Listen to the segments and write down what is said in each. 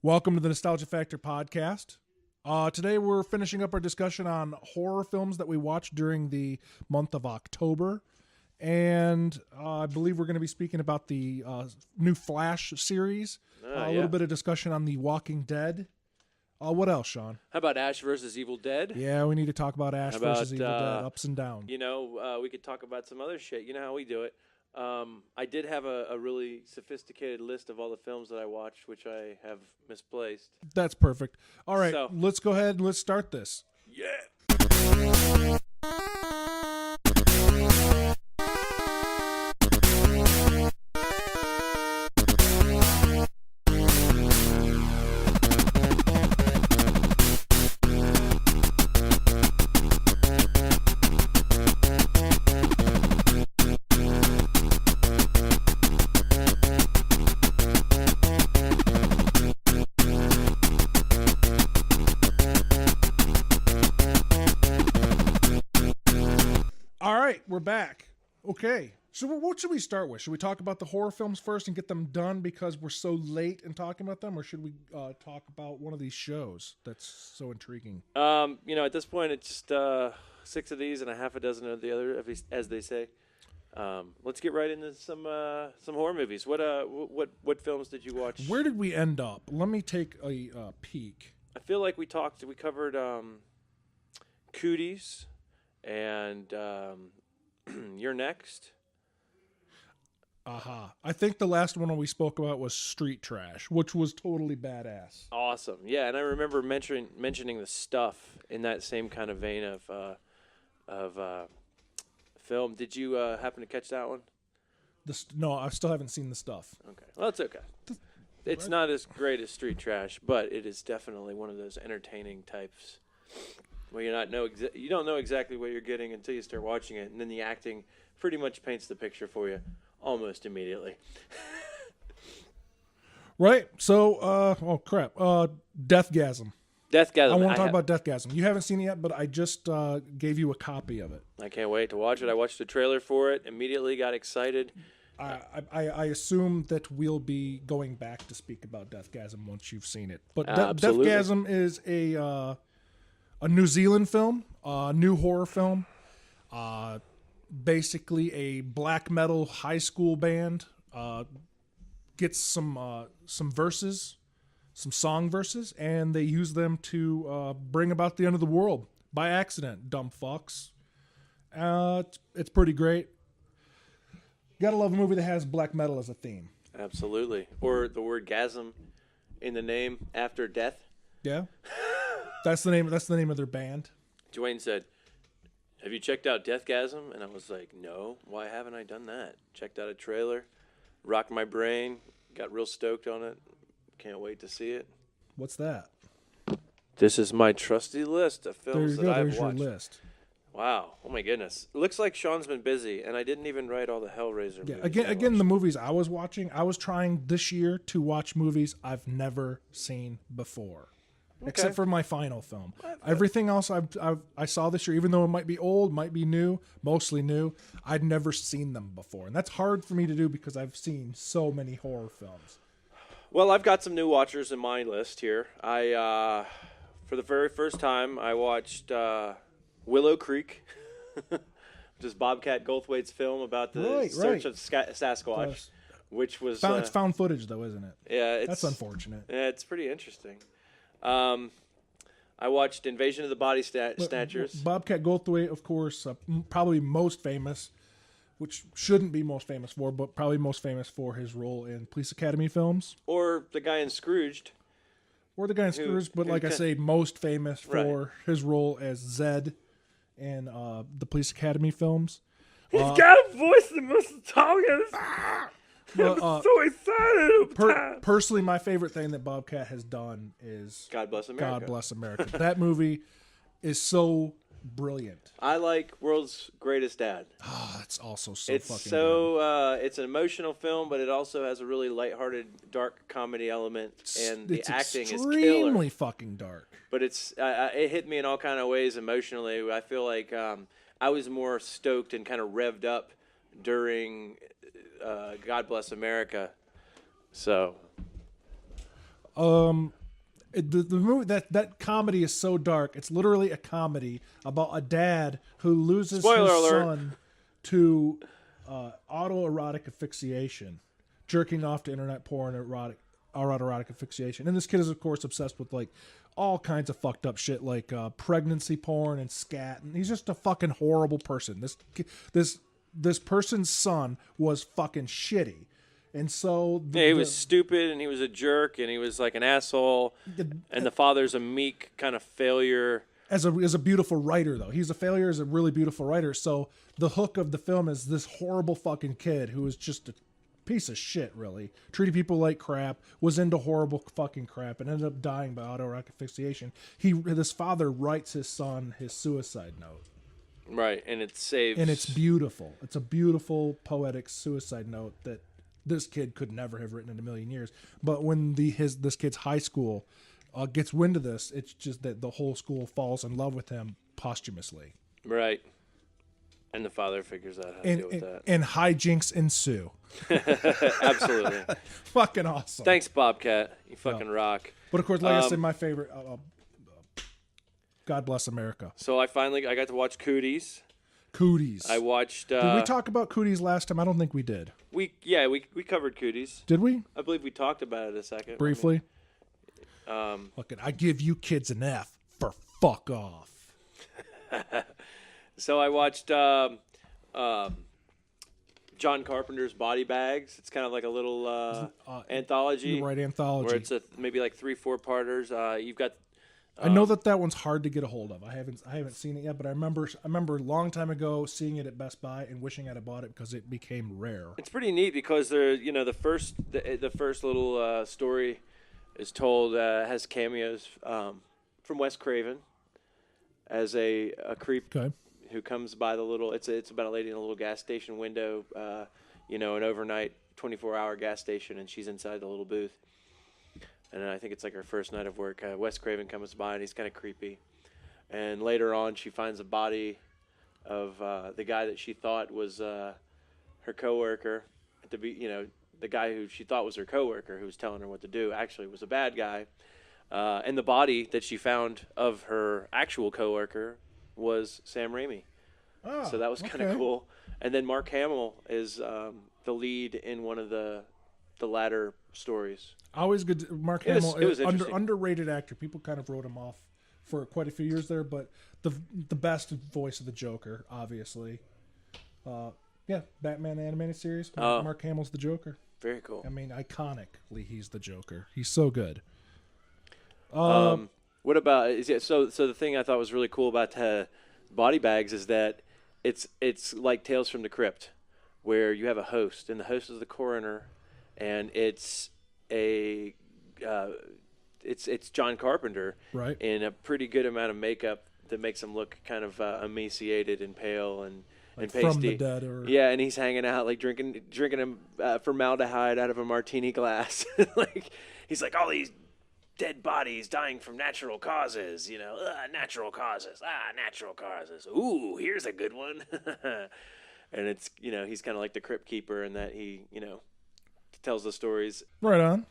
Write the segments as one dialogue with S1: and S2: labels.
S1: Welcome to the Nostalgia Factor podcast. Today we're finishing up our discussion on horror films that we watched during the month of October. And I believe we're going to be speaking about the new Flash series. A little bit of discussion on The Walking Dead. What else, Sean?
S2: How about Ash versus Evil Dead?
S1: Yeah, we need to talk about Ash versus Evil Dead, ups and downs.
S2: You know, we could talk about some other shit. You know how we do it. I did have a really sophisticated list of all the films that I watched, which I have misplaced.
S1: That's perfect. All right, let's go ahead and let's start this.
S2: Yeah.
S1: We're back. Okay. So what should we start with? Should we talk about the horror films first and get them done because we're so late in talking about them? Or should we talk about one of these shows that's so intriguing?
S2: At this point, it's just 6 of these and a half a dozen of the other, as they say. Let's get right into some horror movies. What films did you watch?
S1: Where did we end up? Let me take a peek.
S2: I feel like we covered Cooties and You're Next.
S1: I think the last one we spoke about was Street Trash, which was totally badass.
S2: Awesome. Yeah, and I remember mentioning The Stuff in that same kind of vein of film. Did you happen to catch that one?
S1: No, I still haven't seen The Stuff.
S2: Okay. Well, it's okay. It's not as great as Street Trash, but it is definitely one of those entertaining types where you don't know exactly what you're getting until you start watching it, and then the acting pretty much paints the picture for you almost immediately.
S1: Right. So, Deathgasm.
S2: Deathgasm.
S1: I want to talk about Deathgasm. You haven't seen it yet, but I just gave you a copy of it.
S2: I can't wait to watch it. I watched the trailer for it, immediately got excited.
S1: I assume that we'll be going back to speak about Deathgasm once you've seen it. But Deathgasm is a New Zealand film, a new horror film. Basically, a black metal high school band gets some verses, some song verses, and they use them to bring about the end of the world by accident. Dumb fucks. It's pretty great. Gotta love a movie that has black metal as a theme.
S2: Absolutely, or the word "gasm" in the name after death.
S1: Yeah. That's the name of their band.
S2: Duane said, "Have you checked out Deathgasm?" And I was like, "No. Why haven't I done that?" Checked out a trailer, rocked my brain, got real stoked on it. Can't wait to see it.
S1: What's that?
S2: This is my trusty list of films that I've watched.
S1: There's your list.
S2: Wow. Oh my goodness. It looks like Sean's been busy, and I didn't even write all the Hellraiser movies.
S1: Again, the movies I was watching, I was trying this year to watch movies I've never seen before. Okay. Except for my final film. Everything else I saw this year, even though it might be old, might be new, mostly new, I'd never seen them before. And that's hard for me to do because I've seen so many horror films.
S2: Well, I've got some new watchers in my list here. For the very first time, I watched Willow Creek, which is Bobcat Goldthwait's film about the search of Sasquatch, which was...
S1: It's found footage, though, isn't it?
S2: Yeah.
S1: That's unfortunate.
S2: Yeah, it's pretty interesting. I watched Invasion of the Body Snatchers.
S1: Bobcat Goldthwait, of course, probably most famous, which shouldn't be most famous for, but probably most famous for his role in Police Academy films.
S2: Or the guy in Scrooged.
S1: But like I say, most famous for his role as Zed in the Police Academy films.
S2: He's got a voice that must talk. I'm so excited.
S1: Personally, my favorite thing that Bobcat has done is
S2: God Bless America.
S1: God Bless America. That movie is so brilliant.
S2: I like World's Greatest Dad.
S1: Oh, it's also so fucking
S2: good. It's an emotional film, but it also has a really lighthearted, dark comedy element, and the acting is killer.
S1: Extremely fucking dark.
S2: But it hit me in all kind of ways emotionally. I feel like I was more stoked and kind of revved up during God Bless America. So,
S1: The movie that comedy is so dark. It's literally a comedy about a dad who loses
S2: Spoiler
S1: his
S2: alert.
S1: son to autoerotic asphyxiation, jerking off to internet porn, autoerotic asphyxiation. And this kid is, of course, obsessed with like all kinds of fucked up shit, like pregnancy porn and scat. And he's just a fucking horrible person. This person's son was fucking shitty. And so
S2: he was stupid, and he was a jerk, and he was like an asshole. And the father's a meek kind of failure.
S1: As a beautiful writer, though, he's a failure as a really beautiful writer. So the hook of the film is this horrible fucking kid who is just a piece of shit, really treated people like crap, was into horrible fucking crap, and ended up dying by autoerotic asphyxiation. This father writes his son his suicide note.
S2: Right, and it saves.
S1: And it's beautiful. It's a beautiful poetic suicide note that this kid could never have written in a million years. But when this kid's high school gets wind of this, it's just that the whole school falls in love with him posthumously.
S2: Right. And the father figures out how to deal with that.
S1: And hijinks ensue.
S2: Absolutely.
S1: Fucking awesome.
S2: Thanks, Bobcat. You fucking rock.
S1: But of course, like I said, my favorite, God Bless America.
S2: So I got to watch Cooties.
S1: Cooties.
S2: I watched.
S1: Did we talk about Cooties last time? I don't think we did.
S2: We covered Cooties.
S1: Did we?
S2: I believe we talked about it a second.
S1: Briefly.
S2: Look,
S1: I give you kids an F for fuck off.
S2: So I watched John Carpenter's Body Bags. It's kind of like a little anthology.
S1: You're right, anthology.
S2: Where it's maybe like 3-4 parters. You've got.
S1: I know that one's hard to get a hold of. I haven't seen it yet, but I remember a long time ago seeing it at Best Buy and wishing I'd have bought it because it became rare.
S2: It's pretty neat because the first little story is told has cameos from Wes Craven as a creep who comes by the little. It's about a lady in a little gas station window, an overnight 24-hour gas station, and she's inside the little booth. And I think it's like her first night of work. Wes Craven comes by, and he's kind of creepy. And later on, she finds a body of the guy that she thought was her coworker. The guy who she thought was her coworker, who was telling her what to do, actually was a bad guy. And the body that she found of her actual coworker was Sam Raimi. Oh, so that was kind of cool. And then Mark Hamill is the lead in one of the latter stories.
S1: Always good. Mark Hamill is
S2: interesting.
S1: Underrated actor. People kind of wrote him off for quite a few years there, but the best voice of the Joker, obviously. Batman animated series. Mark Hamill's the Joker.
S2: Very cool.
S1: I mean, iconically, he's the Joker. He's so good.
S2: What about so the thing I thought was really cool about Body Bags is that it's like Tales from the Crypt, where you have a host, and the host is the coroner, and it's John Carpenter,
S1: right,
S2: in a pretty good amount of makeup that makes him look kind of emaciated and pale and pasty.
S1: From the dead,
S2: and he's hanging out like drinking formaldehyde out of a martini glass. He's like, all these dead bodies dying from natural causes, natural causes. Ooh, here's a good one. And it's he's kind of like the crypt keeper in that he tells the stories.
S1: Right on.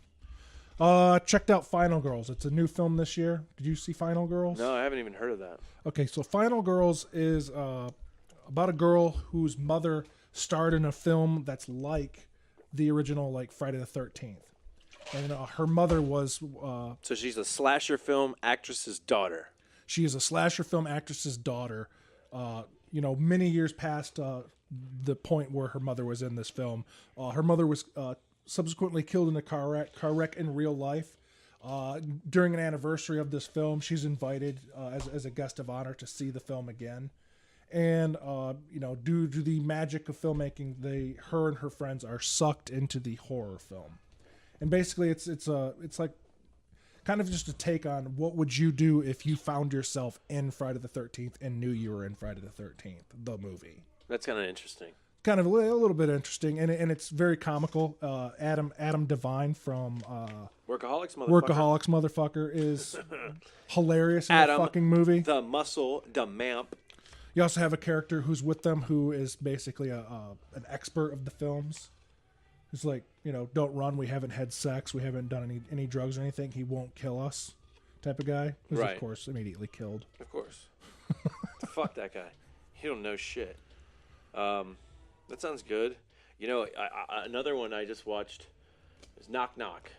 S1: Checked out Final Girls. It's a new film this year. Did you see Final Girls?
S2: No, I haven't even heard of that.
S1: Okay, so Final Girls is about a girl whose mother starred in a film that's like the original, like Friday the 13th. And her mother was...
S2: so she's a slasher film actress's daughter.
S1: She is a slasher film actress's daughter. Many years past the point where her mother was in this film. Her mother was subsequently killed in a car wreck in real life. During an anniversary of this film, she's invited as a guest of honor to see the film again. And due to the magic of filmmaking, her and her friends are sucked into the horror film. And basically, it's like kind of just a take on what would you do if you found yourself in Friday the 13th and knew you were in Friday the 13th, the movie.
S2: That's kind of interesting.
S1: Kind of a little bit interesting, and it's very comical. Adam Devine from
S2: Workaholics
S1: Motherfucker is hilarious in the fucking movie.
S2: The muscle, the mamp.
S1: You also have a character who's with them who is basically an expert of the films. It's like, don't run. We haven't had sex. We haven't done any drugs or anything. He won't kill us type of guy. Who's,
S2: Right.
S1: of course, immediately killed.
S2: Of course. Fuck that guy. He don't know shit. That sounds good. Another one I just watched is Knock Knock.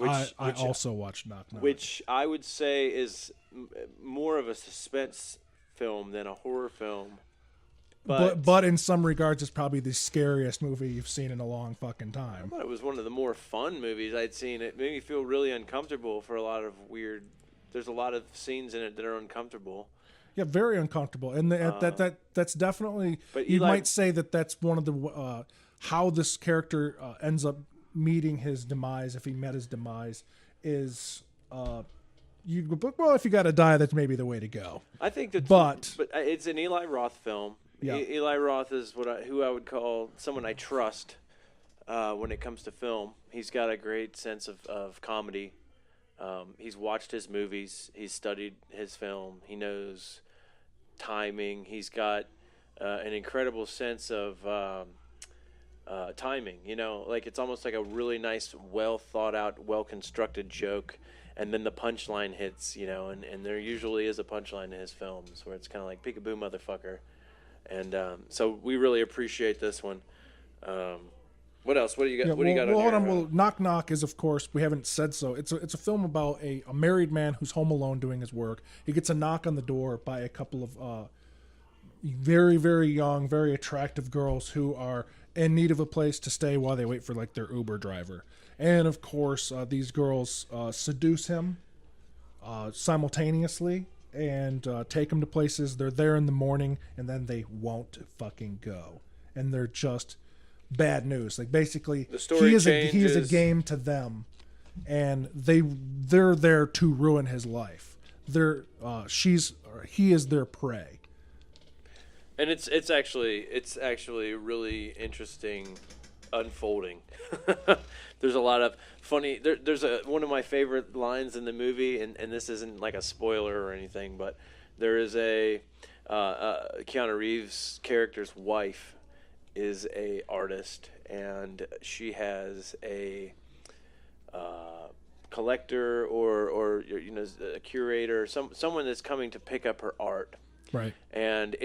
S1: I also watched Knock Knock.
S2: Which I would say is more of a suspense film than a horror film.
S1: But in some regards, it's probably the scariest movie you've seen in a long fucking time.
S2: I thought it was one of the more fun movies I'd seen. It made me feel really uncomfortable for a lot of weird. There's a lot of scenes in it that are uncomfortable.
S1: Yeah, very uncomfortable, and that's definitely.
S2: But
S1: you
S2: Eli,
S1: might say that's one of the how this character ends up meeting his demise. If he met his demise, is if you got to die, that's maybe the way to go.
S2: I think that,
S1: but
S2: it's an Eli Roth film.
S1: Yeah.
S2: Eli Roth is who I would call someone I trust when it comes to film. He's got a great sense of comedy. He's watched his movies. He's studied his film. He knows timing. He's got an incredible sense of timing. Like it's almost like a really nice, well thought out, well constructed joke, and then the punchline hits. And there usually is a punchline in his films where it's kind of like peekaboo, motherfucker. And so we really appreciate this one. What else? What do you got? What do you got on
S1: hold
S2: here?
S1: on. Well, Knock Knock is, of course, we haven't said so. It's a film about a married man who's home alone doing his work. He gets a knock on the door by a couple of very, very young, very attractive girls who are in need of a place to stay while they wait for like their Uber driver. And of course, these girls seduce him simultaneously and take him to places. They're there in the morning, and then they won't fucking go, and they're just bad news. Like basically,
S2: the story
S1: he
S2: changes.
S1: is a game to them, and they're there to ruin his life. He is their prey.
S2: And it's actually really interesting unfolding. There's a lot of funny. There's one of my favorite lines in the movie, and this isn't like a spoiler or anything, but there is a Keanu Reeves' character's wife is a artist, and she has a collector or a curator, someone that's coming to pick up her art.
S1: Right.
S2: And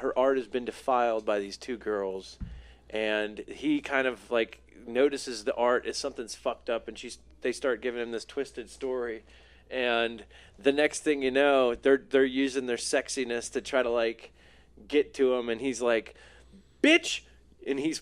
S2: her art has been defiled by these two girls, and he kind of like notices the art as something's fucked up, and they start giving him this twisted story, and the next thing you know, they're using their sexiness to try to like get to him, and he's like, "Bitch," and he's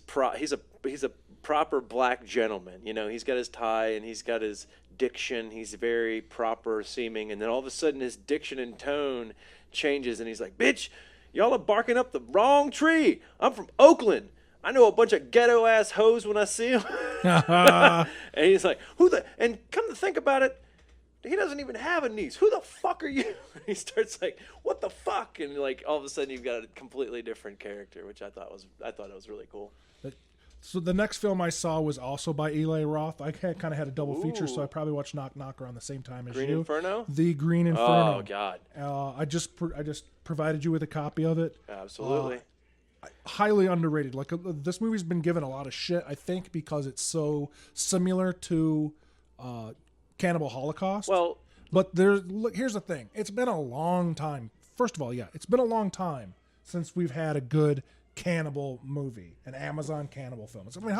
S2: a proper black gentleman, he's got his tie and he's got his diction, he's very proper seeming, and then all of a sudden his diction and tone changes, and he's like, "Bitch, y'all are barking up the wrong tree. I'm from Oakland. I know a bunch of ghetto ass hoes when I see them." And he's like, and come to think about it, he doesn't even have a niece. Who the fuck are you? And he starts like, "What the fuck?" And like all of a sudden you've got a completely different character, which I thought it was really cool.
S1: So the next film I saw was also by Eli Roth. I kind of had a double feature, so I probably watched Knock Knock around the same time as
S2: Green
S1: you.
S2: Inferno?
S1: The Green Inferno.
S2: Oh God!
S1: I just provided you with a copy of it.
S2: Absolutely.
S1: Highly underrated. Like this movie's been given a lot of shit, I think, because it's so similar to Cannibal Holocaust.
S2: Well,
S1: but here's the thing. It's been a long time. First of all, yeah, it's been a long time since we've had a good cannibal movie, an Amazon cannibal film. I mean,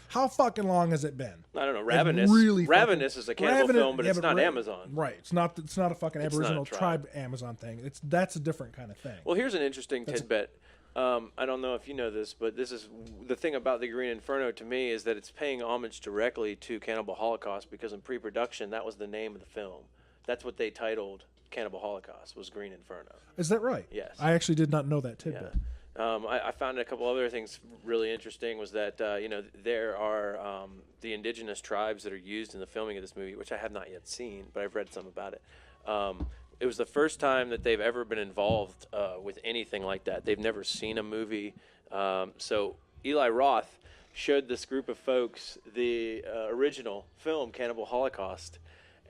S1: how fucking long has it been?
S2: I don't know. Ravenous. Ravenous is a cannibal film, but it's not Amazon.
S1: Right. It's not a fucking Aboriginal tribe Amazon thing. That's a different kind of thing.
S2: Well, here's an interesting tidbit. I don't know if you know this, but this is the thing about the Green Inferno to me is that it's paying homage directly to Cannibal Holocaust, because in pre-production that was the name of the film. That's what they titled Cannibal Holocaust, was Green Inferno.
S1: Is that right?
S2: Yes.
S1: I actually did not know that tidbit.
S2: Yeah. I found a couple other things really interesting. Was that there are the indigenous tribes that are used in the filming of this movie, which I have not yet seen, but I've read some about it. It was the first time that they've ever been involved with anything like that. They've never seen a movie. So Eli Roth showed this group of folks the original film Cannibal Holocaust,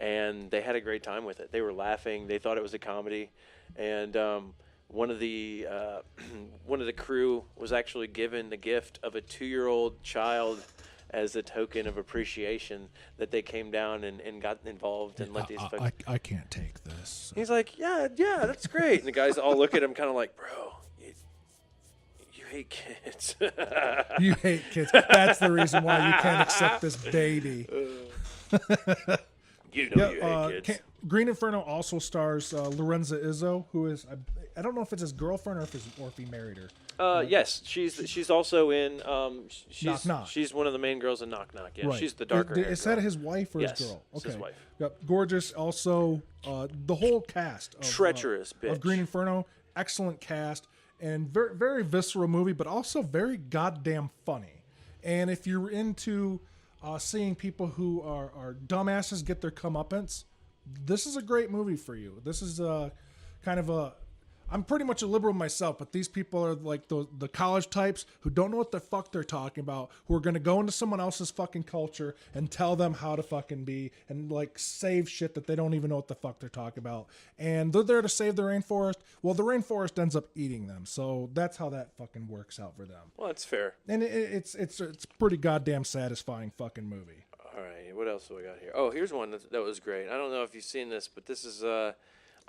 S2: and they had a great time with it. They were laughing. They thought it was a comedy, and one of the crew was actually given the gift of a 2-year-old child as a token of appreciation that they came down and got involved and let these.
S1: I can't take this.
S2: He's like, yeah, that's great. And the guys all look at him kind of like, bro, you hate kids.
S1: You hate kids. That's the reason why you can't accept this baby.
S2: You hate kids.
S1: Green Inferno also stars Lorenza Izzo, who is I don't know if it's his girlfriend or if he married her.
S2: Yes, she's also in
S1: Knock Knock.
S2: She's one of the main girls in Knock Knock. Yeah,
S1: Right.
S2: she's the darker.
S1: Is that his wife or
S2: Yes,
S1: his girl?
S2: it's his wife.
S1: Yep. Gorgeous. Also, the whole cast of,
S2: Treacherous bitch.
S1: of Green Inferno. Excellent cast and very very visceral movie, but also very goddamn funny. And if you're into seeing people who are dumbasses get their comeuppance, this is a great movie for you. This is kind of a... I'm pretty much a liberal myself, but these people are like the college types who don't know what the fuck they're talking about, who are going to go into someone else's fucking culture and tell them how to fucking be and like save shit that they don't even know what the fuck they're talking about. And they're there to save the rainforest. Well, the rainforest ends up eating them. So that's how that fucking works out for them.
S2: Well, that's fair.
S1: And it's pretty goddamn satisfying fucking movie.
S2: All right, what else do we got here? Oh, here's one that was great. I don't know if you've seen this, but this is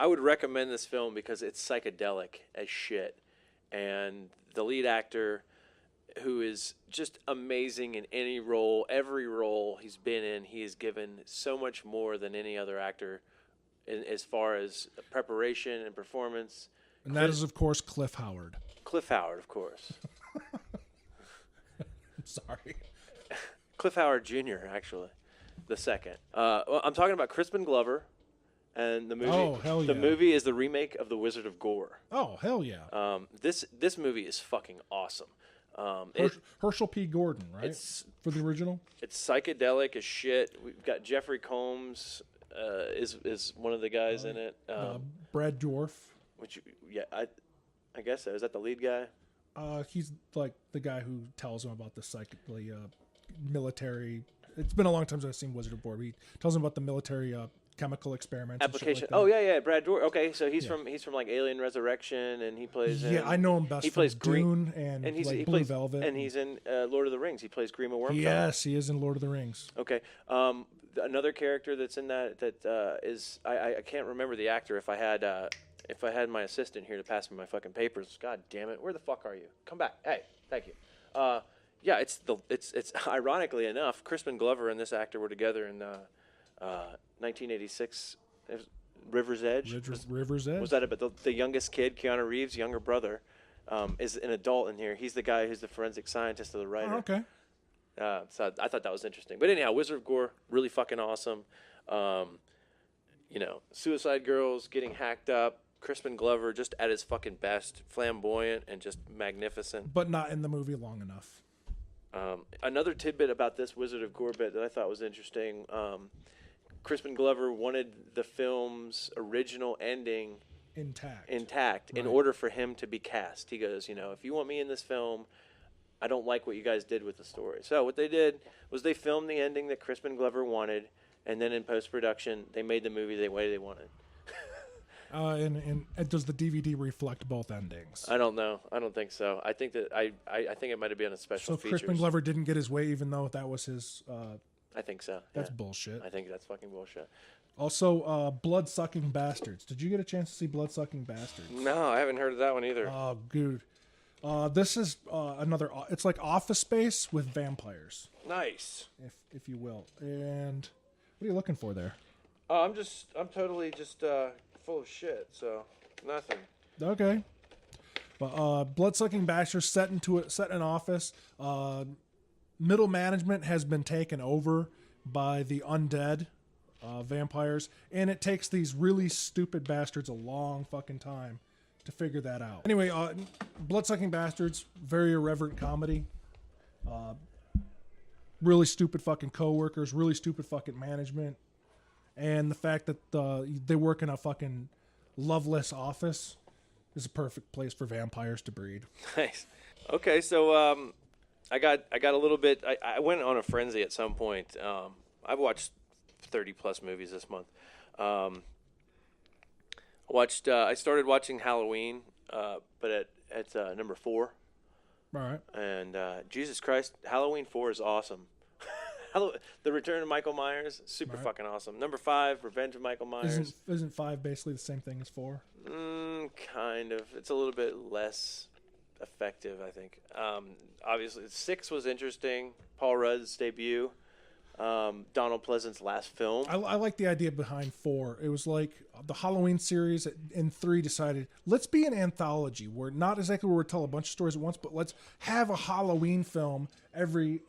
S2: I would recommend this film because it's psychedelic as shit. And the lead actor, who is just amazing in any role, every role he's been in, he is given so much more than any other actor as far as preparation and performance.
S1: And that is, of course, Cliff Howard.
S2: Cliff Howard, of course.
S1: I'm sorry.
S2: Cliff Howard Jr., actually, the second. Well, I'm talking about Crispin Glover. And the movie,
S1: hell yeah.
S2: The movie is the remake of The Wizard of Gore.
S1: Oh, hell yeah.
S2: This movie is fucking awesome.
S1: Herschel P. Gordon, right?
S2: It's
S1: for the original.
S2: It's psychedelic as shit. We've got Jeffrey Combs is one of the guys in it.
S1: Brad Dourif.
S2: I guess so. Is that the lead guy?
S1: He's like the guy who tells him about the military. It's been a long time since I've seen Wizard of Gore. He tells him about the military chemical experiments.
S2: Application.
S1: Like
S2: yeah, Brad Dourif. Okay, so he's from like Alien Resurrection, and he plays.
S1: I know him best. He plays Dune and he
S2: Blue
S1: Velvet,
S2: and he's in Lord of the Rings. He plays Grima Wormtongue.
S1: Yes, he is in Lord of the Rings.
S2: Okay, another character that's in that is I can't remember the actor. If I had my assistant here to pass me my fucking papers, God damn it, where the fuck are you? Come back. Hey, thank you. Yeah, it's ironically enough, Crispin Glover and this actor were together in 1986, River's Edge.
S1: River's Edge.
S2: Was that it? But the youngest kid, Keanu Reeves' younger brother, is an adult in here. He's the guy who's the forensic scientist of the writer.
S1: Oh, okay.
S2: So I thought that was interesting. But anyhow, Wizard of Gore, really fucking awesome. Suicide Girls getting hacked up. Crispin Glover just at his fucking best, flamboyant and just magnificent.
S1: But not in the movie long enough.
S2: Another tidbit about this Wizard of Gore bit that I thought was interesting. Crispin Glover wanted the film's original ending intact in order for him to be cast. He goes, if you want me in this film, I don't like what you guys did with the story. So what they did was they filmed the ending that Crispin Glover wanted, and then in post-production, they made the movie the way they wanted.
S1: And does the DVD reflect both endings?
S2: I don't know. I don't think so. I think that I think it might have been a special feature.
S1: So Crispin Glover didn't get his way, even though that was his...
S2: I think so.
S1: That's bullshit.
S2: I think that's fucking bullshit.
S1: Also, Blood-Sucking Bastards. Did you get a chance to see Blood-Sucking Bastards?
S2: No, I haven't heard of that one either.
S1: Oh, dude. This is another... It's like Office Space with vampires.
S2: Nice.
S1: If you will. And what are you looking for there?
S2: I'm totally just full of shit, so nothing.
S1: Okay. Blood-Sucking Bastards set in an office. Middle management has been taken over by the undead vampires, and it takes these really stupid bastards a long fucking time to figure that out. Anyway, Blood-Sucking Bastards, very irreverent comedy. Really stupid fucking coworkers, really stupid fucking management, and the fact that they work in a fucking loveless office is a perfect place for vampires to breed.
S2: Nice. Okay, so I got a little bit. I went on a frenzy at some point. I've watched 30 plus movies this month. I started watching Halloween, but at number 4.
S1: All right.
S2: And Jesus Christ, Halloween 4 is awesome. The Return of Michael Myers, super fucking awesome. Number 5, Revenge of Michael Myers.
S1: Isn't 5 basically the same thing as 4?
S2: Kind of. It's a little bit less effective, I think. Obviously, 6 was interesting. Paul Rudd's debut. Donald Pleasant's last film.
S1: I like the idea behind 4. It was like the Halloween series, and 3 decided, let's be an anthology. We're not exactly where we tell a bunch of stories at once, but let's have a Halloween film every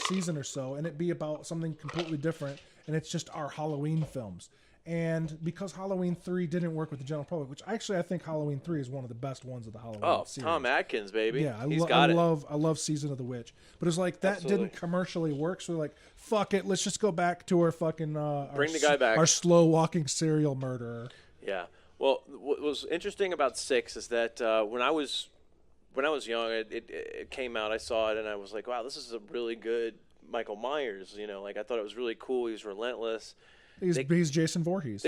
S1: season or so, and it be about something completely different, and it's just our Halloween films. And because Halloween 3 didn't work with the general public, which actually I think Halloween 3 is one of the best ones of the Halloween series.
S2: Tom Atkins, baby.
S1: Yeah,
S2: I
S1: love Season of the Witch. But it's like that didn't commercially work, so we're like, fuck it, let's just go back to our fucking
S2: bring the guy back.
S1: Our slow walking serial murderer.
S2: Yeah. Well, what was interesting about 6 is that when I was young, it came out, I saw it, and I was like, wow, this is a really good Michael Myers, like I thought it was really cool. He was relentless.
S1: He's Jason Voorhees.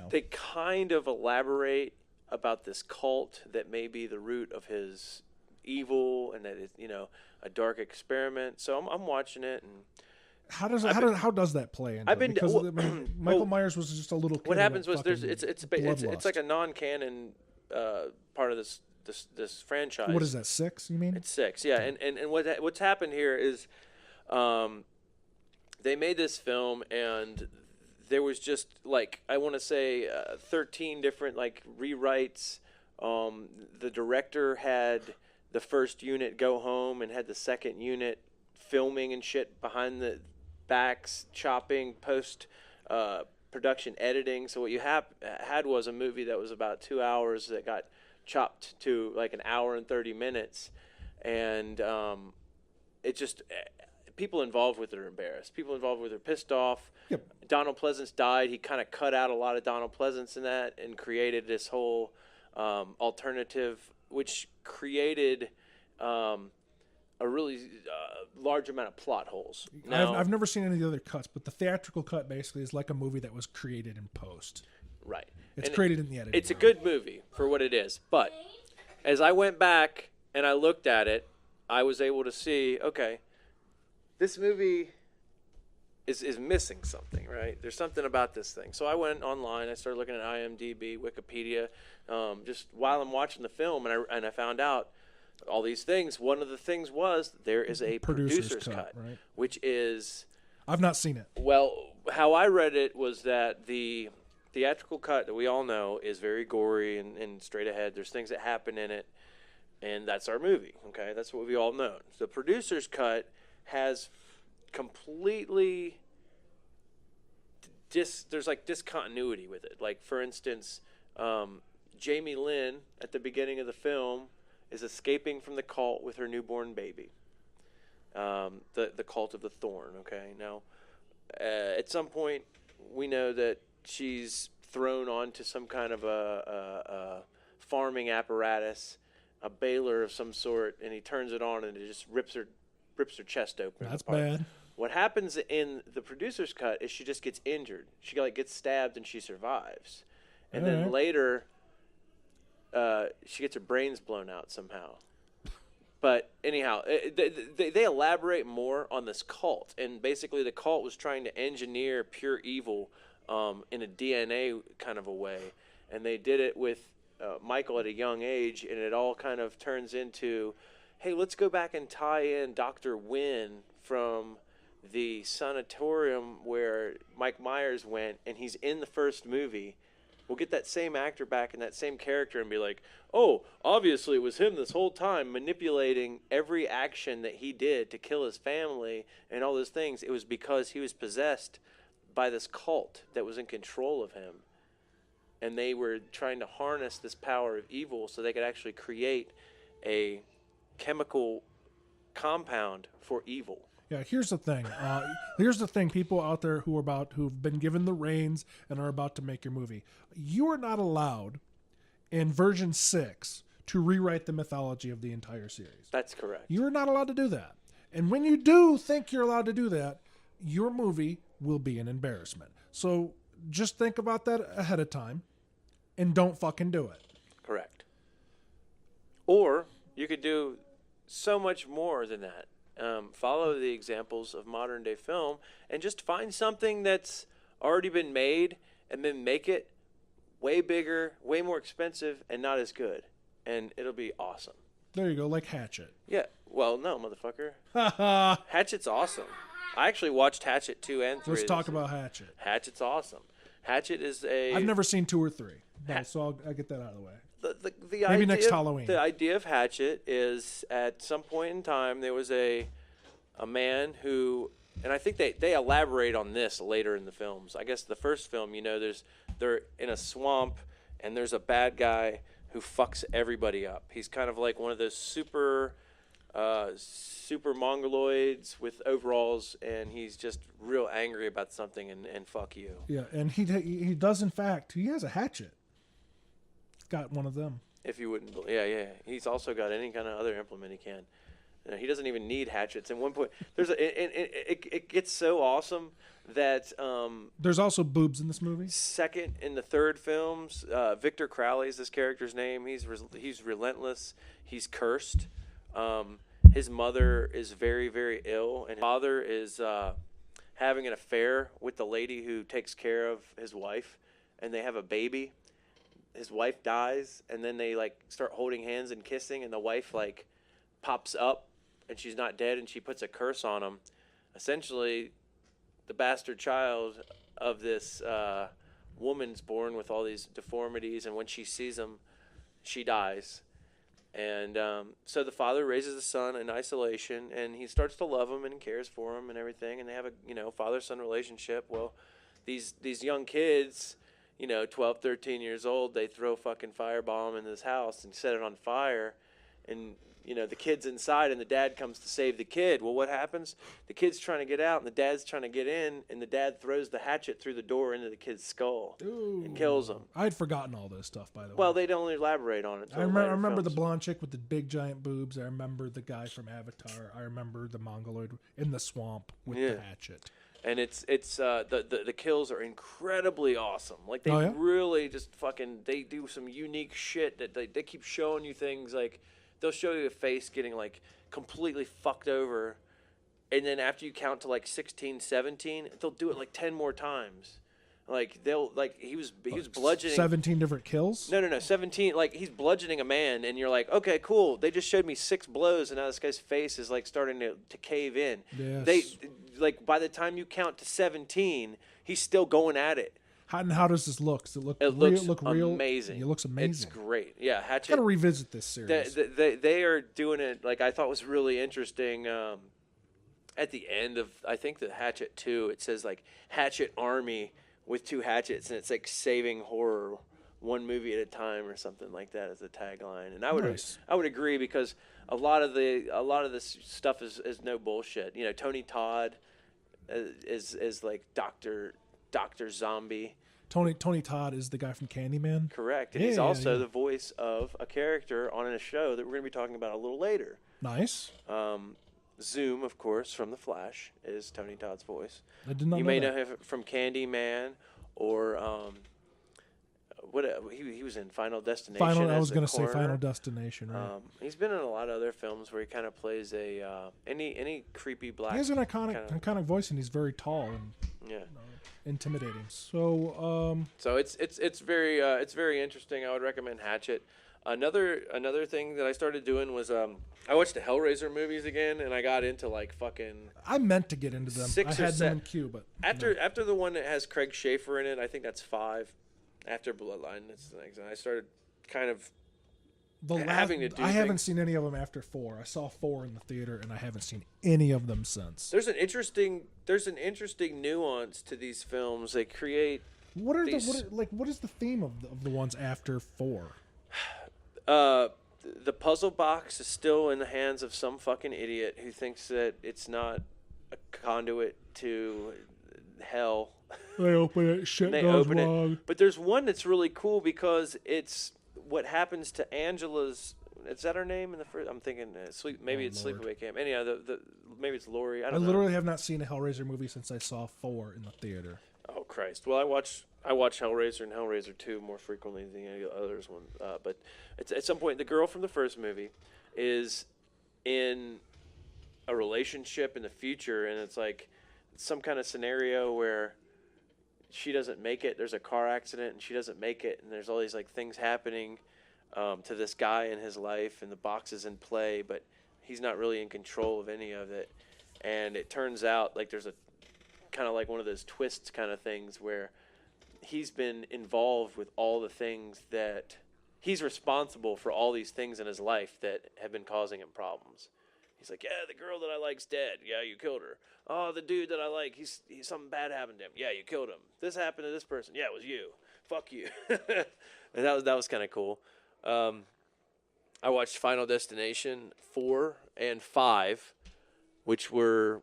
S2: They kind of elaborate about this cult that may be the root of his evil, and that it's a dark experiment. So I'm watching it, and
S1: how does that play into it? Because Michael Myers was just a little kid.
S2: What happens was it's like a non-canon part of this franchise.
S1: What is that, 6? You mean?
S2: It's 6, yeah. And what's happened here is, they made this film, and there was just, like, I want to say 13 different, like, rewrites. The director had the first unit go home and had the second unit filming and shit behind the backs, chopping, post-production editing. So what you had was a movie that was about 2 hours that got chopped to, like, an hour and 30 minutes. And it just... people involved with it are embarrassed. People involved with it are pissed off.
S1: Yep.
S2: Donald Pleasance died. He kind of cut out a lot of Donald Pleasance in that and created this whole alternative, which created a really large amount of plot holes. Now,
S1: I've never seen any of the other cuts, but the theatrical cut basically is like a movie that was created in post.
S2: Right.
S1: It's created in the editing.
S2: It's a good movie for what it is. But as I went back and I looked at it, I was able to see, okay, this movie is missing something, right? There's something about this thing. So I went online. I started looking at IMDb, Wikipedia, just while I'm watching the film, and I found out all these things. One of the things was there is a producer's cut,
S1: right?
S2: Which is...
S1: I've not seen it.
S2: Well, how I read it was that the theatrical cut that we all know is very gory and straight ahead. There's things that happen in it, and that's our movie, okay? That's what we all know. The producer's cut has completely there's like discontinuity with it. Like, for instance, Jamie Lynn at the beginning of the film is escaping from the cult with her newborn baby. The cult of the Thorn. Okay, now at some point we know that she's thrown onto some kind of a farming apparatus, a baler of some sort, and he turns it on and it just rips her chest open.
S1: That's bad.
S2: What happens in the producer's cut is she just gets injured. She gets stabbed and she survives. And then later, she gets her brains blown out somehow. But anyhow, they elaborate more on this cult. And basically the cult was trying to engineer pure evil in a DNA kind of a way. And they did it with Michael at a young age, and it all kind of turns into, hey, let's go back and tie in Dr. Wynn from the sanatorium where Mike Myers went, and he's in the first movie. We'll get that same actor back and that same character and be like, oh, obviously it was him this whole time manipulating every action that he did to kill his family and all those things. It was because he was possessed by this cult that was in control of him. And they were trying to harness this power of evil so they could actually create a chemical compound for evil.
S1: Yeah, here's the thing. People out there who've been given the reins and are about to make your movie. You are not allowed in version 6 to rewrite the mythology of the entire series.
S2: That's correct.
S1: You are not allowed to do that. And when you do think you're allowed to do that, your movie will be an embarrassment. So just think about that ahead of time and don't fucking do it.
S2: Correct. Or you could do so much more than that. follow the examples of modern day film and just find something that's already been made and then make it way bigger, way more expensive, and not as good. And it'll be awesome.
S1: There you go, like Hatchet.
S2: Yeah. Well, no, motherfucker. Hatchet's awesome. I actually watched Hatchet 2 and 3.
S1: Let's talk about Hatchet.
S2: Hatchet's awesome. Hatchet is a...
S1: I've never seen 2 or 3, so I'll get that out of the way.
S2: The
S1: Maybe
S2: idea,
S1: next Halloween.
S2: The idea of Hatchet is at some point in time there was a man who, and I think they elaborate on this later in the films. I guess the first film, they're in a swamp and there's a bad guy who fucks everybody up. He's kind of like one of those super mongoloids with overalls, and he's just real angry about something and fuck you.
S1: Yeah, and he does in fact. He has a hatchet. Got one of them.
S2: If you wouldn't, yeah. He's also got any kind of other implement he can. He doesn't even need hatchets. At one point, it gets so awesome that
S1: there's also boobs in this movie.
S2: Second in the third films, Victor Crowley is this character's name. He's relentless. He's cursed. His mother is very, very ill, and his father is having an affair with the lady who takes care of his wife, and they have a baby. His wife dies, and then they start holding hands and kissing, and the wife pops up, and she's not dead, and she puts a curse on him. Essentially, the bastard child of this woman's born with all these deformities, and when she sees him, she dies. And so the father raises the son in isolation, and he starts to love him and cares for him and everything, and they have a father-son relationship. Well, these young kids, 12, 13 years old, they throw a fucking firebomb in this house and set it on fire, and the kid's inside, and the dad comes to save the kid. Well, what happens? The kid's trying to get out, and the dad's trying to get in, and the dad throws the hatchet through the door into the kid's skull.
S1: Ooh.
S2: And kills him.
S1: I had forgotten all this stuff, by the way.
S2: Well, they don't elaborate on it.
S1: I remember the blonde chick with the big giant boobs. I remember the guy from Avatar. I remember the mongoloid in the swamp with the hatchet.
S2: And it's the kills are incredibly awesome. Like they really just they do some unique shit that they keep showing you things they'll show you a face getting completely fucked over, and then after you count to 16, 17, they'll do it 10 more times. He was bludgeoning
S1: 17 different kills.
S2: No, 17. He's bludgeoning a man, and you're like, okay, cool. They just showed me 6 blows, and now this guy's face is starting to cave in.
S1: Yes.
S2: They by the time you count to 17, he's still going at it.
S1: How does this look? Does it look real?
S2: Amazing.
S1: It looks amazing.
S2: It's great. Yeah, Hatchet.
S1: Got to revisit this series.
S2: They are doing it I thought was really interesting. At the end of I think the Hatchet 2, it says Hatchet Army with 2 hatchets, and it's saving horror one movie at a time or something like that as a tagline. And I would agree, because a lot of this stuff is no bullshit. Tony Todd is Dr. Zombie.
S1: Tony Todd is the guy from Candyman.
S2: Correct. And he's also the voice of a character on a show that we're going to be talking about a little later.
S1: Nice.
S2: Zoom, of course, from The Flash, is Tony Todd's voice.
S1: I did not know
S2: You may
S1: that.
S2: know him from Candyman, or he was in Final Destination.
S1: I was going to say Final Destination. Right.
S2: He's been in a lot of other films where he kind of plays any creepy black.
S1: He has an iconic voice, and he's very tall and intimidating. So
S2: it's very interesting. I would recommend Hatchet. Another thing that I started doing was I watched the Hellraiser movies again, and I got into fucking.
S1: I meant to get into them.
S2: 6
S1: I
S2: or
S1: had
S2: 7
S1: them in queue, but
S2: after the one that has Craig Schaefer in it, I think that's 5. After Bloodline, I started kind of having to do.
S1: I haven't seen any of them after 4. I saw 4 in the theater, and I haven't seen any of them since.
S2: There's an interesting nuance to these films. They create.
S1: What is the theme of the ones after 4?
S2: The puzzle box is still in the hands of some fucking idiot who thinks that it's not a conduit to hell.
S1: They open it, shit goes wrong.
S2: But there's one that's really cool because it's what happens to Angela's. Is that her name in the first? I'm thinking maybe it's
S1: Lord.
S2: Sleepaway Camp. Anyhow, maybe it's Lori. I
S1: literally have not seen a Hellraiser movie since I saw 4 in the theater.
S2: Oh Christ! Well, I watch Hellraiser and Hellraiser 2 more frequently than any others one. But at some point, the girl from the first movie is in a relationship in the future, and it's like some kind of scenario where she doesn't make it. There's a car accident, and she doesn't make it, and there's all these like things happening to this guy in his life, and the box is in play, but he's not really in control of any of it. And it turns out like there's a kind of like one of those twists kind of things where he's been involved with all the things that he's responsible for, all these things in his life that have been causing him problems. He's like, yeah, the girl that I like's dead. Yeah, you killed her. Oh, the dude that I like, he's something bad happened to him. Yeah, you killed him. This happened to this person. Yeah, it was you. Fuck you. And that was kind of cool. I watched Final Destination 4 and 5, which were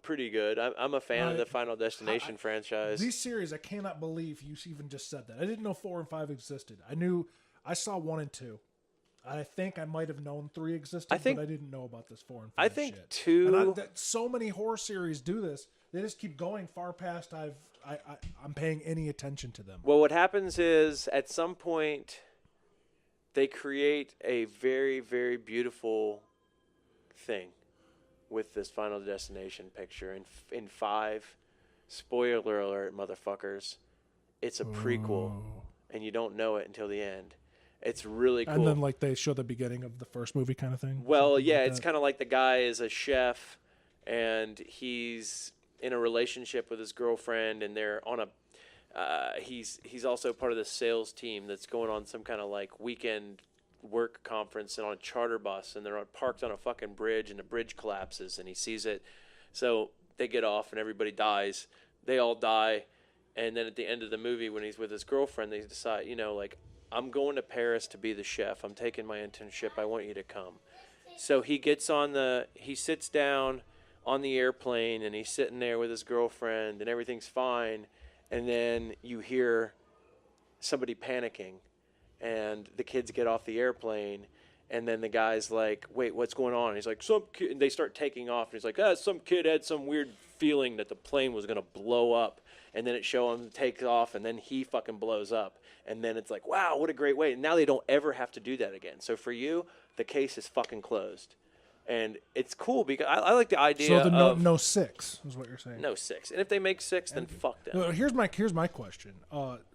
S2: pretty good. I'm a fan of the Final Destination franchise.
S1: These series, I cannot believe you even just said that. I didn't know 4 and 5 existed. I saw 1 and 2. I think I might have known 3 existed, but I didn't know about this 4 and 5
S2: I think
S1: shit.
S2: 2...
S1: And so many horror series do this. They just keep going far past I'm paying any attention to them.
S2: Well, what happens is at some point they create a very, very beautiful thing with this Final Destination picture. In 5, spoiler alert, motherfuckers, it's a prequel, and you don't know it until the end. It's really cool.
S1: And then, like, they show the beginning of the first movie kind of thing?
S2: Well, yeah, it's kind of like the guy is a chef, and he's in a relationship with his girlfriend, and they're on a he's also part of the sales team that's going on some kind of, like, weekend work conference and on a charter bus, and they're parked on a fucking bridge, and the bridge collapses, and he sees it. So they get off, and everybody dies. They all die, and then at the end of the movie, when he's with his girlfriend, they decide, like, I'm going to Paris to be the chef. I'm taking my internship. I want you to come. So he sits down on the airplane, and he's sitting there with his girlfriend, and everything's fine. And then you hear somebody panicking, and the kids get off the airplane, and then the guy's like, wait, what's going on? And he's like, some kid, and they start taking off, and he's like, some kid had some weird feeling that the plane was going to blow up. And then it shows him take off, and then he fucking blows up. And then it's like, wow, what a great way. And now they don't ever have to do that again. So for you, the case is fucking closed. And it's cool because I like the idea of...
S1: no 6 is what you're saying.
S2: No 6. And if they make 6, then fuck them.
S1: Here's my question.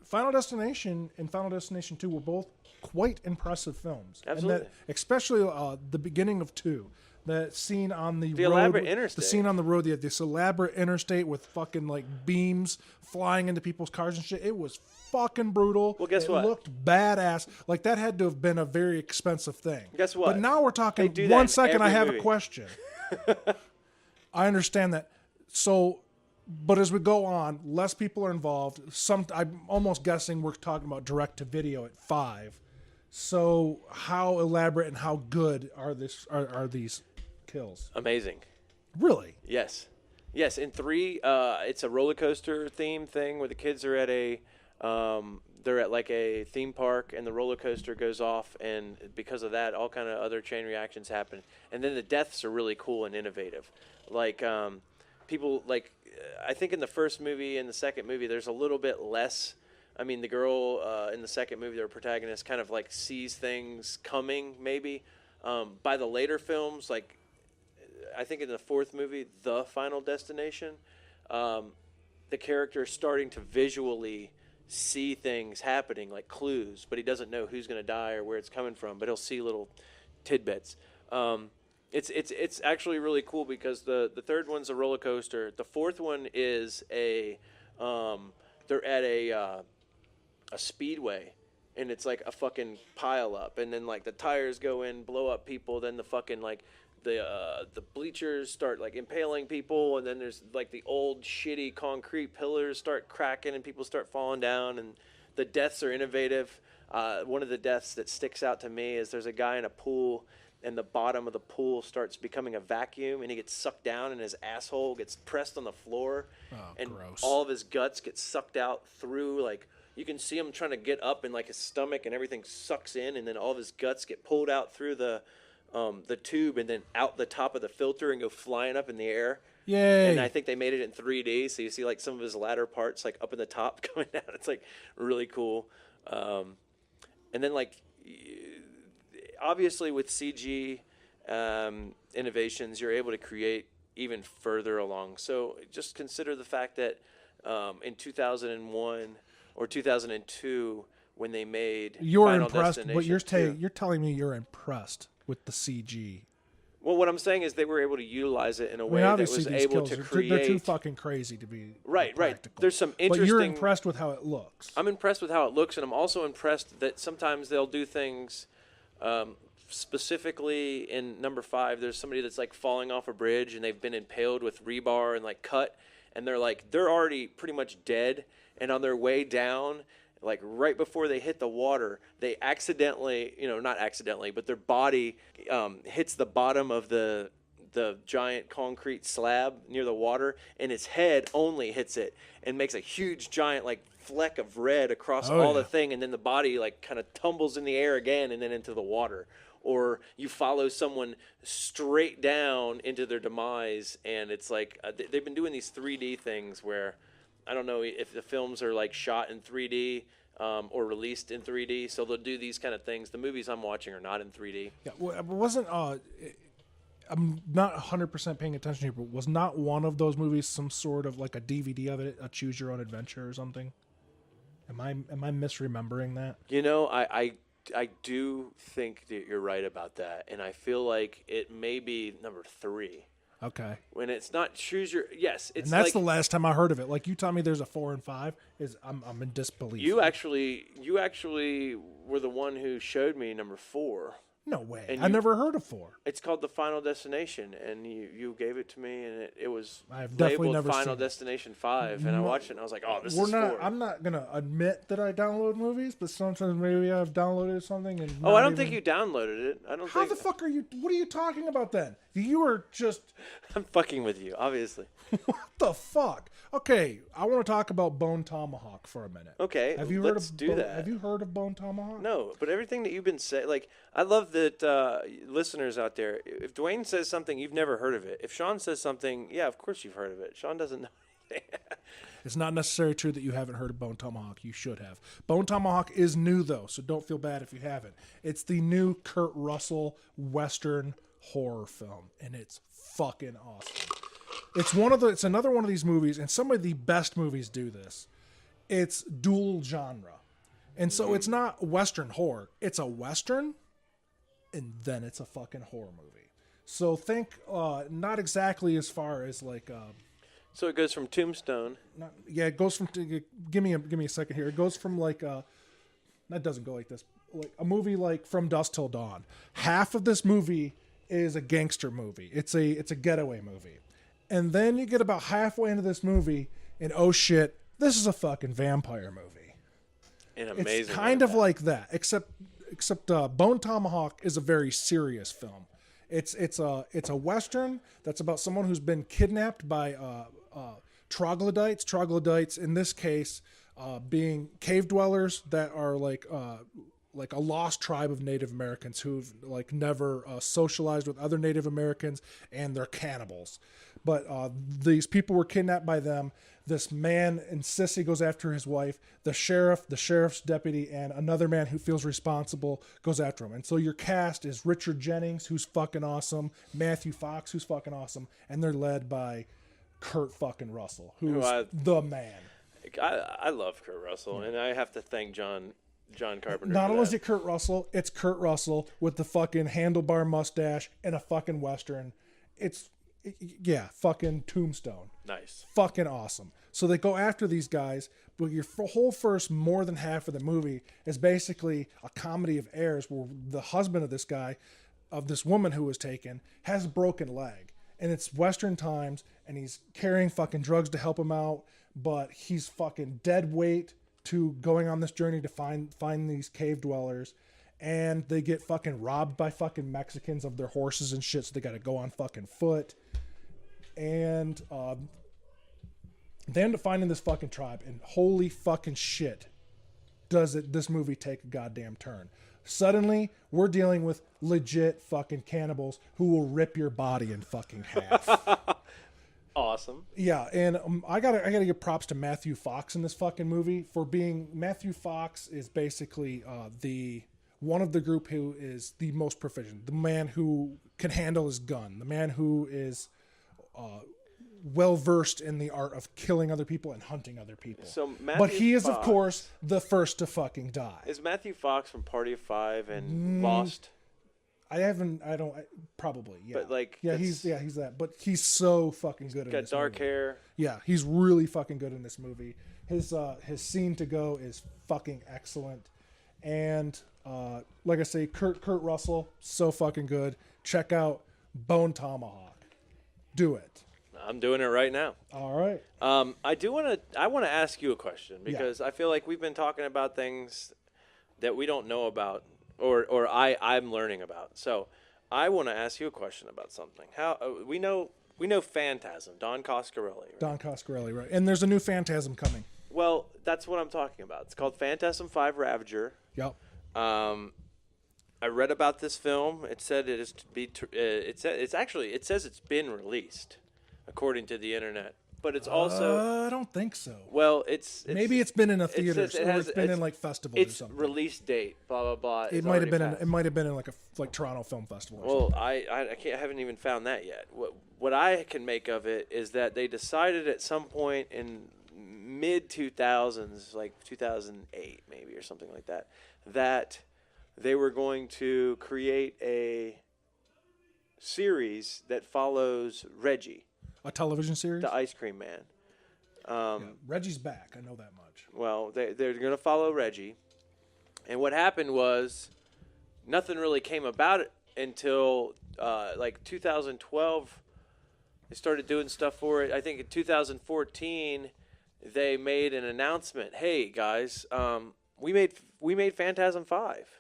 S1: Final Destination and Final Destination 2 were both quite impressive films.
S2: Absolutely.
S1: And especially the beginning of 2. That scene on the road,
S2: elaborate interstate.
S1: The scene on the road, this elaborate interstate with fucking like beams flying into people's cars and shit. It was fucking brutal.
S2: Well, guess what?
S1: It looked badass. Like that had to have been a very expensive thing.
S2: Guess what?
S1: But now we're talking.
S2: They do
S1: 1
S2: that
S1: second,
S2: in
S1: I
S2: every
S1: have
S2: movie.
S1: a question. I understand that. So, but as we go on, less people are involved. I'm almost guessing we're talking about direct to video at 5. So, how elaborate and how good are these kills?
S2: Amazing.
S1: Really?
S2: Yes. In 3, it's a roller coaster theme thing where the kids are at they're at like a theme park, and the roller coaster goes off, and because of that, all kind of other chain reactions happen. And then the deaths are really cool and innovative. Like people like I think in the first movie and the second movie, there's a little bit less. I mean, the girl in the second movie, their protagonist, kind of like sees things coming. Maybe by the later films, like. I think in the 4th movie, The Final Destination, the character is starting to visually see things happening, like clues, but he doesn't know who's going to die or where it's coming from, but he'll see little tidbits. It's actually really cool because the 3rd one's a roller coaster. The 4th one is they're at a speedway, and it's like a fucking pile up, and then like the tires go in, blow up people, then the fucking like the bleachers start like impaling people, and then there's like the old shitty concrete pillars start cracking and people start falling down, and the deaths are innovative. One of the deaths that sticks out to me is there's a guy in a pool, and the bottom of the pool starts becoming a vacuum, and he gets sucked down, and his asshole gets pressed on the floor, and
S1: gross.
S2: All of his guts get sucked out through, like you can see him trying to get up, and like his stomach and everything sucks in, and then all of his guts get pulled out through the tube and then out the top of the filter and go flying up in the air.
S1: Yay.
S2: And I think they made it in 3D, so you see like some of his ladder parts like up in the top coming down. It's like really cool. And then like obviously with CG innovations, you're able to create even further along. So just consider the fact that in 2001 or 2002, when they made
S1: You're
S2: Final
S1: impressed,
S2: Destination
S1: but you're
S2: 2.
S1: you're telling me you're impressed with the CG.
S2: Well, what I'm saying is they were able to utilize it in a
S1: I
S2: way
S1: mean,
S2: that
S1: obviously
S2: was
S1: these
S2: able
S1: kills
S2: to
S1: they're
S2: create.
S1: too fucking crazy to be
S2: Right.
S1: practical.
S2: There's some
S1: But
S2: interesting.
S1: you're impressed with how it looks.
S2: I'm impressed with how it looks, and I'm also impressed that sometimes they'll do things. Specifically in number 5, there's somebody that's like falling off a bridge, and they've been impaled with rebar and like cut, and they're already pretty much dead, and on their way down, like right before they hit the water, they accidentally, not accidentally, but their body hits the bottom of the giant concrete slab near the water, and its head only hits it and makes a huge giant like fleck of red across all the thing, and then the body like kind of tumbles in the air again and then into the water. Or you follow someone straight down into their demise, and it's like they've been doing these 3D things where I don't know if the films are like shot in 3D or released in 3D, so they'll do these kind of things. The movies I'm watching are not in 3D.
S1: Yeah, wasn't I'm not 100% paying attention here, but was not one of those movies some sort of like a DVD of it, a Choose Your Own Adventure or something? Am I misremembering that?
S2: I do think that you're right about that, and I feel like it may be number 3.
S1: Okay.
S2: When it's not choose your yes, it's
S1: and that's
S2: like,
S1: the last time I heard of it. Like you tell me there's a 4 and 5, I'm in disbelief.
S2: You actually were the one who showed me number 4.
S1: No way.
S2: And
S1: I never heard of 4.
S2: It's called The Final Destination, and you gave it to me, and it was
S1: I've definitely
S2: labeled
S1: never
S2: Final
S1: seen it.
S2: Destination 5, and I watched it, and I was like, oh, this
S1: We're
S2: is
S1: not.
S2: 4.
S1: I'm not gonna admit that I download movies, but sometimes maybe I've downloaded something and.
S2: Oh, I don't think you downloaded it. I don't
S1: How
S2: think.
S1: the fuck are you? What are you talking about then? You were just.
S2: I'm fucking with you, obviously.
S1: What the fuck? Okay, I want to talk about Bone Tomahawk for a minute.
S2: Okay,
S1: Have you
S2: let's do that.
S1: Have you heard of Bone Tomahawk?
S2: No, but everything that you've been saying, like, I love that listeners out there, if Duane says something, you've never heard of it. If Sean says something, yeah, of course you've heard of it. Sean doesn't know anything.
S1: It's not necessarily true that you haven't heard of Bone Tomahawk. You should have. Bone Tomahawk is new, though, so don't feel bad if you haven't. It's the new Kurt Russell Western horror film, and it's fucking awesome. It's another one of these movies, and some of the best movies do this. It's dual genre. And so it's not Western horror. It's a Western, and then it's a fucking horror movie. So think, not exactly as far as like...
S2: So it goes from Tombstone.
S1: it goes from... Give me a second here. It goes from like... that doesn't go like this. Like a movie like From Dusk Till Dawn. Half of this movie is a gangster movie. It's a getaway movie. And then you get about halfway into this movie, and oh shit, this is a fucking vampire movie.
S2: And amazing.
S1: It's kind of like that, except Bone Tomahawk is a very serious film. It's a Western that's about someone who's been kidnapped by troglodytes. Troglodytes, in this case, being cave dwellers that are like a lost tribe of Native Americans who've like never socialized with other Native Americans, and they're cannibals. But these people were kidnapped by them. This man insists he goes after his wife. The sheriff's deputy, and another man who feels responsible goes after him. And so your cast is Richard Jennings, who's fucking awesome, Matthew Fox, who's fucking awesome, and they're led by Kurt fucking Russell, who's the man.
S2: I love Kurt Russell, and I have to thank John Carpenter.
S1: Not only is it Kurt Russell, it's Kurt Russell with the fucking handlebar mustache and a fucking Western. Yeah, fucking Tombstone.
S2: Nice.
S1: Fucking awesome. So they go after these guys, but your whole first more than half of the movie is basically a comedy of errors where the husband of this guy, of this woman who was taken, has a broken leg. And it's Western times, and he's carrying fucking drugs to help him out, but he's fucking dead weight to going on this journey to find these cave dwellers. And they get fucking robbed by fucking Mexicans of their horses and shit, so they got to go on fucking foot. And they end up finding this fucking tribe, and holy fucking shit, does this movie take a goddamn turn. Suddenly, we're dealing with legit fucking cannibals who will rip your body in fucking half.
S2: Awesome.
S1: Yeah, and I gotta give props to Matthew Fox in this fucking movie for being... Matthew Fox is basically the one of the group who is the most proficient, the man who can handle his gun, the man who is well versed in the art of killing other people and hunting other people.
S2: So
S1: but he is,
S2: Fox,
S1: of course, the first to fucking die.
S2: Is Matthew Fox from Party of Five and Lost?
S1: Probably, yeah.
S2: But like,
S1: he's that. But he's so fucking good in this movie.
S2: Got dark hair.
S1: Yeah, he's really fucking good in this movie. His scene to go is fucking excellent. And like I say, Kurt Russell, so fucking good. Check out Bone Tomahawk. Do it.
S2: I'm doing it right now.
S1: All right.
S2: I want to ask you a question because I feel like we've been talking about things that we don't know about, or I'm learning about. So I want to ask you a question about something. How we know Phantasm, Don Coscarelli. Right?
S1: Don Coscarelli, right? And there's a new Phantasm coming.
S2: Well, that's what I'm talking about. It's called Phantasm 5 Ravager.
S1: Yep.
S2: I read about this film. It said it is to be. It says it's been released, according to the internet. But it's also.
S1: I don't think so.
S2: Well, maybe
S1: it's been in a theater, or it's been in like festivals or something.
S2: Its release date, blah blah blah.
S1: It might have been. It might have been in like Toronto Film Festival. Or something.
S2: I haven't even found that yet. What I can make of it is that they decided at some point in mid 2000s, like 2008 maybe or something like that, that they were going to create a series that follows Reggie.
S1: A television series?
S2: The Ice Cream Man.
S1: Reggie's back. I know that much.
S2: Well, they're going to follow Reggie. And what happened was nothing really came about it until like 2012. They started doing stuff for it. I think in 2014, they made an announcement. Hey, guys, we made Phantasm 5.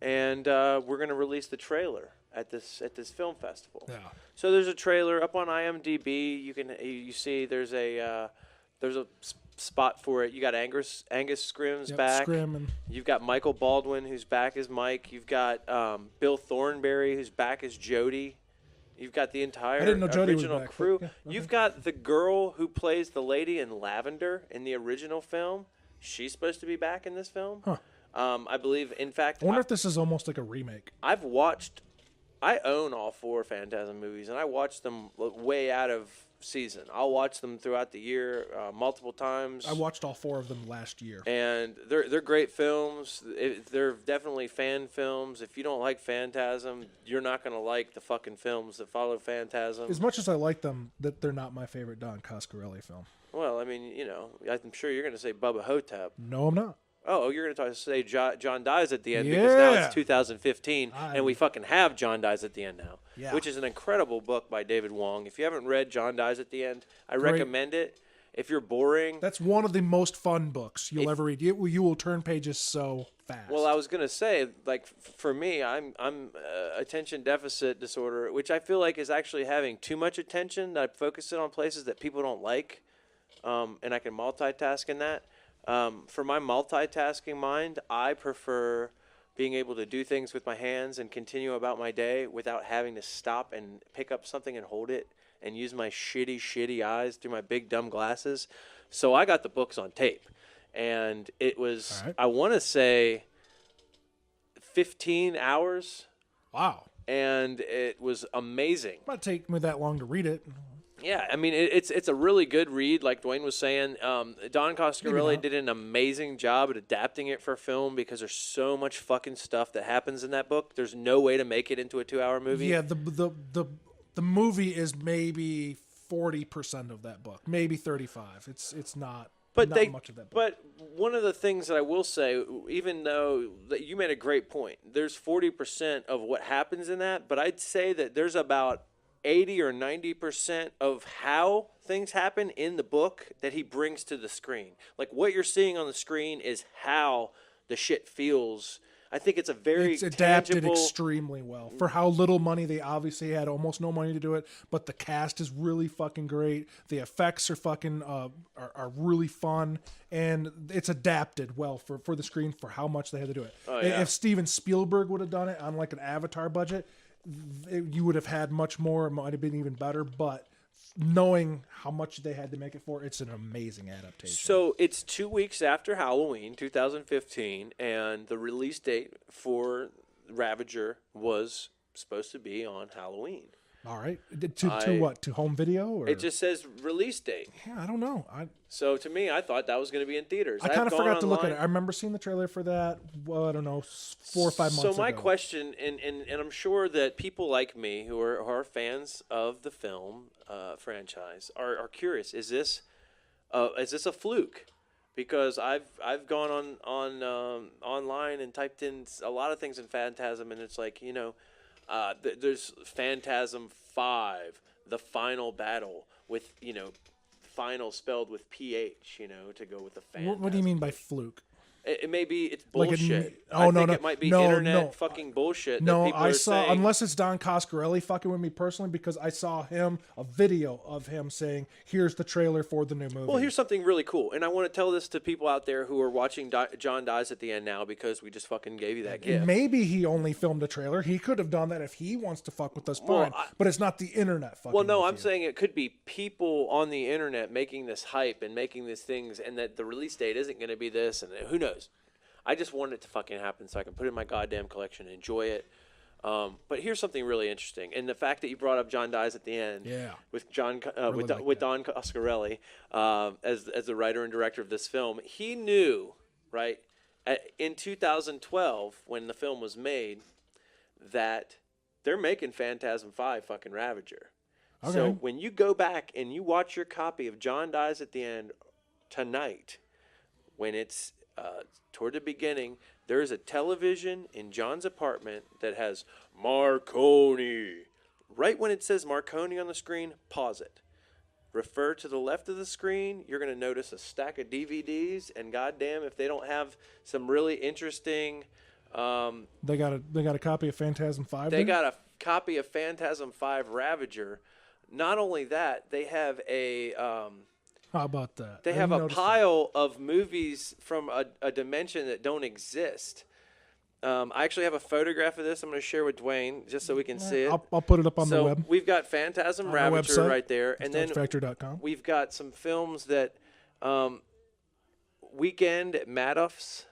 S2: And we're going to release the trailer at this film festival. Yeah. So there's a trailer up on IMDb. You see there's a spot for it. You got Angus Scrimm's back. You've got Michael Baldwin who's back as Mike. You've got Bill Thornberry who's back as Jody. You've got the entire original crew. Yeah, okay. You've got the girl who plays the lady in Lavender in the original film. She's supposed to be back in this film.
S1: Huh.
S2: I believe, in fact...
S1: I wonder if this is almost like a remake.
S2: I own all 4 Phantasm movies, and I watch them way out of season. I'll watch them throughout the year multiple times.
S1: I watched all 4 of them last year.
S2: And they're great films. They're definitely fan films. If you don't like Phantasm, you're not going to like the fucking films that follow Phantasm.
S1: As much as I like them, they're not my favorite Don Coscarelli film.
S2: Well, I mean, I'm sure you're going to say Bubba Hotep.
S1: No, I'm not.
S2: Oh, you're going to say John dies at the end because now it's 2015 and we fucking have John dies at the end now, which is an incredible book by David Wong. If you haven't read John dies at the end, I recommend it. If you're boring,
S1: that's one of the most fun books you'll ever read. You will turn pages so fast.
S2: Well, I was going to say, like for me, I'm attention deficit disorder, which I feel like is actually having too much attention. That I focus it on places that people don't like, and I can multitask in that. For my multitasking mind, I prefer being able to do things with my hands and continue about my day without having to stop and pick up something and hold it and use my shitty eyes through my big dumb glasses. So I got the books on tape, and it was, I want to say, 15 hours.
S1: Wow.
S2: And it was amazing.
S1: It might take me that long to read it.
S2: Yeah, I mean, it's a really good read, like Duane was saying. Don Coscarelli did an amazing job at adapting it for film because there's so much fucking stuff that happens in that book. There's no way to make it into a 2-hour movie.
S1: Yeah, the movie is maybe 40% of that book, maybe 35. It's not. Not much of that book.
S2: But one of the things that I will say, even though that you made a great point, there's 40% of what happens in that, but I'd say that there's about 80 or 90% of how things happen in the book that he brings to the screen. Like what you're seeing on the screen is how the shit feels. I think it's it's
S1: adapted extremely well for how little money they obviously had, almost no money to do it. But the cast is really fucking great. The effects are fucking are really fun, and it's adapted well for the screen for how much they had to do it.
S2: Oh, yeah.
S1: If Steven Spielberg would have done it on like an Avatar budget, you would have had much more. It might have been even better, but knowing how much they had to make it for, it's an amazing adaptation.
S2: So it's 2 weeks after Halloween, 2015, and the release date for Ravager was supposed to be on Halloween.
S1: All right. To what? To home video? Or?
S2: It just says release date.
S1: Yeah, I don't know.
S2: So to me, I thought that was going to be in theaters.
S1: I kind of forgot to look at it. I remember seeing the trailer for that, well, I don't know, 4 or 5 months ago.
S2: So my question, and I'm sure that people like me who are fans of the film franchise are curious. Is this a fluke? Because I've gone on online and typed in a lot of things in Phantasm, and it's like, there's Phantasm 5, the final battle with, final spelled with PH, to go with the Phantasm.
S1: What do you mean by fluke?
S2: It may be it's bullshit. It might be fucking bullshit.
S1: No,
S2: that people are saying.
S1: Unless it's Don Coscarelli fucking with me personally, because I saw a video of him saying, "Here's the trailer for the new movie."
S2: Well, here's something really cool, and I want to tell this to people out there who are watching John Dies at the End now because we just fucking gave you that gift.
S1: Maybe he only filmed a trailer. He could have done that if he wants to fuck with us, fine. But it's not the internet fucking.
S2: Well, no, I'm saying it could be people on the internet making this hype and making these things, and that the release date isn't going to be this, and who knows. I just want it to fucking happen so I can put it in my goddamn collection and enjoy it. But here's something really interesting, and the fact that you brought up John Dies at the End, with Don Coscarelli as the writer and director of this film, he knew right in 2012 when the film was made that they're making Phantasm 5 fucking Ravager. Okay. So when you go back and you watch your copy of John Dies at the End tonight, when it's toward the beginning, there is a television in John's apartment that has Marconi. Right when it says Marconi on the screen, pause it. Refer to the left of the screen. You're going to notice a stack of DVDs, and goddamn, if they don't have some really interesting,
S1: they got a copy of Phantasm 5.
S2: They got a copy of Phantasm 5 Ravager. Not only that, they have a.
S1: How about that?
S2: They have a pile of movies from a dimension that don't exist. I actually have a photograph of this I'm going to share with Duane just so we can see it.
S1: I'll put it up on the web.
S2: So we've got Phantasm Ravager right there. And then
S1: we've
S2: got some films that Weekend at Madoff's.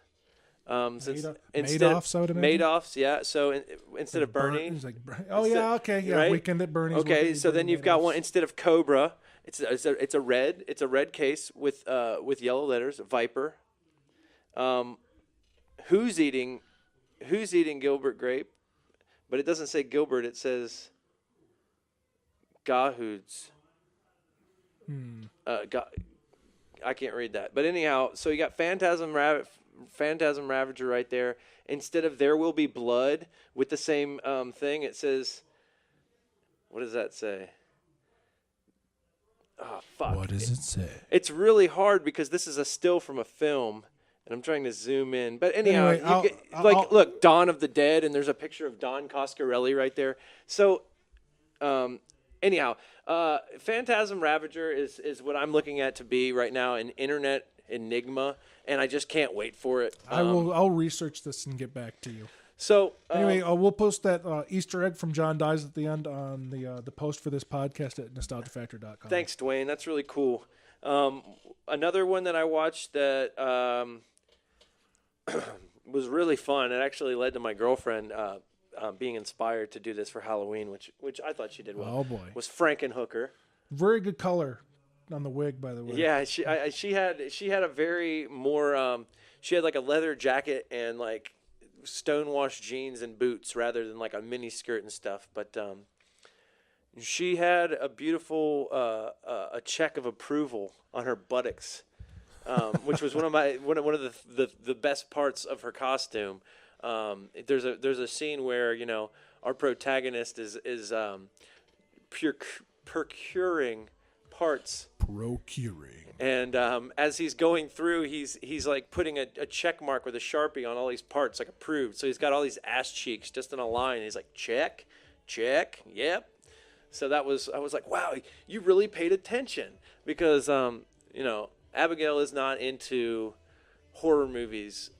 S2: Madoff's, yeah. So instead of Bernie.
S1: Right? Weekend at Bernie's.
S2: Okay, so then you've got one instead of Cobra. It's a red case with yellow letters, Viper. Who's eating Gilbert Grape? But it doesn't say Gilbert. It says Gahoods. I can't read that. But anyhow, so you got Phantasm Ravager right there. Instead of There Will Be Blood with the same thing, it says. What does that say? Oh, fuck.
S1: What does it say?
S2: It's really hard because this is a still from a film, and I'm trying to zoom in. But anyhow, look, Dawn of the Dead, and there's a picture of Don Coscarelli right there. So, anyhow, Phantasm Ravager is what I'm looking at to be right now an internet enigma, and I just can't wait for it.
S1: I'll research this and get back to you.
S2: So
S1: anyway, we'll post that Easter egg from John Dies at the End on the post for this podcast at nostalgiafactor.com.
S2: Thanks, Duane. That's really cool. Another one that I watched that was really fun. It actually led to my girlfriend being inspired to do this for Halloween, which I thought she did well.
S1: Oh boy,
S2: was Frankenhooker.
S1: Very good color on the wig, by the way.
S2: Yeah, she had a very more. She had like a leather jacket and like stonewashed jeans and boots rather than like a mini skirt and stuff. But she had a beautiful a check of approval on her buttocks, which was one of the best parts of her costume. There's a scene where our protagonist is procuring parts. And as he's going through, he's like putting a check mark with a Sharpie on all these parts, like approved. So he's got all these ass cheeks just in a line. He's like, check, yep. So I was like, wow, you really paid attention because, Abigail is not into horror movies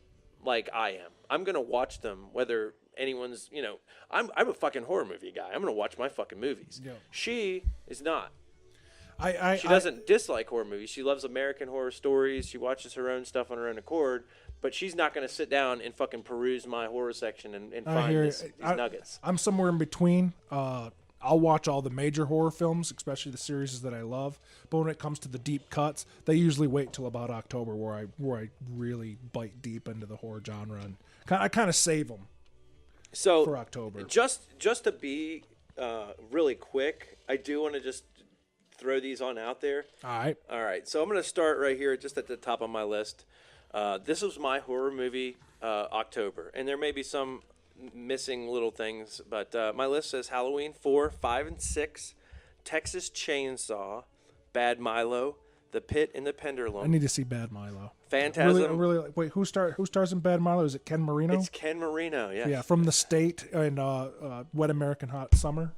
S2: like I am. I'm going to watch them whether anyone's, I'm a fucking horror movie guy. I'm going to watch my fucking movies.
S1: Yeah.
S2: She is not. She doesn't dislike horror movies. She loves American Horror Stories. She watches her own stuff on her own accord. But she's not going to sit down and fucking peruse my horror section and find these nuggets.
S1: I'm somewhere in between. I'll watch all the major horror films, especially the series that I love. But when it comes to the deep cuts, they usually wait till about October, where I really bite deep into the horror genre, and I kind of save them.
S2: So
S1: for October,
S2: just to be really quick, I do want to just throw these on out there.
S1: All
S2: right. So I'm going to start right here, just at the top of my list. This was my horror movie October, and there may be some missing little things, but my list says Halloween 4, 5, and 6, Texas Chainsaw, Bad Milo, The Pit and the Pendulum.
S1: I need to see Bad Milo.
S2: Phantasm.
S1: Really, wait, who stars in Bad Milo? Is it Ken Marino?
S2: It's Ken Marino, yes.
S1: Yeah, from The State and Wet Hot Summer.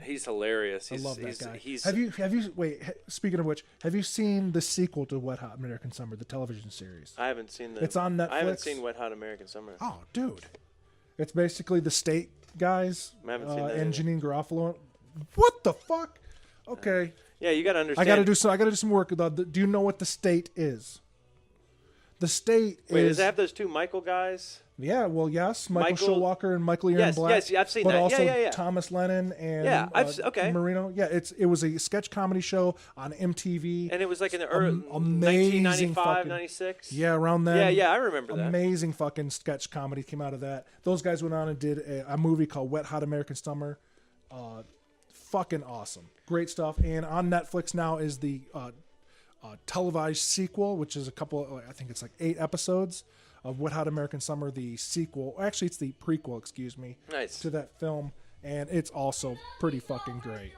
S2: He's hilarious.
S1: I love that guy. Have you wait? Speaking of which, have you seen the sequel to Wet Hot American Summer, the television series?
S2: I haven't seen
S1: It's on Netflix.
S2: I haven't seen Wet Hot American Summer.
S1: Oh, dude, it's basically The State guys
S2: I haven't seen that
S1: and
S2: either.
S1: Janine Garofalo. What the fuck? Okay.
S2: Yeah, you got to understand.
S1: I got to do some work. Do you know what The State is? The State is.
S2: Wait, does it have those two Michael guys?
S1: Yeah, well, yes, Michael Showalker and Michael Aaron Black.
S2: Yes, I've seen
S1: but
S2: that.
S1: But also
S2: yeah.
S1: Thomas Lennon and
S2: okay.
S1: Marino. Yeah, it was a sketch comedy show on MTV.
S2: And it was like in the early
S1: amazing
S2: 1995, 96?
S1: Yeah, around then.
S2: Yeah, I remember that.
S1: Amazing fucking sketch comedy came out of that. Those guys went on and did a movie called Wet Hot American Summer. Fucking awesome. Great stuff. And on Netflix now is the televised sequel, which is I think it's like 8 episodes of Wet Hot American Summer, the sequel. Actually, it's the prequel, excuse me.
S2: Nice.
S1: To that film. And it's also pretty fucking great.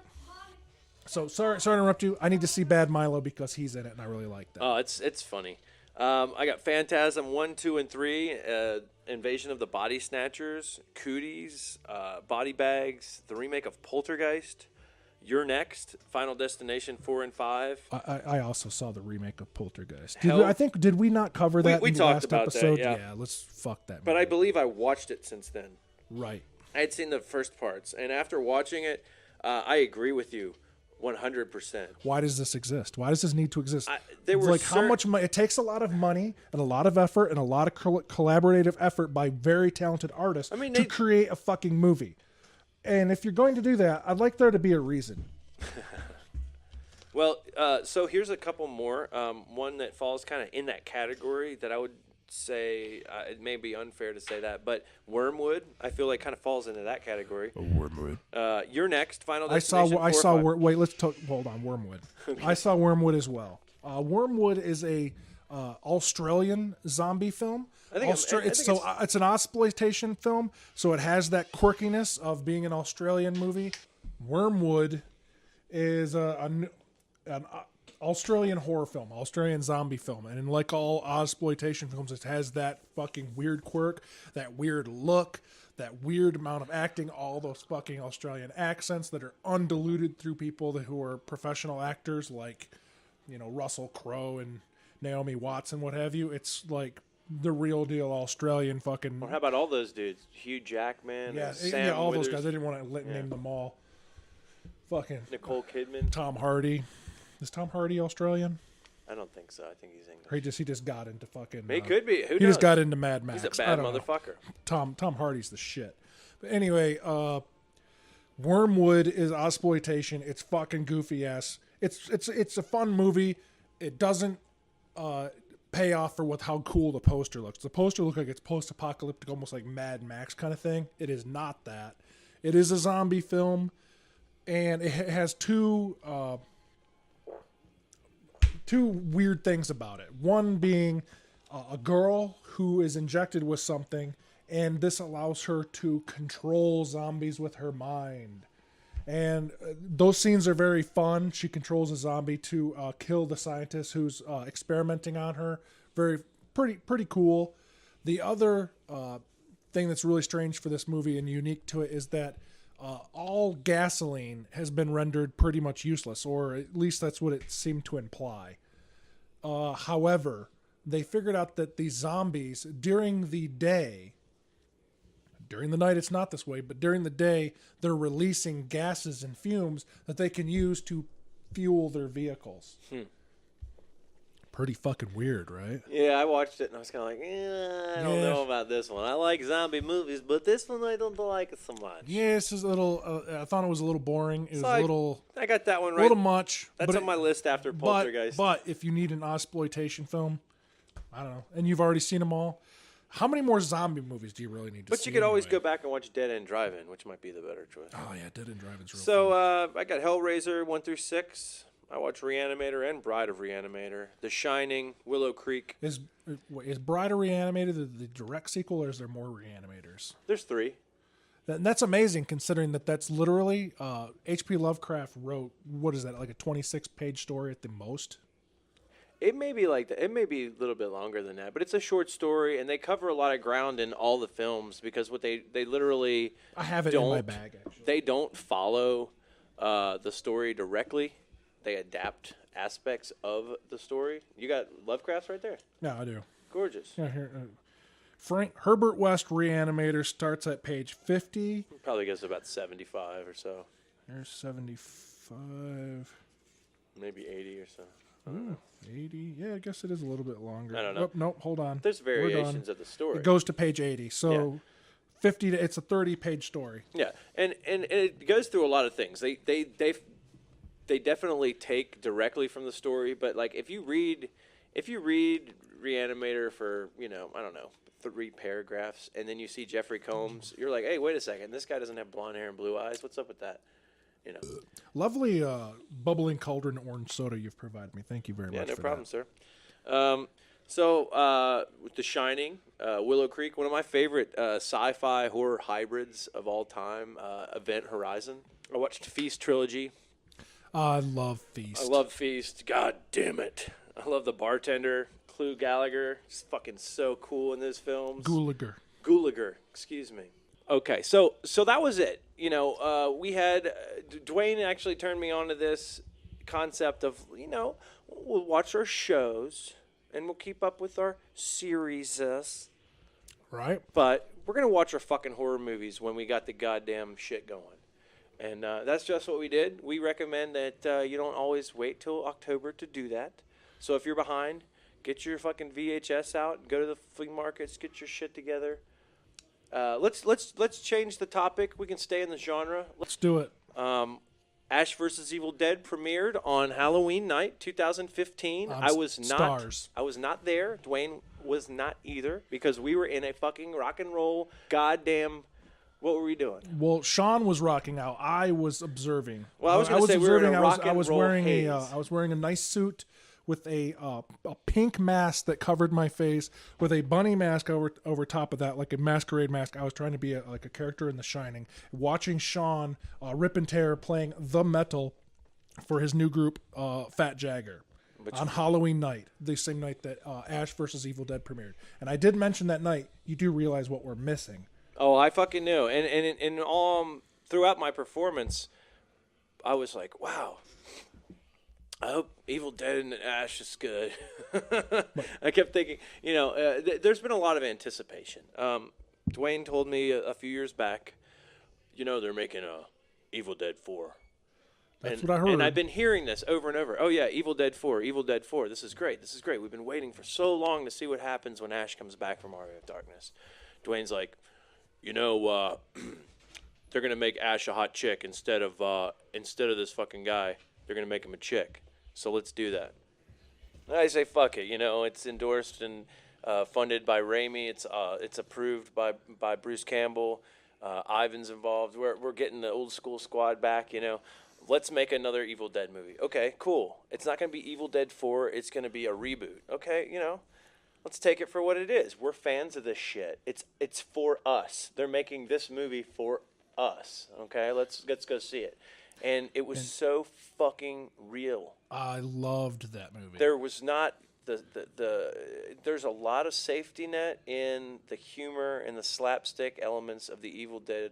S1: So, sorry to interrupt you. I need to see Bad Milo because he's in it, and I really like that.
S2: Oh, it's funny. I got Phantasm 1, 2, and 3, Invasion of the Body Snatchers, Cooties, Body Bags, the remake of Poltergeist, You're Next, Final Destination 4 and 5.
S1: I also saw the remake of Poltergeist. Did we not cover that
S2: we
S1: in the
S2: talked
S1: last
S2: about
S1: episode?
S2: that, yeah.
S1: Let's fuck that movie.
S2: But I believe I watched it since then.
S1: Right.
S2: I had seen the first parts, and after watching it, I agree with you 100%.
S1: Why does this exist? Why does this need to exist? How much money? It takes a lot of money and a lot of effort and a lot of collaborative effort by very talented artists to create a fucking movie. And if you're going to do that, I'd like there to be a reason.
S2: Well, so here's a couple more. One that falls kind of in that category that I would say, it may be unfair to say that, but Wormwood, I feel like kind of falls into that category.
S1: Wormwood.
S2: You're Next, Final Destination.
S1: Wait, let's talk. Hold on, Wormwood. Okay. I saw Wormwood as well. Wormwood is a Australian zombie film. It's an exploitation film, so it has that quirkiness of being an Australian movie. Wormwood is an Australian horror film, Australian zombie film, and like all exploitation films, it has that fucking weird quirk, that weird look, that weird amount of acting, all those fucking Australian accents that are undiluted through people who are professional actors, like Russell Crowe and Naomi Watts and what have you. It's like the real deal Australian fucking.
S2: Or how about all those dudes? Hugh Jackman, Sam
S1: all
S2: Withers.
S1: Those guys. I didn't want to name them all. Fucking
S2: Nicole Kidman,
S1: Tom Hardy. Is Tom Hardy Australian?
S2: I don't think so. I think he's English.
S1: He just got into fucking.
S2: He could be. Who knows?
S1: He just got into Mad Max.
S2: He's a bad motherfucker.
S1: Tom Hardy's the shit. But anyway, Wormwood is exploitation. It's fucking goofy ass. It's a fun movie. It doesn't pay off for how cool the poster looks. The poster looks like it's post-apocalyptic, almost like Mad Max kind of thing. It is not that. It is a zombie film, and it has two weird things about it. One being a girl who is injected with something, and this allows her to control zombies with her mind. And those scenes are very fun. She controls a zombie to kill the scientist who's experimenting on her. Pretty cool. The other thing that's really strange for this movie and unique to it is that all gasoline has been rendered pretty much useless, or at least that's what it seemed to imply. However, they figured out that these zombies during the day, during the night it's not this way, but during the day they're releasing gases and fumes that they can use to fuel their vehicles. Pretty fucking weird, right?
S2: Yeah, I watched it and I was kind of like, I don't know about this one. I like zombie movies, but this one I don't like it so much.
S1: Yeah, it's just a little. I thought it was a little boring. It was a little.
S2: I got that one right.
S1: A little much.
S2: That's on my list after Poltergeist.
S1: But if you need an exploitation film, I don't know, and you've already seen them all, how many more zombie movies do you really need to see?
S2: But you could always go back and watch Dead End Drive-In, which might be the better choice.
S1: Oh yeah, Dead End Drive-In's real.
S2: So I got Hellraiser 1 through 6. I watched Reanimator and Bride of Reanimator. The Shining, Willow Creek.
S1: Is Bride of Reanimator the direct sequel, or is there more Reanimators?
S2: There's 3.
S1: And that's amazing, considering that's literally H.P. Lovecraft wrote, what is that, like a 26-page story at the most?
S2: It may be like that. It may be a little bit longer than that, but it's a short story, and they cover a lot of ground in all the films because what they literally
S1: I have it in my bag, actually.
S2: They don't follow the story directly. They adapt aspects of the story. You got Lovecraft right there.
S1: Yeah, I do.
S2: Gorgeous.
S1: Yeah, here. Herbert West Reanimator starts at page 50.
S2: Probably gets about 75 or so.
S1: There's 75.
S2: Maybe 80 or so.
S1: 80. Yeah, I guess it is a little bit longer.
S2: I don't know.
S1: Oh, nope, hold on.
S2: There's variations of the story.
S1: It goes to page 80. So 50 to, it's a 30-page story.
S2: Yeah, and it goes through a lot of things. They definitely take directly from the story, but like if you read Reanimator for, I don't know, 3 paragraphs, and then you see Jeffrey Combs, you're like, hey, wait a second, this guy doesn't have blonde hair and blue eyes. What's up with that?
S1: Lovely bubbling cauldron orange soda you've provided me. Thank you very much.
S2: Yeah, no
S1: for
S2: problem,
S1: that.
S2: sir. So with The Shining, Willow Creek, one of my favorite sci-fi horror hybrids of all time, Event Horizon. I watched Feast Trilogy.
S1: I love Feast.
S2: I love Feast. God damn it. I love the bartender, Clu Gallagher. Just fucking so cool in those films. Gulager, excuse me. Okay, so that was it. We had Duane actually turned me on to this concept of, we'll watch our shows and we'll keep up with our series.
S1: Right.
S2: But we're going to watch our fucking horror movies when we got the goddamn shit going. And that's just what we did. We recommend that you don't always wait till October to do that. So if you're behind, get your fucking VHS out, go to the flea markets, get your shit together. Let's change the topic. We can stay in the genre.
S1: Let's do it.
S2: Ash vs. Evil Dead premiered on Halloween night, 2015. I was not there. Duane was not either because we were in a fucking rock and roll goddamn. What were we doing?
S1: Well, Sean was rocking out. I was observing.
S2: Well, I was going to say we were in a rock and
S1: I was
S2: roll
S1: wearing
S2: haze.
S1: I was wearing a nice suit with a pink mask that covered my face, with a bunny mask over top of that, like a masquerade mask. I was trying to be like a character in The Shining, watching Sean rip and tear playing the metal for his new group, Fat Jagger. On Halloween night, the same night that Ash vs. Evil Dead premiered. And I did mention that night, you do realize what we're missing.
S2: Oh, I fucking knew. And throughout my performance, I was like, wow, I hope Evil Dead and Ash is good. I kept thinking, there's been a lot of anticipation. Duane told me a few years back, they're making a Evil Dead 4.
S1: That's what I heard.
S2: And I've been hearing this over and over. Oh, yeah, Evil Dead 4, Evil Dead 4. This is great. This is great. We've been waiting for so long to see what happens when Ash comes back from Army of Darkness. Duane's like, they're going to make Ash a hot chick instead of this fucking guy. They're going to make him a chick. So let's do that. And I say, fuck it. It's endorsed and funded by Raimi. It's approved by Bruce Campbell. Ivan's involved. We're getting the old school squad back, Let's make another Evil Dead movie. Okay, cool. It's not going to be Evil Dead 4. It's going to be a reboot. Okay, let's take it for what it is. We're fans of this shit. It's for us. They're making this movie for us. Okay, let's go see it. And it was so fucking real.
S1: I loved that movie.
S2: There was not there's a lot of safety net in the humor and the slapstick elements of the Evil Dead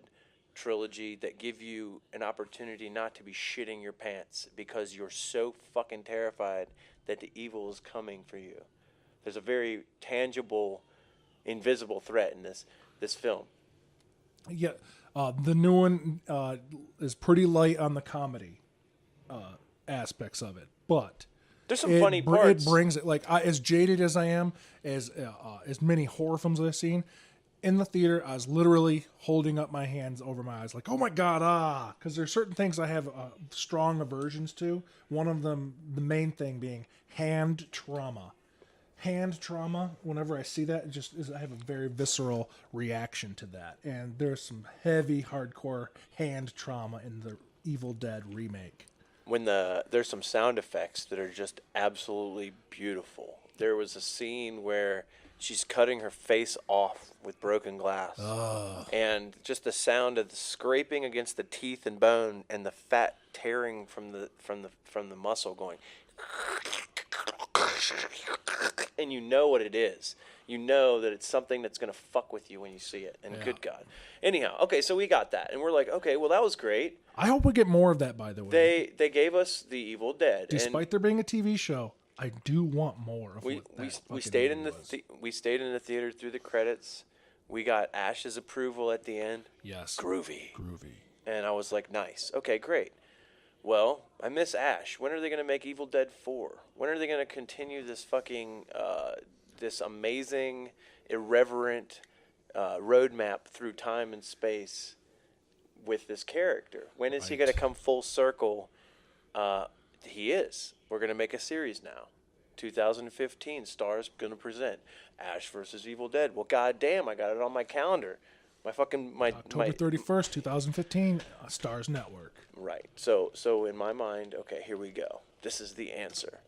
S2: trilogy that give you an opportunity not to be shitting your pants because you're so fucking terrified that the evil is coming for you. There's a very tangible, invisible threat in this film.
S1: Yeah, the new one is pretty light on the comedy aspects of it, but
S2: there's some funny parts.
S1: It brings it, like, as jaded as I am, as many horror films I've seen, in the theater, I was literally holding up my hands over my eyes, like, oh my God, because there's certain things I have strong aversions to. One of them, the main thing being hand trauma. Hand trauma, whenever I see that, I have a very visceral reaction to that. And there's some heavy, hardcore hand trauma in the Evil Dead remake.
S2: When there's some sound effects that are just absolutely beautiful. There was a scene where she's cutting her face off with broken glass, and just the sound of the scraping against the teeth and bone, and the fat tearing from the muscle going, and you know what it is. You know that it's something that's gonna fuck with you when you see it. And good God. Anyhow, okay, so we got that, and we're like, okay, well that was great.
S1: I hope we get more of that. By the way,
S2: they gave us the Evil Dead,
S1: despite there being a TV show. I do want more of
S2: we stayed in we stayed in the theater through the credits. We got Ash's approval at the end.
S1: Yes.
S2: Groovy. And I was like, nice. Okay, great. Well, I miss Ash. When are they going to make Evil Dead 4? When are they going to continue this fucking this amazing, irreverent roadmap through time and space with this character? When is he going to come full circle? He is. We're going to make a series now. 2015, Star's going to present Ash versus Evil Dead. Well, goddamn, I got it on my calendar.
S1: October 31st, 2015, Star's Network.
S2: Right. So in my mind, okay, here we go. This is the answer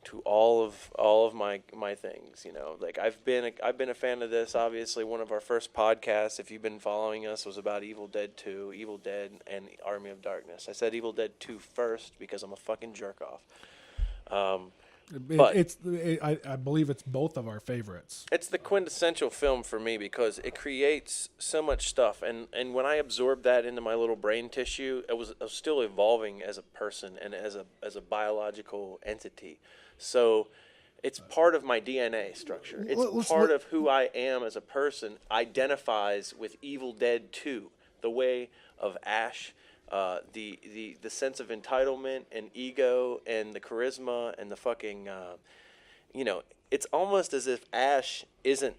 S2: to all of my things, you know. Like I've been a fan of this. Obviously, one of our first podcasts, if you've been following us, was about Evil Dead 2, Evil Dead, and Army of Darkness. I said Evil Dead 2 first because I'm a fucking jerk off.
S1: I believe it's both of our favorites.
S2: It's the quintessential film for me because it creates so much stuff, and when I absorbed that into my little brain tissue, I was still evolving as a person and as a biological entity. So it's part of my DNA structure. It's part of who I am as a person. Identifies with Evil Dead 2, the way of Ash. The sense of entitlement and ego and the charisma and the fucking, it's almost as if Ash isn't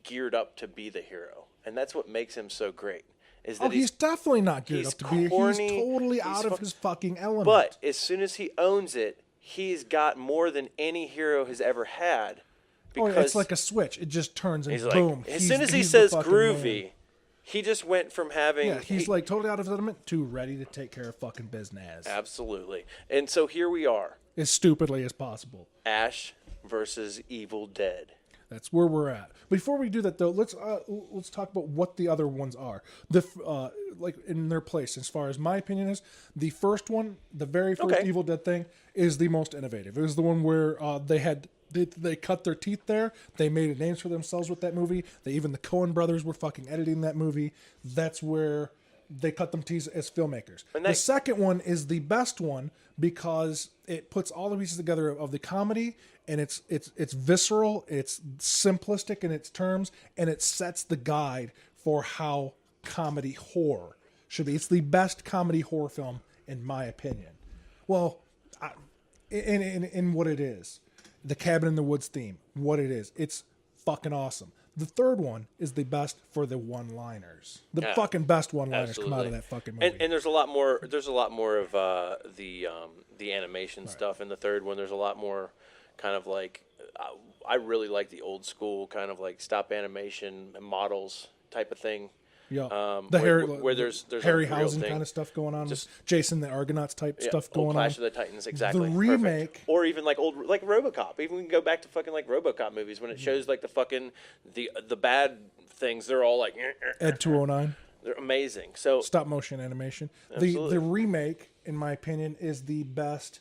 S2: geared up to be the hero. And that's what makes him so great. Is that
S1: he's definitely not geared up to be. He's totally out of his fucking element.
S2: But as soon as he owns it, he's got more than any hero has ever had. Because
S1: it's like a switch. It just turns and boom.
S2: As soon as he says groovy... Man. He just went from having...
S1: Yeah, he's like totally out of his element to ready to take care of fucking business.
S2: Absolutely. And so here we are.
S1: As stupidly as possible.
S2: Ash versus Evil Dead.
S1: That's where we're at. Before we do that, though, let's talk about what the other ones are. Like in their place, as far as my opinion is, the first one, the very first Evil Dead thing, is the most innovative. It was the one where they cut their teeth there. They made a name for themselves with that movie. Even the Coen brothers were fucking editing that movie. That's where they cut them teeth as filmmakers. The second one is the best one because it puts all the pieces together of the comedy, and it's visceral, it's simplistic in its terms, and it sets the guide for how comedy horror should be. It's the best comedy horror film in my opinion. Well, in what it is. The Cabin in the Woods theme, what it is. It's fucking awesome. The third one is the best for the one-liners. The fucking best one-liners come out of that fucking movie.
S2: And there's a lot more. There's a lot more of the animation stuff in the third one. There's a lot more kind of like I really like the old school kind of like stop animation models type of thing.
S1: Yeah,
S2: where there's
S1: Harryhausen kind of stuff going on, just Jason the Argonauts type stuff going on.
S2: Clash of the Titans, exactly.
S1: The remake,
S2: or even like old like RoboCop. Even we can go back to fucking like RoboCop movies when it shows like the fucking the bad things. They're all like
S1: Ed 209.
S2: They're amazing. So
S1: stop motion animation. The remake, in my opinion, is the best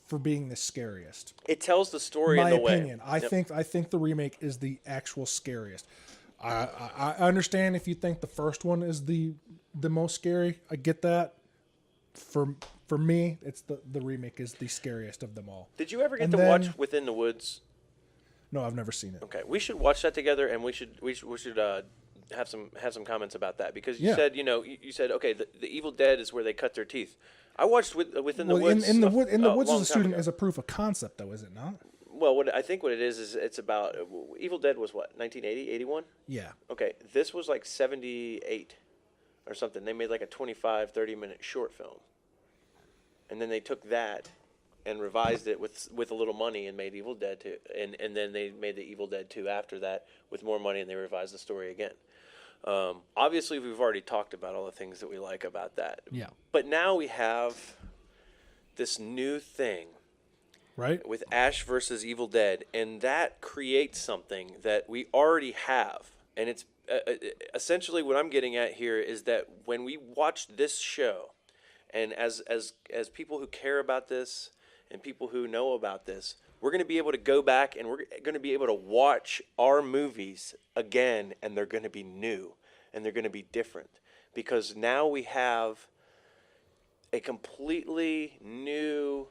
S1: for being the scariest.
S2: It tells the story in the way.
S1: My opinion. I think the remake is the actual scariest. I understand if you think the first one is the most scary. I get that. For me, it's the remake is the scariest of them all.
S2: Did you ever get to watch Within the Woods?
S1: No, I've never seen it.
S2: Okay, we should watch that together, and we should have some comments about that because you said you said okay the Evil Dead is where they cut their teeth. I watched Within the Woods.
S1: In the Woods
S2: long
S1: is a
S2: time
S1: student
S2: ago.
S1: as a proof of concept, though, is it not?
S2: Well, I think what it is it's about Evil Dead was what 1980, 81?
S1: Yeah.
S2: Okay, this was like 78 or something. They made like a 25, 30-minute short film. And then they took that and revised it with a little money and made Evil Dead 2. And then they made the Evil Dead 2 after that with more money, and they revised the story again. Obviously, we've already talked about all the things that we like about that.
S1: Yeah.
S2: But now we have this new thing.
S1: Right?
S2: With Ash versus Evil Dead, and that creates something that we already have. And it's essentially what I'm getting at here is that when we watch this show, and as people who care about this and people who know about this, we're going to be able to go back and we're going to be able to watch our movies again, and they're going to be new and they're going to be different because now we have a completely new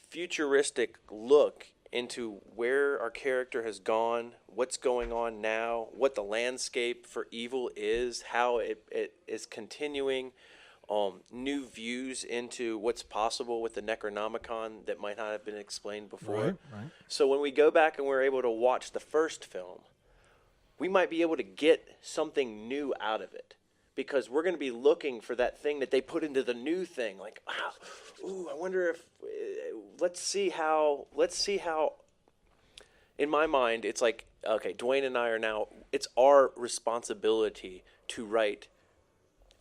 S2: futuristic look into where our character has gone, what's going on now, what the landscape for evil is, how it is continuing, new views into what's possible with the Necronomicon that might not have been explained before.
S1: Right.
S2: So when we go back and we're able to watch the first film, we might be able to get something new out of it. Because we're going to be looking for that thing that they put into the new thing. Like, I wonder if, let's see how, in my mind, it's like, okay, Duane and I are now, it's our responsibility to write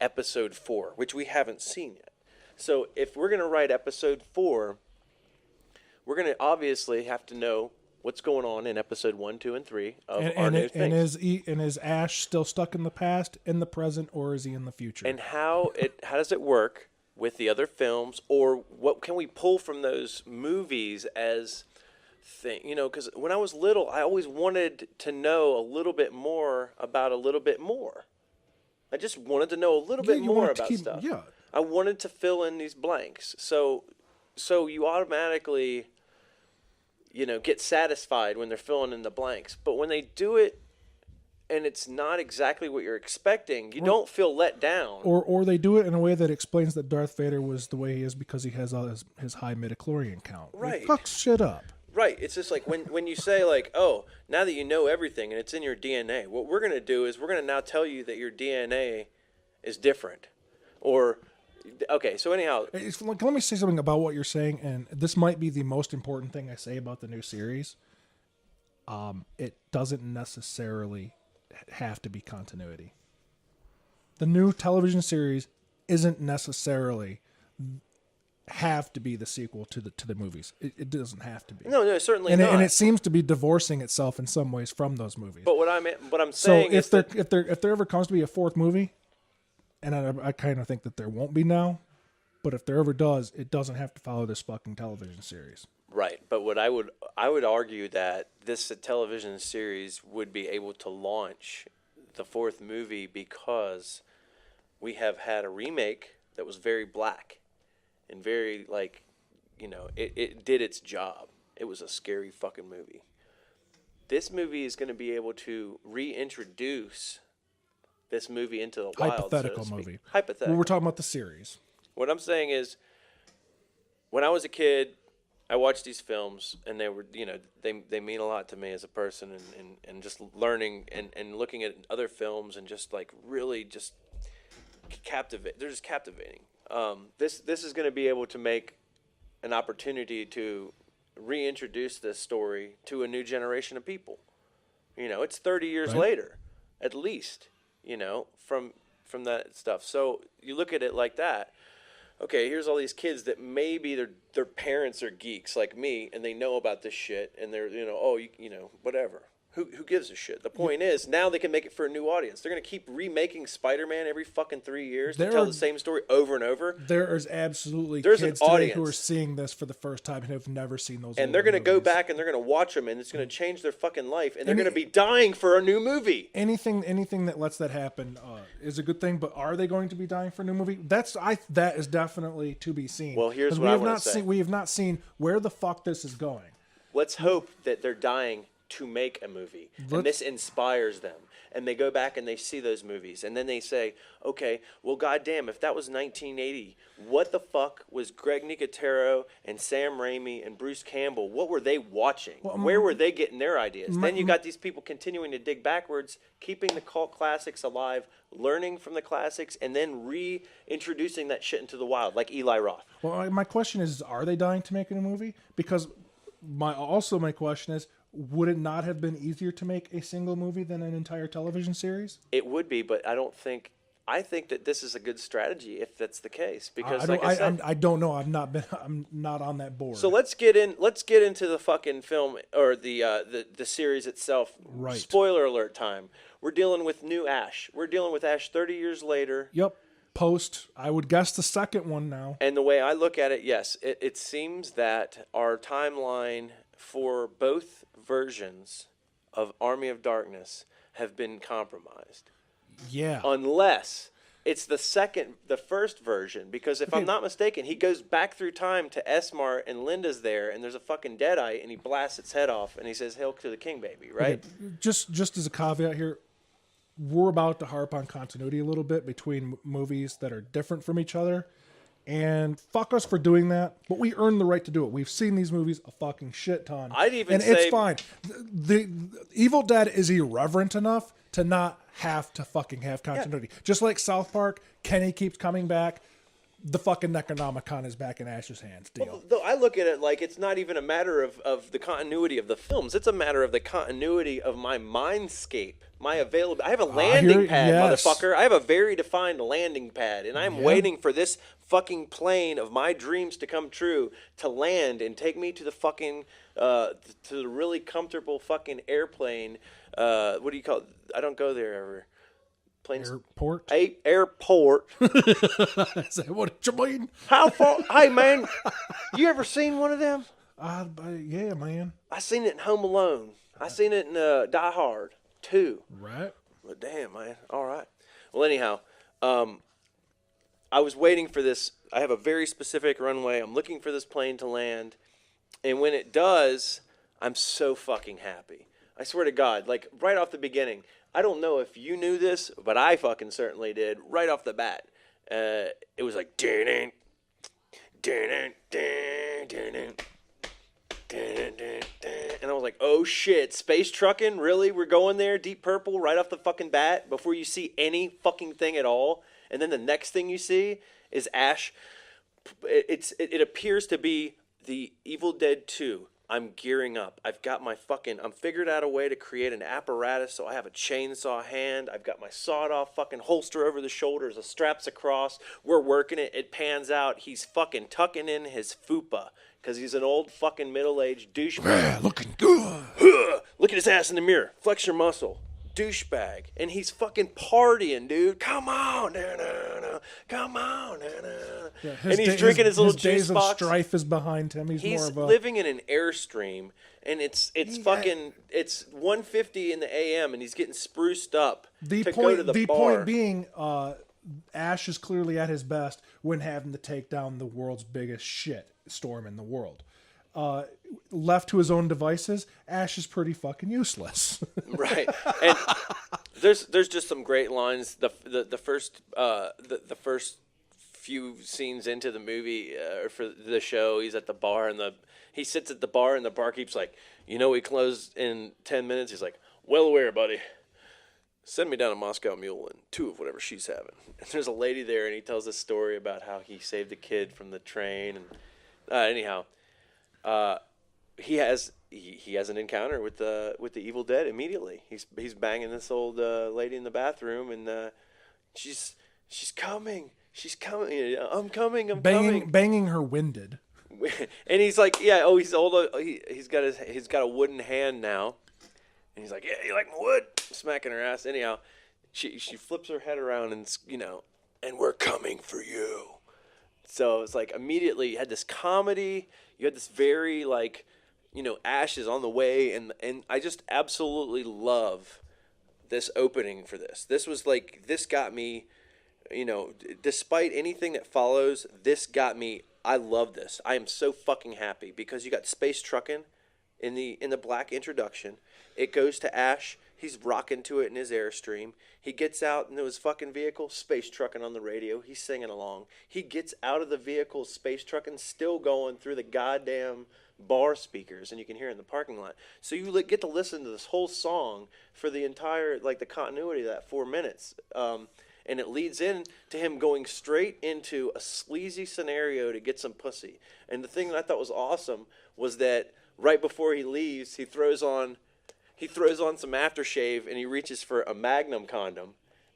S2: episode 4, which we haven't seen yet. So if we're going to write episode 4, we're going to obviously have to know what's going on in episode 1, 2, and 3 of our new things.
S1: And is Ash still stuck in the past, in the present, or is he in the future?
S2: And how does it work with the other films, or what can we pull from those movies as thing? You know, because when I was little, I always wanted to know a little bit more about a little bit more. I just wanted to know a little bit more about stuff.
S1: Yeah.
S2: I wanted to fill in these blanks. So you automatically, get satisfied when they're filling in the blanks. But when they do it and it's not exactly what you're expecting, you don't feel let down.
S1: Or they do it in a way that explains that Darth Vader was the way he is because he has all his high midichlorian count.
S2: Right.
S1: It fucks shit up.
S2: Right. It's just like when you say like, oh, now that you know everything and it's in your DNA, what we're going to do is we're going to now tell you that your DNA is different. Or, okay, so anyhow.
S1: Let me say something about what you're saying, and this might be the most important thing I say about the new series. It doesn't necessarily have to be continuity. The new television series isn't necessarily have to be the sequel to the movies. It doesn't have to be.
S2: No, certainly not.
S1: And it seems to be divorcing itself in some ways from those movies.
S2: But what I'm saying is
S1: if there ever comes to be a fourth movie, and I kind of think that there won't be now, but if there ever does, it doesn't have to follow this fucking television series.
S2: Right, but what I would argue that this television series would be able to launch the fourth movie because we have had a remake that was very black and very it did its job. It was a scary fucking movie. This movie is going to be able to reintroduce this movie into the wild.
S1: Hypothetical movie.
S2: Hypothetical.
S1: Well, we're talking about the series.
S2: What I'm saying is, when I was a kid, I watched these films, and they were, they mean a lot to me as a person, and just learning and looking at other films and just like really just captivate. They're just captivating. This is going to be able to make an opportunity to reintroduce this story to a new generation of people. It's 30 years later, at least. From that stuff. So you look at it like that. Okay, here's all these kids that maybe their parents are geeks like me, and they know about this shit, and they're whatever. Who gives a shit? The point is, now they can make it for a new audience. They're going to keep remaking Spider-Man every fucking 3 years to tell the same story over and over.
S1: There is absolutely
S2: There's
S1: kids
S2: an
S1: today
S2: audience
S1: who are seeing this for the first time and have never seen those.
S2: And they're going to go back and they're going to watch them, and it's going to change their fucking life, and they're going to be dying for a new movie.
S1: Anything that lets that happen is a good thing. But are they going to be dying for a new movie? That is definitely to be seen.
S2: Well, here's what I want to say.
S1: We have not seen where the fuck this is going.
S2: Let's hope that they're dying to make a movie, and this inspires them. And they go back and they see those movies, and then they say, okay, well, goddamn, if that was 1980, what the fuck was Greg Nicotero and Sam Raimi and Bruce Campbell, what were they watching? Where were they getting their ideas? Then you got these people continuing to dig backwards, keeping the cult classics alive, learning from the classics, and then reintroducing that shit into the wild, like Eli Roth.
S1: Well, my question is, are they dying to make a movie? Because my question is, would it not have been easier to make a single movie than an entire television series?
S2: It would be, but I think that this is a good strategy if that's the case. Because
S1: I don't know. I'm not on that board.
S2: So let's get into the fucking film or the series itself.
S1: Right.
S2: Spoiler alert time. We're dealing with new Ash. We're dealing with Ash 30 years later.
S1: Yep. Post, I would guess the second one now.
S2: And the way I look at it, yes, it seems that our timeline for both versions of Army of Darkness have been compromised.
S1: Yeah.
S2: Unless it's the first version, because if I'm not mistaken, he goes back through time to Esmar and Linda's there, and there's a fucking Deadite, and he blasts its head off, and he says, "Hail to the King, baby!" Right?
S1: Okay. Just as a caveat here, we're about to harp on continuity a little bit between movies that are different from each other. And fuck us for doing that, but we earn the right to do it. We've seen these movies a fucking shit ton. It's fine. The Evil Dead is irreverent enough to not have to fucking have continuity. Yeah. Just like South Park, Kenny keeps coming back. The fucking Necronomicon is back in Ash's hands. Deal.
S2: Well, though I look at it like it's not even a matter of the continuity of the films. It's a matter of the continuity of my mindscape, my available. I have a landing pad, motherfucker. I have a very defined landing pad, and I'm waiting for this fucking plane of my dreams to come true to land and take me to the fucking to the really comfortable fucking airplane. What do you call it? I don't go there ever. Planes.
S1: Airport?
S2: Airport.
S1: Is that what you mean?
S2: How far? Hey, man, you ever seen one of them?
S1: Yeah, man.
S2: I seen it in Home Alone. I seen it in Die Hard 2.
S1: Right.
S2: Well, damn, man. All right. Well, anyhow, I was waiting for this. I have a very specific runway. I'm looking for this plane to land. And when it does, I'm so fucking happy. I swear to God, like right off the beginning. I don't know if you knew this, but I fucking certainly did right off the bat. It was like, and I was like, oh shit, space trucking? Really? We're going there? Deep Purple right off the fucking bat before you see any fucking thing at all? And then the next thing you see is Ash. It appears to be the Evil Dead 2. I'm gearing up. I'm figured out a way to create an apparatus so I have a chainsaw hand. I've got my sawed-off fucking holster over the shoulders, the straps across. We're working it. It pans out. He's fucking tucking in his fupa because he's an old fucking middle-aged douchebag.
S1: Yeah, looking good.
S2: Look at his ass in the mirror. Flex your muscle. Douchebag. And he's fucking partying, dude. Come on. Come on. Yeah, and he's drinking his little juice box.
S1: His days of strife is behind him. He's more of
S2: living in an Airstream, and it's 1:50 in the a.m. and he's getting spruced up to go to the bar. The
S1: point being, Ash is clearly at his best when having to take down the world's biggest shit storm in the world. Left to his own devices, Ash is pretty fucking useless.
S2: Right, and there's just some great lines. The first few scenes into the movie for the show, he's at the bar and he sits at the bar and the barkeep's like, we close in 10 minutes. He's like, well aware, buddy. Send me down a Moscow Mule and 2 of whatever she's having. And there's a lady there, and he tells this story about how he saved a kid from the train. And anyhow, he has an encounter with the Evil Dead immediately. He's banging this old lady in the bathroom, and she's coming. She's coming. I'm coming.
S1: Banging her winded.
S2: And he's like, yeah. Oh, he's old. He's got a wooden hand now. And he's like, yeah, you like my wood? Smacking her ass. Anyhow, she flips her head around and and we're coming for you. So it's like immediately you had this comedy. You had this very Ash is on the way, and I just absolutely love this opening for this. This got me. Despite anything that follows, this got me. I love this. I am so fucking happy because you got space trucking in the black introduction. It goes to Ash. He's rocking to it in his Airstream. He gets out into his fucking vehicle, space trucking on the radio. He's singing along. He gets out of the vehicle, space trucking, still going through the goddamn bar speakers, and you can hear it in the parking lot. So you get to listen to this whole song for the entire, like, the continuity of that 4 minutes. And it leads in to him going straight into a sleazy scenario to get some pussy. And the thing that I thought was awesome was that right before he leaves, he throws on some aftershave and he reaches for a Magnum condom,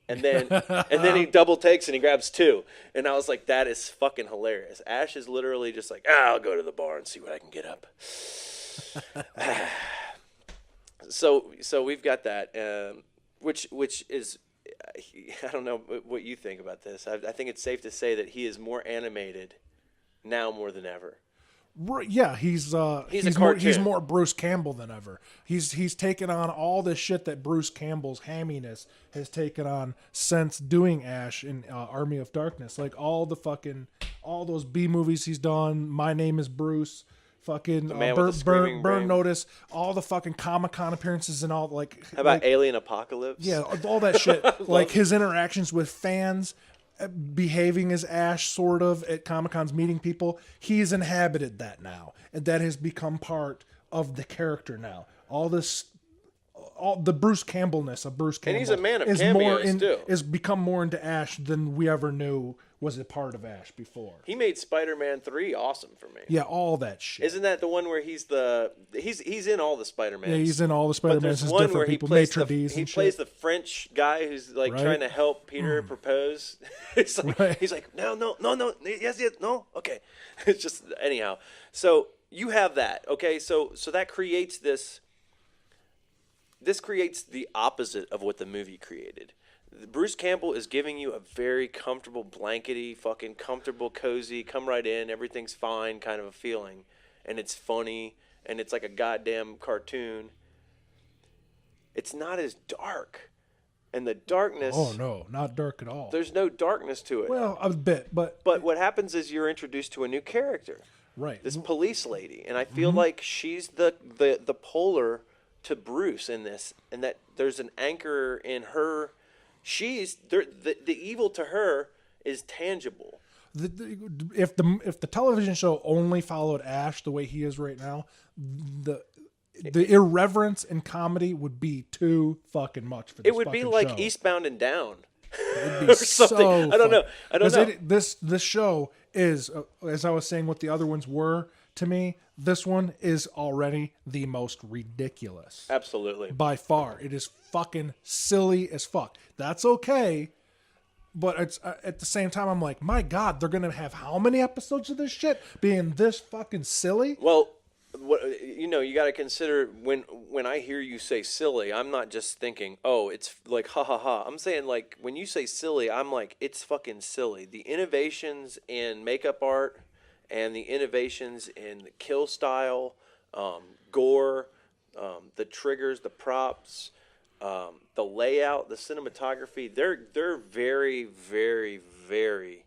S2: and then he double takes and he grabs 2. And I was like, that is fucking hilarious. Ash is literally just like, I'll go to the bar and see what I can get up. So we've got that, which is, I don't know what you think about this. I think it's safe to say that he is more animated now more than ever.
S1: Yeah, he's more Bruce Campbell than ever. He's taken on all this shit that Bruce Campbell's hamminess has taken on since doing Ash in Army of Darkness. Like all those B movies he's done. My Name is Bruce. Fucking Burn Notice, all the fucking Comic-Con appearances and all, like.
S2: How about Alien Apocalypse?
S1: Yeah, all that shit. Like his interactions with fans, behaving as Ash, sort of, at Comic-Cons, meeting people. He's inhabited that now, and that has become part of the character now. All the Bruce Campbellness of Bruce Campbell.
S2: And he's a man of cameos, too.
S1: Is become more into Ash than we ever knew was a part of Ash before.
S2: He made Spider-Man 3 awesome for me.
S1: Yeah, all that shit.
S2: Isn't that the one where he's in all the Spider-Mans?
S1: Yeah, he's in all the Spider-Mans as different people.
S2: He plays the French guy who's like trying to help Peter propose. He's like, no, yes, no, okay. It's just, anyhow. So you have that, okay? So that creates this. This creates the opposite of what the movie created. Bruce Campbell is giving you a very comfortable, blankety, fucking comfortable, cozy, come right in, everything's fine kind of a feeling. And it's funny, and it's like a goddamn cartoon. It's not as dark. And the darkness...
S1: Oh, no, not dark at all.
S2: There's no darkness to it.
S1: Well, a bit, but...
S2: But what happens is you're introduced to a new character.
S1: Right.
S2: This police lady. And I feel like she's the polar to Bruce in this, and that there's an anchor in her... the evil to her is tangible.
S1: If the television show only followed Ash the way he is right now, the irreverence and comedy would be too fucking much for this.
S2: It would be like
S1: show.
S2: Eastbound and Down.
S1: It'd be so
S2: I don't know.
S1: This show is, as I was saying, what the other ones were to me. This one is already the most ridiculous.
S2: Absolutely.
S1: By far. It is fucking silly as fuck. That's okay. But it's at the same time, I'm like, my God, they're going to have how many episodes of this shit being this fucking silly?
S2: Well, you got to consider when I hear you say silly, I'm not just thinking, oh, it's like ha ha ha. I'm saying, like, when you say silly, I'm like, it's fucking silly. The innovations in makeup art and the innovations in the kill style, gore, the triggers, the props, the layout, the cinematography, they're very, very, very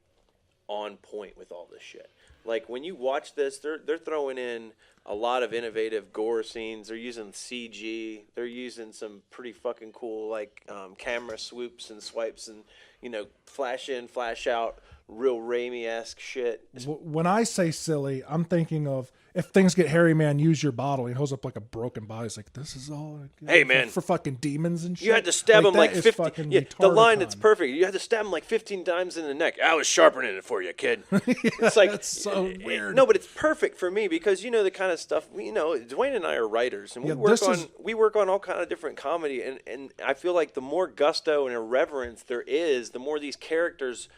S2: on point with all this shit. Like, when you watch this, they're throwing in a lot of innovative gore scenes. They're using CG. They're using some pretty fucking cool, like, camera swoops and swipes and, flash in, flash out, real Raimi-esque shit.
S1: When I say silly, I'm thinking of, if things get hairy, man, use your bottle. He holds up like a broken body. He's like, this is all
S2: hey, man,
S1: for fucking demons and shit.
S2: You had to stab him like 15. Yeah, the line that's perfect. You had to stab him like 15 times in the neck. I was sharpening it for you, kid. It's like,
S1: that's so weird.
S2: No, but it's perfect for me because the kind of stuff, Duane and I are writers, and we work on all kind of different comedy, and I feel like the more gusto and irreverence there is, the more these characters,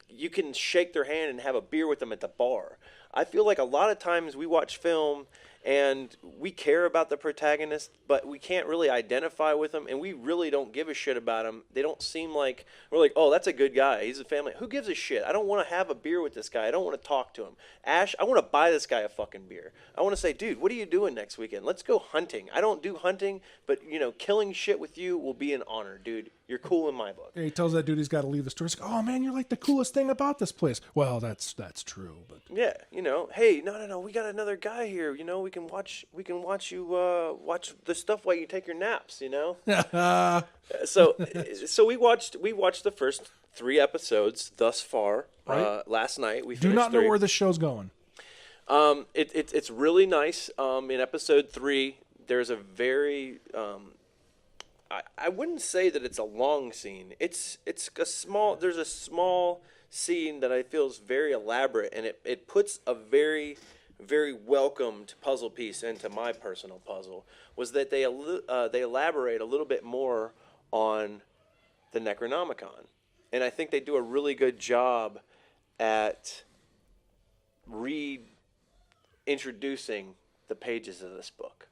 S2: you can shake their hand and have a beer with them at the bar. I feel like a lot of times we watch film and we care about the protagonist, but we can't really identify with them, and we really don't give a shit about them. They don't seem like, we're like, oh, that's a good guy. He's a family. Who gives a shit? I don't want to have a beer with this guy. I don't want to talk to him. Ash, I want to buy this guy a fucking beer. I want to say, dude, what are you doing next weekend? Let's go hunting. I don't do hunting, but, killing shit with you will be an honor, dude. You're cool in my book.
S1: Yeah, he tells that dude he's got to leave the store. He's like, oh, man, you're like the coolest thing about this place. Well, that's true. But
S2: yeah, hey, no, we got another guy here. We can watch you watch the stuff while you take your naps, you know. So we watched the first 3 episodes thus far.
S1: Right.
S2: Last night we
S1: Do
S2: finished
S1: not know
S2: 3.
S1: where this show's going.
S2: It's really nice. In episode 3, there's a very I wouldn't say that it's a long scene. There's a small scene that I feel is very elaborate, and it puts a very, very welcomed puzzle piece into my personal puzzle. Was that they elaborate a little bit more on the Necronomicon, and I think they do a really good job at reintroducing the pages of this book.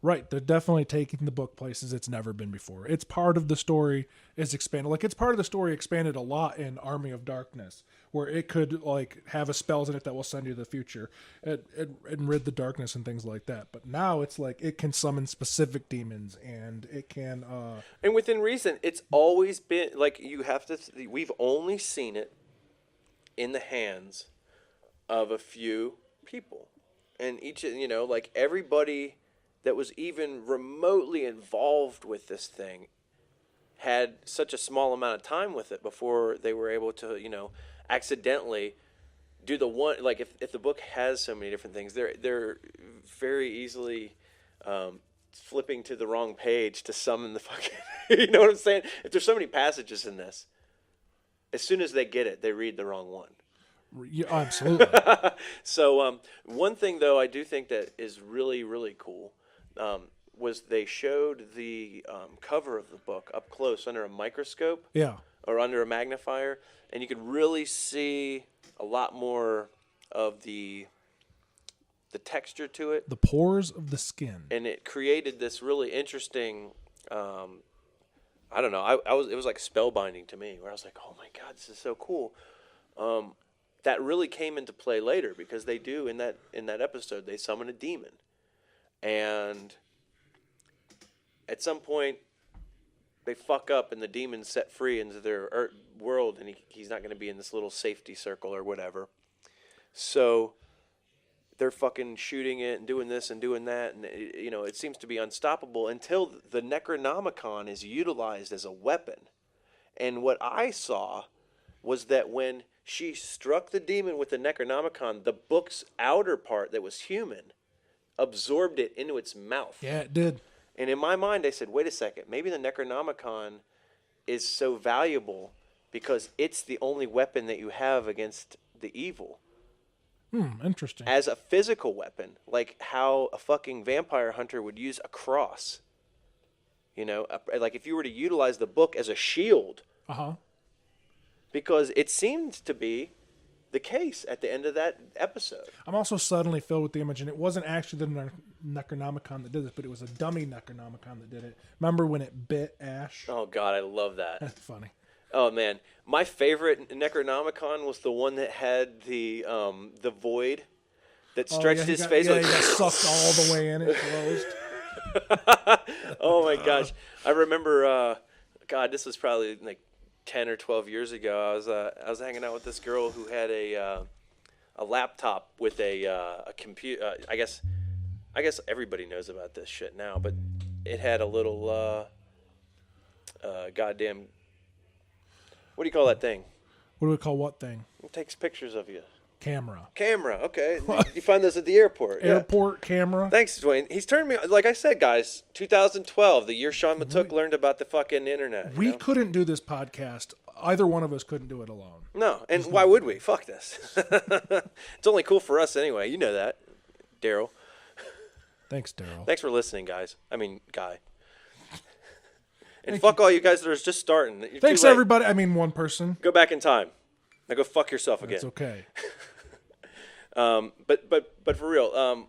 S1: Right, they're definitely taking the book places it's never been before. It's part of the story is expanded. Like, it's part of the story expanded a lot in Army of Darkness, where it could, like, have a spells in it that will send you to the future and rid the darkness and things like that. But now it's like it can summon specific demons, and it can...
S2: And within reason, it's always been, like, we've only seen it in the hands of a few people. And each, like, everybody that was even remotely involved with this thing had such a small amount of time with it before they were able to, accidentally do the one. Like, if the book has so many different things, they're very easily flipping to the wrong page to summon the fucking. You know what I'm saying? If there's so many passages in this, as soon as they get it, they read the wrong one.
S1: Yeah, absolutely.
S2: So one thing, though, I do think that is really, really cool was they showed the cover of the book up close under a microscope.
S1: Yeah.
S2: Or under a magnifier, and you could really see a lot more of the texture to it.
S1: The pores of the skin.
S2: And it created this really interesting, I don't know, it was like spellbinding to me, where I was like, oh my God, this is so cool. That really came into play later, because they do, in that episode, they summon a demon. And at some point, they fuck up, and the demon's set free into their world, and he's not going to be in this little safety circle or whatever. So they're fucking shooting it and doing this and doing that, and it seems to be unstoppable until the Necronomicon is utilized as a weapon. And what I saw was that when she struck the demon with the Necronomicon, the book's outer part that was human absorbed it into its mouth.
S1: Yeah, it did.
S2: And in my mind, I said, wait a second, maybe the Necronomicon is so valuable because it's the only weapon that you have against the evil.
S1: Interesting.
S2: As a physical weapon, like how a fucking vampire hunter would use a cross. Like if you were to utilize the book as a shield.
S1: Uh-huh.
S2: Because it seemed to be the case at the end of that episode.
S1: I'm also suddenly filled with the image, and it wasn't actually the Necronomicon that did this, but it was a dummy Necronomicon that did it. Remember when it bit Ash?
S2: Oh, God, I love that.
S1: That's funny.
S2: Oh, man. My favorite Necronomicon was the one that had the void that stretched his face.
S1: Yeah, he got sucked all the way in. It closed.
S2: Oh, my gosh. I remember, God, this was probably like 10 or 12 years ago. I was hanging out with this girl who had a laptop with a computer. I guess everybody knows about this shit now, but it had a little goddamn, what do you call that thing?
S1: What do we call what thing?
S2: It takes pictures of you.
S1: Camera.
S2: Okay. You find those at the airport.
S1: Airport camera.
S2: Thanks, Duane. He's turned me, like I said, guys, 2012, the year Sean Matook learned about the fucking internet.
S1: We couldn't do this podcast. Either one of us couldn't do it alone.
S2: No, and why would we? Fuck this. It's only cool for us anyway. You know that, Daryl.
S1: Thanks, Daryl.
S2: Thanks for listening, guys. I mean, Guy. And fuck all you guys that are just starting. You're
S1: Thanks,
S2: too late.
S1: everybody. I mean, one person.
S2: Go back in time. Now go fuck yourself again.
S1: It's okay.
S2: But for real,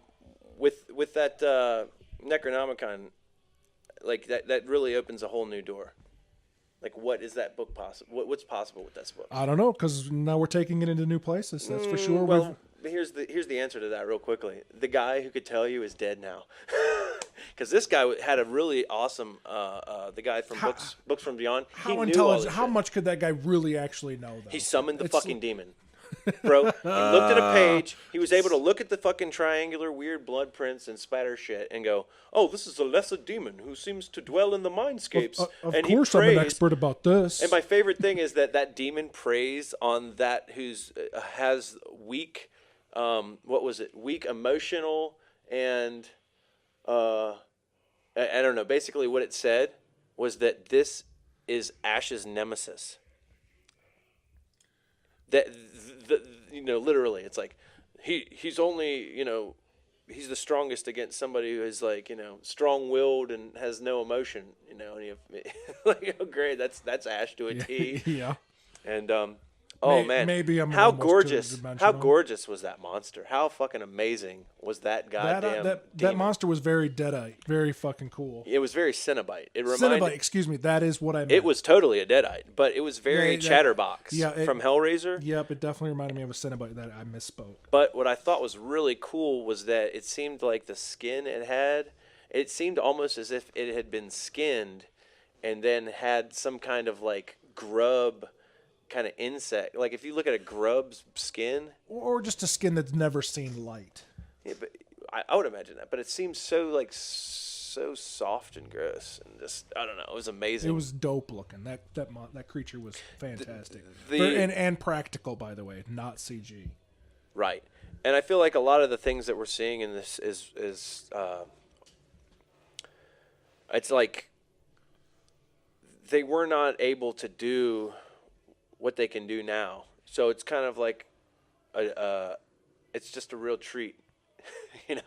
S2: with that Necronomicon, like that really opens a whole new door. Like, what is that book possible? What's possible with that book?
S1: I don't know, because now we're taking it into new places. That's for sure.
S2: Well, here's the answer to that real quickly. The guy who could tell you is dead now. Because this guy had a really awesome, the guy from Books from Beyond.
S1: How intelligent? How much could that guy really actually know? Though
S2: he summoned the fucking demon. bro. He looked at a page. He was able to look at the fucking triangular weird blood prints and spatter shit and go, "Oh, this is a lesser demon who seems to dwell in the mindscapes."
S1: Of
S2: and
S1: course,
S2: he
S1: I'm an
S2: prays.
S1: expert about this.
S2: And my favorite thing is that demon preys on that who's has weak, what was it? Weak emotional and I don't know. Basically, what it said was that this is Ash's nemesis. That literally, it's like he's only he's the strongest against somebody who is like strong-willed and has no emotion. And like, oh great, that's Ash to a T.
S1: Yeah.
S2: And man,
S1: maybe I'm
S2: how
S1: almost
S2: gorgeous,
S1: two-dimensional.
S2: how gorgeous was that monster? How fucking amazing was that goddamn
S1: that
S2: demon?
S1: monster was very Deadite, very fucking cool.
S2: It was very Cenobite. It reminded.
S1: Cenobite, excuse me, that is what I meant.
S2: It was totally a Deadite, but it was very
S1: Yeah,
S2: Chatterbox
S1: yeah,
S2: from Hellraiser.
S1: Yep, it definitely reminded me of a Cenobite that I misspoke.
S2: But what I thought was really cool was that it seemed like the skin it seemed almost as if it had been skinned and then had some kind of like grub kind of insect. Like if you look at a grub's skin.
S1: Or just a skin that's never seen light.
S2: Yeah, but I would imagine that. But it seems so soft and gross and just, I don't know. It was amazing.
S1: It was dope looking. That creature was fantastic. And practical, by the way, not CG.
S2: Right. And I feel like a lot of the things that we're seeing in this is it's like they were not able to do what they can do now. So it's kind of like it's just a real treat, and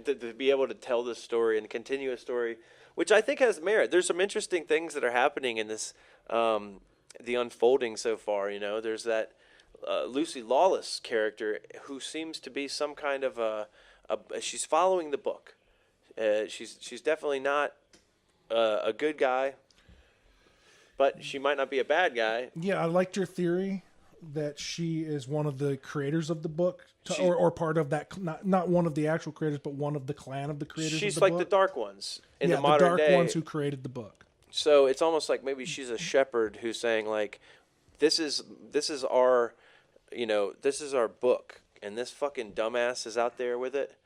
S2: to be able to tell this story and continue a story, which I think has merit. There's some interesting things that are happening in this, the unfolding so far. There's that Lucy Lawless character who seems to be some kind of she's following the book. She's definitely not a good guy, but she might not be a bad guy.
S1: Yeah, I liked your theory that she is one of the creators of the book, or part of that. Not one of the actual creators, but one of the clan of the creators.
S2: She's
S1: of the
S2: like
S1: book.
S2: the Dark Ones in the
S1: the
S2: modern
S1: Dark
S2: day.
S1: Ones who created the book.
S2: So it's almost like maybe she's a shepherd who's saying like, this is our, this is our book, and this fucking dumbass is out there with it.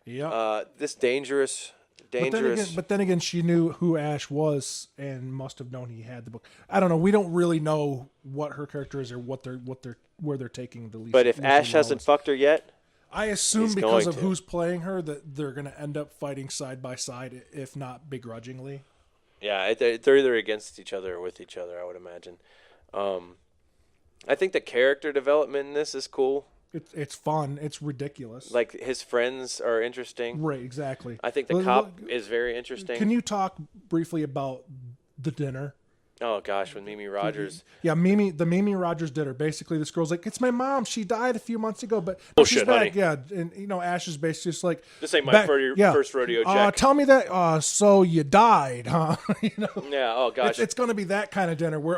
S1: Yeah.
S2: This dangerous.
S1: But then again, she knew who Ash was and must have known he had the book. I don't know. We don't really know what her character is or where they're taking the least.
S2: But if Ash hasn't fucked her yet,
S1: I assume
S2: he's
S1: because
S2: going
S1: of
S2: to.
S1: who's playing her that they're going to end up fighting side by side, if not begrudgingly.
S2: Yeah, they're either against each other or with each other, I would imagine. I think the character development in this is cool.
S1: It's fun. It's ridiculous.
S2: Like his friends are interesting.
S1: Right, exactly.
S2: I think the cop is very interesting.
S1: Can you talk briefly about the dinner?
S2: Oh gosh, with Mimi Rogers.
S1: Yeah, the Mimi Rogers dinner. Basically, this girl's like, "It's my mom. She died a few months ago, but she's back."
S2: Honey.
S1: Yeah, and Ash is basically just like,
S2: "This ain't my first rodeo check."
S1: Tell me that. So you died, huh?
S2: Yeah. Oh gosh.
S1: It's going to be that kind of dinner where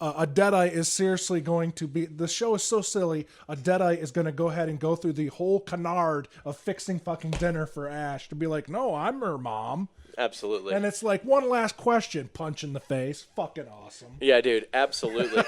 S1: a Deadite is seriously going to be. The show is so silly. A Deadite is going to go ahead and go through the whole canard of fixing fucking dinner for Ash to be like, "No, I'm her mom."
S2: Absolutely.
S1: And it's like, one last question, punch in the face. Fucking awesome.
S2: Yeah, dude, absolutely.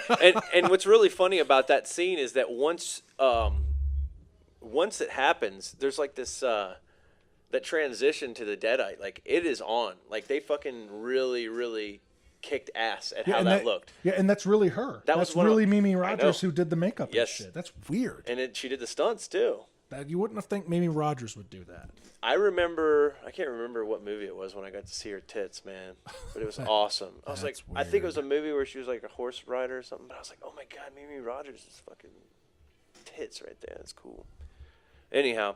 S2: and what's really funny about that scene is that once it happens, there's like this that transition to the Deadite. Like it is on. Like they fucking really, really kicked ass at how that looked.
S1: Yeah, and that's really her. That's really Mimi Rogers who did the makeup and shit. That's weird.
S2: And she did the stunts too.
S1: That you wouldn't have think Mimi Rogers would do that.
S2: I can't remember what movie it was when I got to see her tits, man. But it was awesome. I was like, weird. I think it was a movie where she was like a horse rider or something. But I was like, oh my god, Mimi Rogers is fucking tits right there. That's cool. Anyhow,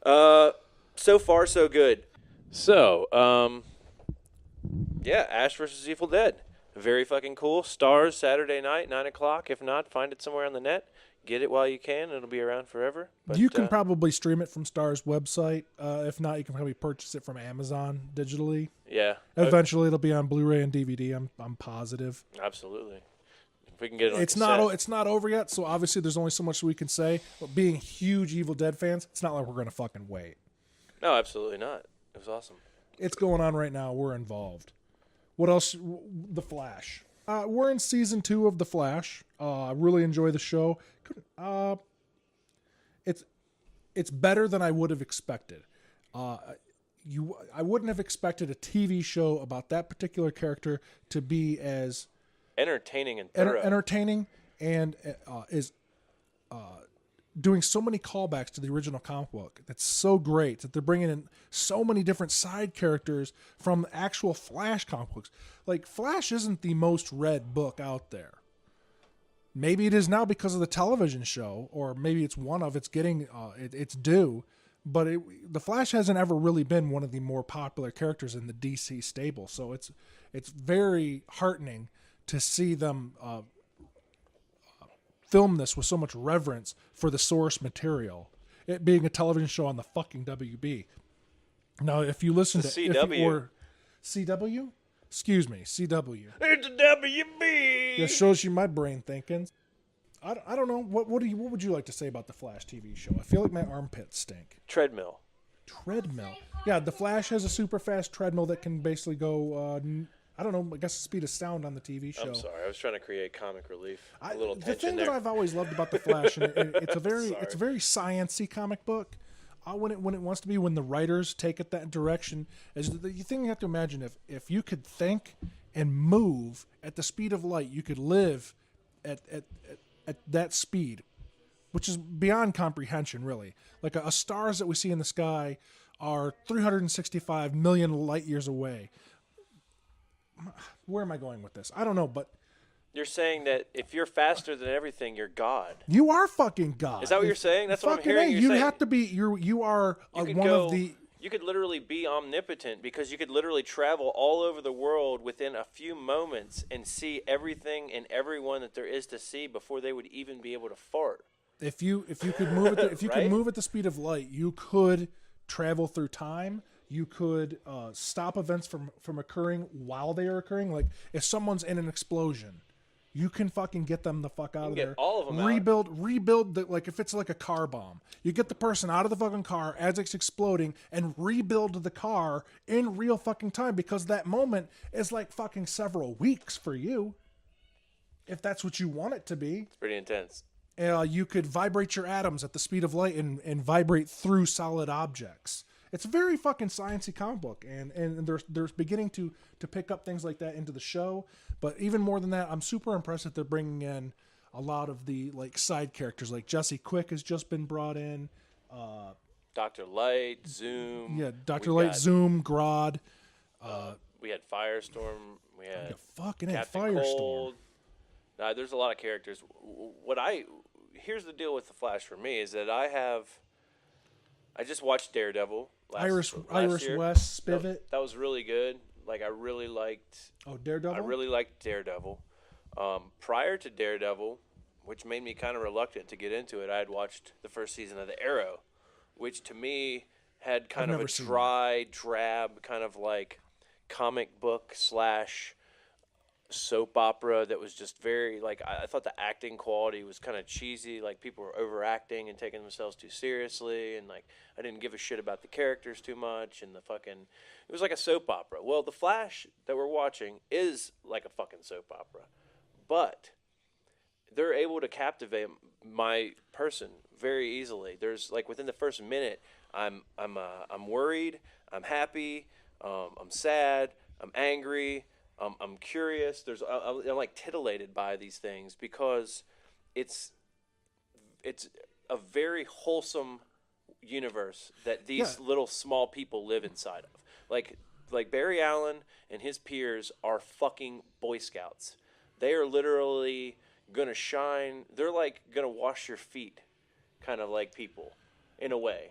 S2: so far so good. So, yeah, Ash vs. Evil Dead, very fucking cool. Stars Saturday night, 9:00. If not, find it somewhere on the net. Get it while you can. It'll be around forever. But,
S1: you can probably stream it from Star's website. If not, you can probably purchase it from Amazon digitally.
S2: Yeah.
S1: Eventually, it'll be on Blu-ray and DVD. I'm positive.
S2: Absolutely. If we can get it on
S1: it's not over yet, so obviously there's only so much we can say. But being huge Evil Dead fans, it's not like we're going to fucking wait.
S2: No, absolutely not. It was awesome.
S1: It's going on right now. We're involved. What else? The Flash. We're in season 2 of The Flash. I really enjoy the show. It's better than I would have expected. I wouldn't have expected a TV show about that particular character to be as
S2: entertaining and thorough.
S1: Entertaining and is doing so many callbacks to the original comic book. That's so great that they're bringing in so many different side characters from actual Flash comic books. Like, Flash isn't the most read book out there. Maybe it is now because of the television show, or maybe it's one of it's getting it's due. But the Flash hasn't ever really been one of the more popular characters in the DC stable. So it's very heartening to see them film this with so much reverence for the source material, it being a television show on the fucking WB. Now, if you listen to
S2: CW,
S1: CW, excuse me, CW,
S2: it's a WB.
S1: That shows you my brain thinking. I don't know what would you like to say about the Flash TV show? I feel like my armpits stink.
S2: Treadmill.
S1: Yeah, the Flash has a super fast treadmill that can basically go. I don't know. I guess the speed of sound on the TV show.
S2: I'm sorry. I was trying to create comic relief. A little tension
S1: the thing
S2: there.
S1: that I've always loved about the Flash, and it's a very science-y comic book. When it wants to be, when the writers take it that direction, is the thing you have to imagine. If you could think and move at the speed of light, you could live at that speed, which is beyond comprehension, really. Like a stars that we see in the sky are 365 million light years away. Where am I going with this? I don't know, but
S2: you're saying that if you're faster than everything, you're God.
S1: You are fucking God.
S2: Is that what you're saying? That's what I'm hearing you
S1: say.
S2: You
S1: have to be. You are one of the.
S2: You could literally be omnipotent because you could literally travel all over the world within a few moments and see everything and everyone that there is to see before they would even be able to fart.
S1: If you could move at the,
S2: right?
S1: could move at the speed of light, you could travel through time. You could stop events from occurring while they are occurring. Like if someone's in an explosion, you can fucking get them the fuck out of there.
S2: All of them
S1: rebuild the, like if it's like a car bomb, you get the person out of the fucking car as it's exploding and rebuild the car in real fucking time, because that moment is like fucking several weeks for you, if that's what you want it to be.
S2: It's pretty intense.
S1: You could vibrate your atoms at the speed of light and vibrate through solid objects. It's a very fucking sciencey comic book, and they're beginning to pick up things like that into the show. But even more than that, I'm super impressed that they're bringing in a lot of the like side characters. Like Jesse Quick has just been brought in.
S2: Dr. Light, Zoom.
S1: Yeah, Dr. Light, Zoom, Grodd.
S2: We had Firestorm. We had
S1: fucking
S2: Captain
S1: Firestorm.
S2: Cold. There's a lot of characters. Here's the deal with the Flash for me is that I just watched Daredevil.
S1: Iris
S2: year.
S1: West, Spivot.
S2: That was really good. Like I really liked.
S1: Daredevil.
S2: I really liked Daredevil. Prior to Daredevil, which made me kind of reluctant to get into it, I had watched the first season of The Arrow, which to me had kind of a dry, drab, kind of like comic book / soap opera that was just very like I thought the acting quality was kind of cheesy, like people were overacting and taking themselves too seriously, and like I didn't give a shit about the characters too much, and it was like a soap opera. Well, the Flash that we're watching is like a fucking soap opera, but they're able to captivate my person very easily. There's like within the first minute I'm worried, I'm happy, I'm sad, I'm angry, I'm curious. I'm like titillated by these things because it's a very wholesome universe that these little small people live inside of. Like Barry Allen and his peers are fucking Boy Scouts. They are literally gonna shine. They're like gonna wash your feet, kind of like people, in a way.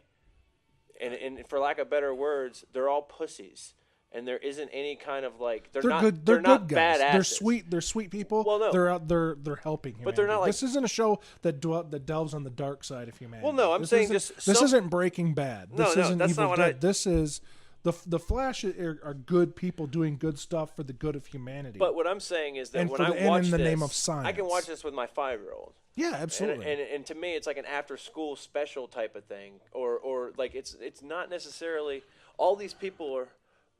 S2: And for lack of better words, they're all pussies. And there isn't any kind of like they're not
S1: good.
S2: They're
S1: not
S2: good
S1: guys.
S2: badasses.
S1: They're sweet people.
S2: Well, no.
S1: They're out. They're helping humanity.
S2: But they're not like,
S1: this isn't a show that delves on the dark side of humanity.
S2: Well, no, I'm saying
S1: this isn't Breaking Bad. This isn't
S2: that's
S1: Evil
S2: not what
S1: Dead. This is the Flash are good people doing good stuff for the good of humanity.
S2: But what I'm saying is that
S1: and
S2: when I watch
S1: in the
S2: this,
S1: name of science,
S2: I can watch this with my 5-year-old.
S1: Yeah, absolutely.
S2: And to me, it's like an after-school special type of thing, or like it's not necessarily all these people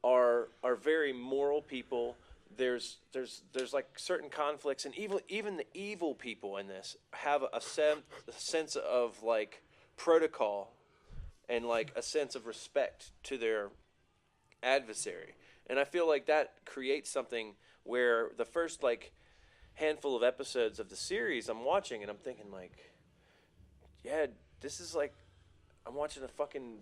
S2: are very moral people. there's like certain conflicts, and even the evil people in this have a sense of like protocol and like a sense of respect to their adversary. And I feel like that creates something where the first like handful of episodes of the series I'm watching, and I'm thinking like, yeah, this is like I'm watching a fucking,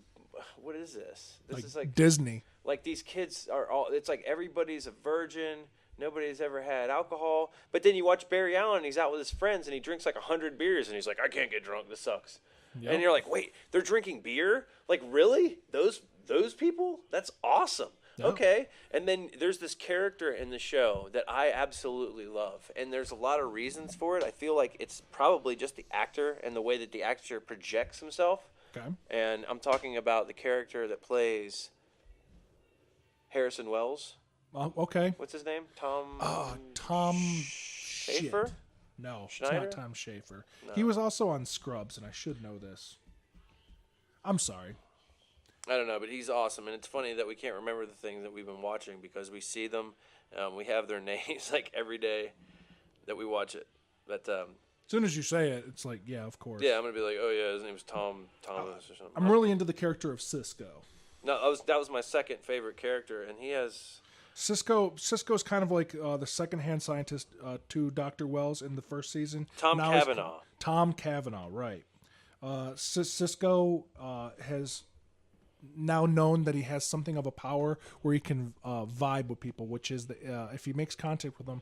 S2: what is this? This is like
S1: Disney.
S2: Like these kids are all, it's like everybody's a virgin. Nobody's ever had alcohol. But then you watch Barry Allen, he's out with his friends, and he drinks like 100 beers, and he's like, I can't get drunk. This sucks. Yep. And you're like, wait, they're drinking beer? Like, really? Those people? That's awesome. Yep. Okay. And then there's this character in the show that I absolutely love. And there's a lot of reasons for it. I feel like it's probably just the actor and the way that the actor projects himself.
S1: Okay.
S2: And I'm talking about the character that plays Harrison Wells.
S1: Okay.
S2: What's his name?
S1: Tom
S2: Schaefer?
S1: Shit. No,
S2: Schneider?
S1: It's not Tom Schaefer.
S2: No.
S1: He was also on Scrubs, and I should know this. I'm sorry.
S2: I don't know, but he's awesome. And it's funny that we can't remember the things that we've been watching because we see them. We have their names like every day that we watch it. But
S1: as soon as you say it, it's like, yeah, of course.
S2: Yeah, I'm going to be like, oh, yeah, his name's Thomas or something.
S1: I'm really into the character of Cisco.
S2: No, that was my second favorite character, and he has...
S1: Cisco's kind of like the second-hand scientist to Dr. Wells in the first season.
S2: Tom
S1: Cavanaugh, right. Cisco has now known that he has something of a power where he can vibe with people, which is if he makes contact with them,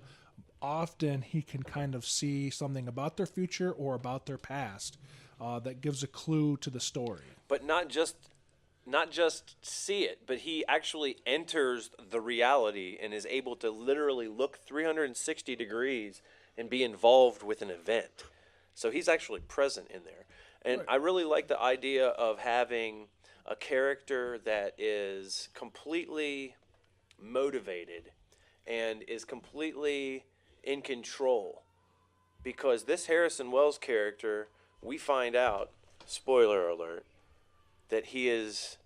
S1: often he can kind of see something about their future or about their past that gives a clue to the story.
S2: But not just see it, but he actually enters the reality and is able to literally look 360 degrees and be involved with an event. So he's actually present in there. And
S1: right.
S2: I really like the idea of having a character that is completely motivated and is completely in control. Because this Harrison Wells character, we find out, spoiler alert, that he is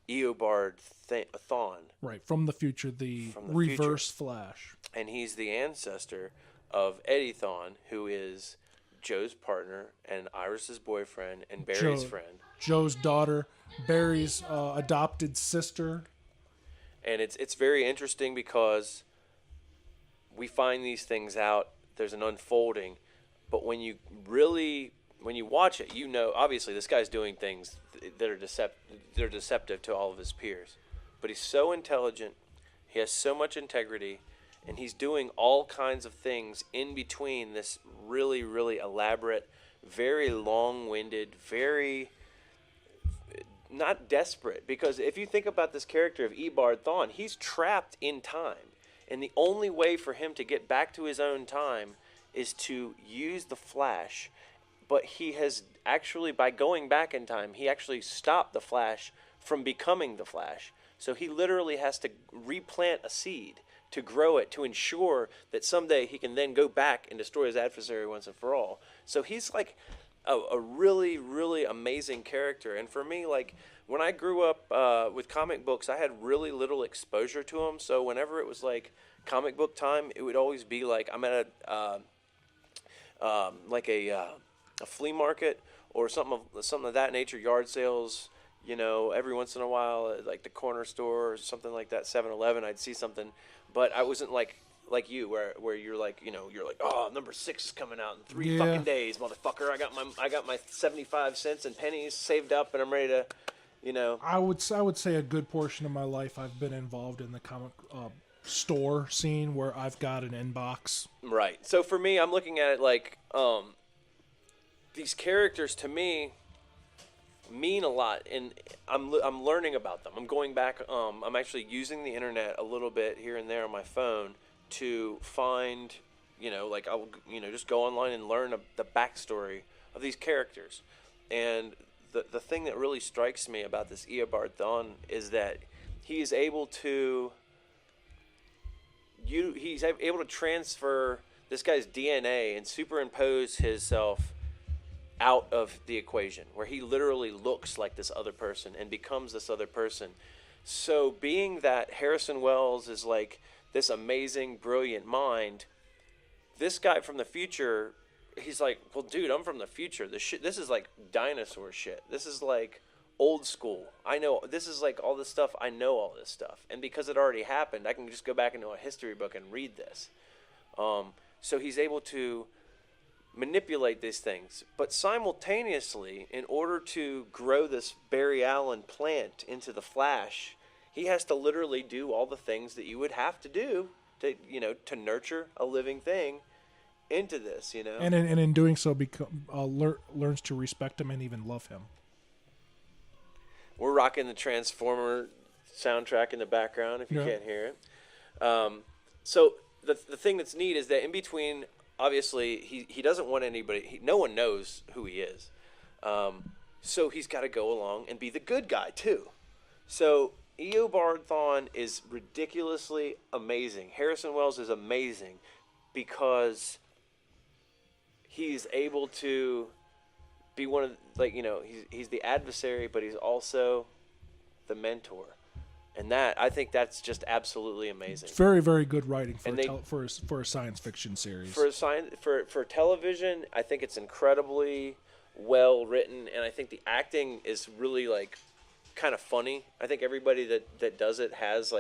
S2: Eobard Thawne.
S1: Right, from the future, the reverse Flash.
S2: And he's the ancestor of Eddie Thawne, who is Joe's partner and Iris's boyfriend and Barry's friend.
S1: Joe's daughter, Barry's adopted sister. And
S2: it's very interesting because we find these things out. There's an unfolding. But when you watch it, you know, obviously this guy's doing things that are deceptive to all of his peers. But he's so intelligent, he has so much integrity, and he's doing all kinds of things in between this really, really elaborate, very long-winded, very not desperate. Because if you think about this character of Eobard Thawne, he's trapped in time. And the only way for him to get back to his own time is to use the Flash. But he has actually, by going back in time, he actually stopped the Flash from becoming the Flash. So he literally has to replant a seed to grow it, to ensure that someday he can then go back and destroy his adversary once and for all. So he's like a really, really amazing character. And for me, like, when I grew up with comic books, I had really little exposure to them. So whenever it was like comic book time, it would always be like I'm at a flea market or something of that nature, yard sales, you know, every once in a while, like the corner store or something like that, 7-Eleven, I'd see something. But I wasn't like you, where you're like, you know, you're like, oh, number 6 is coming out in 3 fucking days, motherfucker. I got my 75 cents and pennies saved up, and I'm ready to, you know.
S1: I would say a good portion of my life I've been involved in the comic store scene where I've got an inbox.
S2: Right. So for me, I'm looking at it like these characters to me mean a lot, and I'm learning about them. I'm going back. I'm actually using the internet a little bit here and there on my phone to find, you know, like I'll, you know, just go online and learn the backstory of these characters. And the thing that really strikes me about this Eobard Thawne is that he's able to transfer this guy's DNA and superimpose himself out of the equation, where he literally looks like this other person and becomes this other person. So being that Harrison Wells is like this amazing, brilliant mind. This guy from the future, he's like, well, dude, I'm from the future. This is like dinosaur shit. This is like old school. I know this is like all this stuff. I know all this stuff, and because it already happened, I can just go back into a history book and read this. So he's able to manipulate these things, but simultaneously, in order to grow this Barry Allen plant into the Flash, he has to literally do all the things that you would have to do to nurture a living thing into this,
S1: And in doing so, learns to respect him and even love him.
S2: We're rocking the Transformer soundtrack in the background if you can't hear it. So the thing that's neat is that in between, obviously, he doesn't want anybody. No one knows who he is. So he's got to go along and be the good guy too. So Eobard Thawne is ridiculously amazing. Harrison Wells is amazing because he's able to be one of he's the adversary, but he's also the mentor, and I think that's just absolutely amazing.
S1: It's very, very good writing for a science fiction series.
S2: For television, I think it's incredibly well written, and I think the acting is really kind of funny. I think everybody that does it has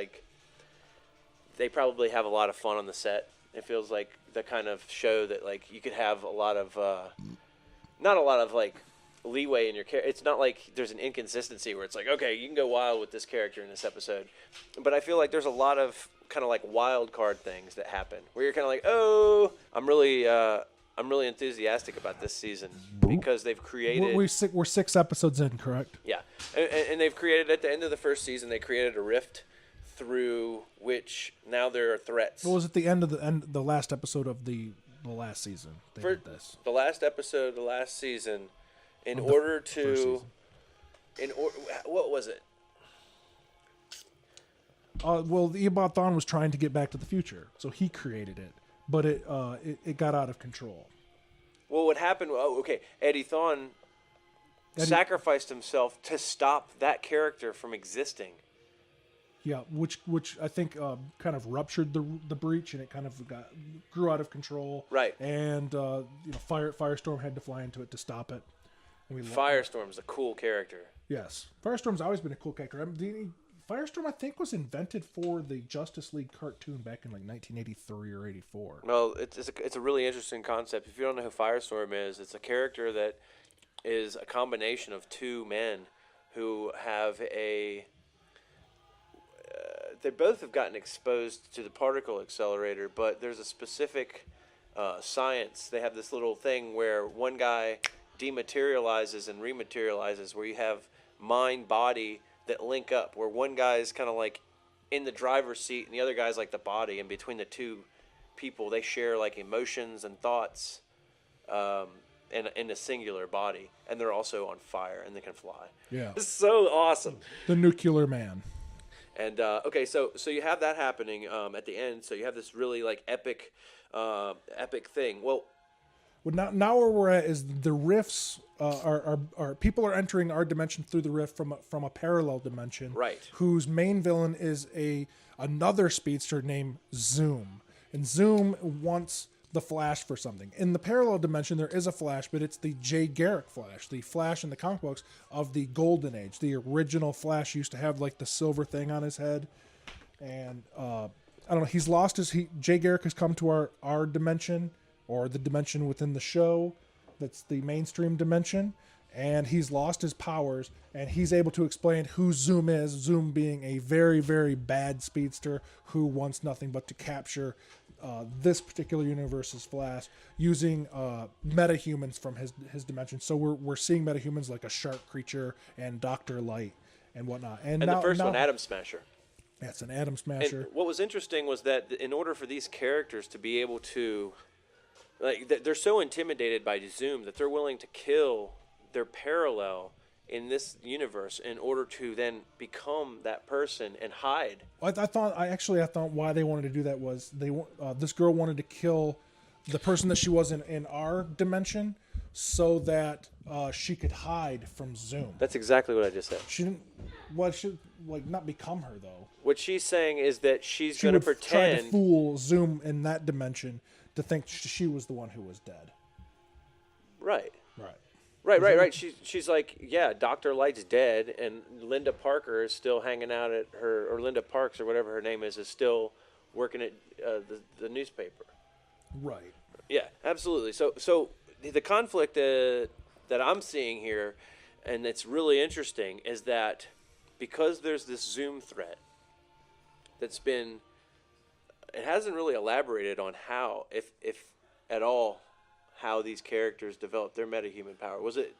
S2: they probably have a lot of fun on the set. It feels like the kind of show that you could have a lot of not a lot of leeway in your character. It's not like there's an inconsistency where it's okay, you can go wild with this character in this episode, but I feel like there's a lot of kind of wild card things that happen where you're kind of oh, I'm really enthusiastic about this season because they've created.
S1: We're 6 episodes in, correct?
S2: Yeah, and they've created at the end of the first season. They created a rift through which now there are threats.
S1: What was at the end of the last episode of the last season?
S2: For this, the last episode of the last season, what was it?
S1: Well, the Eobard Thawne was trying to get back to the future, so he created it, but it got out of control.
S2: Well, what happened? Oh, okay. Eddie Thawne sacrificed himself to stop that character from existing.
S1: Yeah, which I think kind of ruptured the breach, and it kind of grew out of control.
S2: Right.
S1: And Firestorm had to fly into it to stop it.
S2: Firestorm's a cool character.
S1: Yes, Firestorm's always been a cool character. Firestorm, I think, was invented for the Justice League cartoon back in 1983 or 84.
S2: Well, it's a really interesting concept. If you don't know who Firestorm is, it's a character that is a combination of two men who have they both have gotten exposed to the particle accelerator, but there's a specific science. They have this little thing where one guy dematerializes and rematerializes, where you have mind, body that link up, where one guy is kind of in the driver's seat and the other guy's the body, and between the two people they share emotions and thoughts in a singular body, and they're also on fire and they can fly.
S1: Yeah,
S2: it's so awesome.
S1: The nuclear man.
S2: And okay, so you have that happening at the end. So you have this really epic thing. Well,
S1: now where we're at is the rifts are people are entering our dimension through the rift from a parallel dimension,
S2: right? Whose
S1: main villain is another speedster named Zoom, and Zoom wants the Flash for something. In the parallel dimension, there is a Flash, but it's the Jay Garrick Flash, the Flash in the comic books of the Golden Age. The original Flash used to have the silver thing on his head, and I don't know. He's lost Jay Garrick has come to our dimension, or the dimension within the show. That's the mainstream dimension, and he's lost his powers, and he's able to explain who Zoom is. Zoom being a very, very bad speedster who wants nothing but to capture this particular universe's Flash using metahumans from his dimension. So we're seeing metahumans like a shark creature and Dr. Light and whatnot. And
S2: the first one, Atom Smasher.
S1: That's an Atom Smasher.
S2: And what was interesting was that in order for these characters to be able to, they're so intimidated by Zoom that they're willing to kill their parallel in this universe in order to then become that person and hide.
S1: I thought why they wanted to do that was this girl wanted to kill the person that she was in our dimension so that she could hide from Zoom.
S2: That's exactly what I just said.
S1: She didn't. Well, she not become her though.
S2: What she's saying is that she's
S1: She
S2: going to
S1: would try to
S2: pretend.
S1: fool Zoom in that dimension to think she was the one who was dead.
S2: Right.
S1: Right.
S2: Right. She's like, yeah, Dr. Light's dead, and Linda Parker is still hanging out at her, or Linda Parks or whatever her name is still working at the newspaper.
S1: Right.
S2: Yeah, absolutely. So the conflict that I'm seeing here, and it's really interesting, is that because there's this Zoom threat that's been, it hasn't really elaborated on how, if at all, how these characters developed their metahuman power. Was it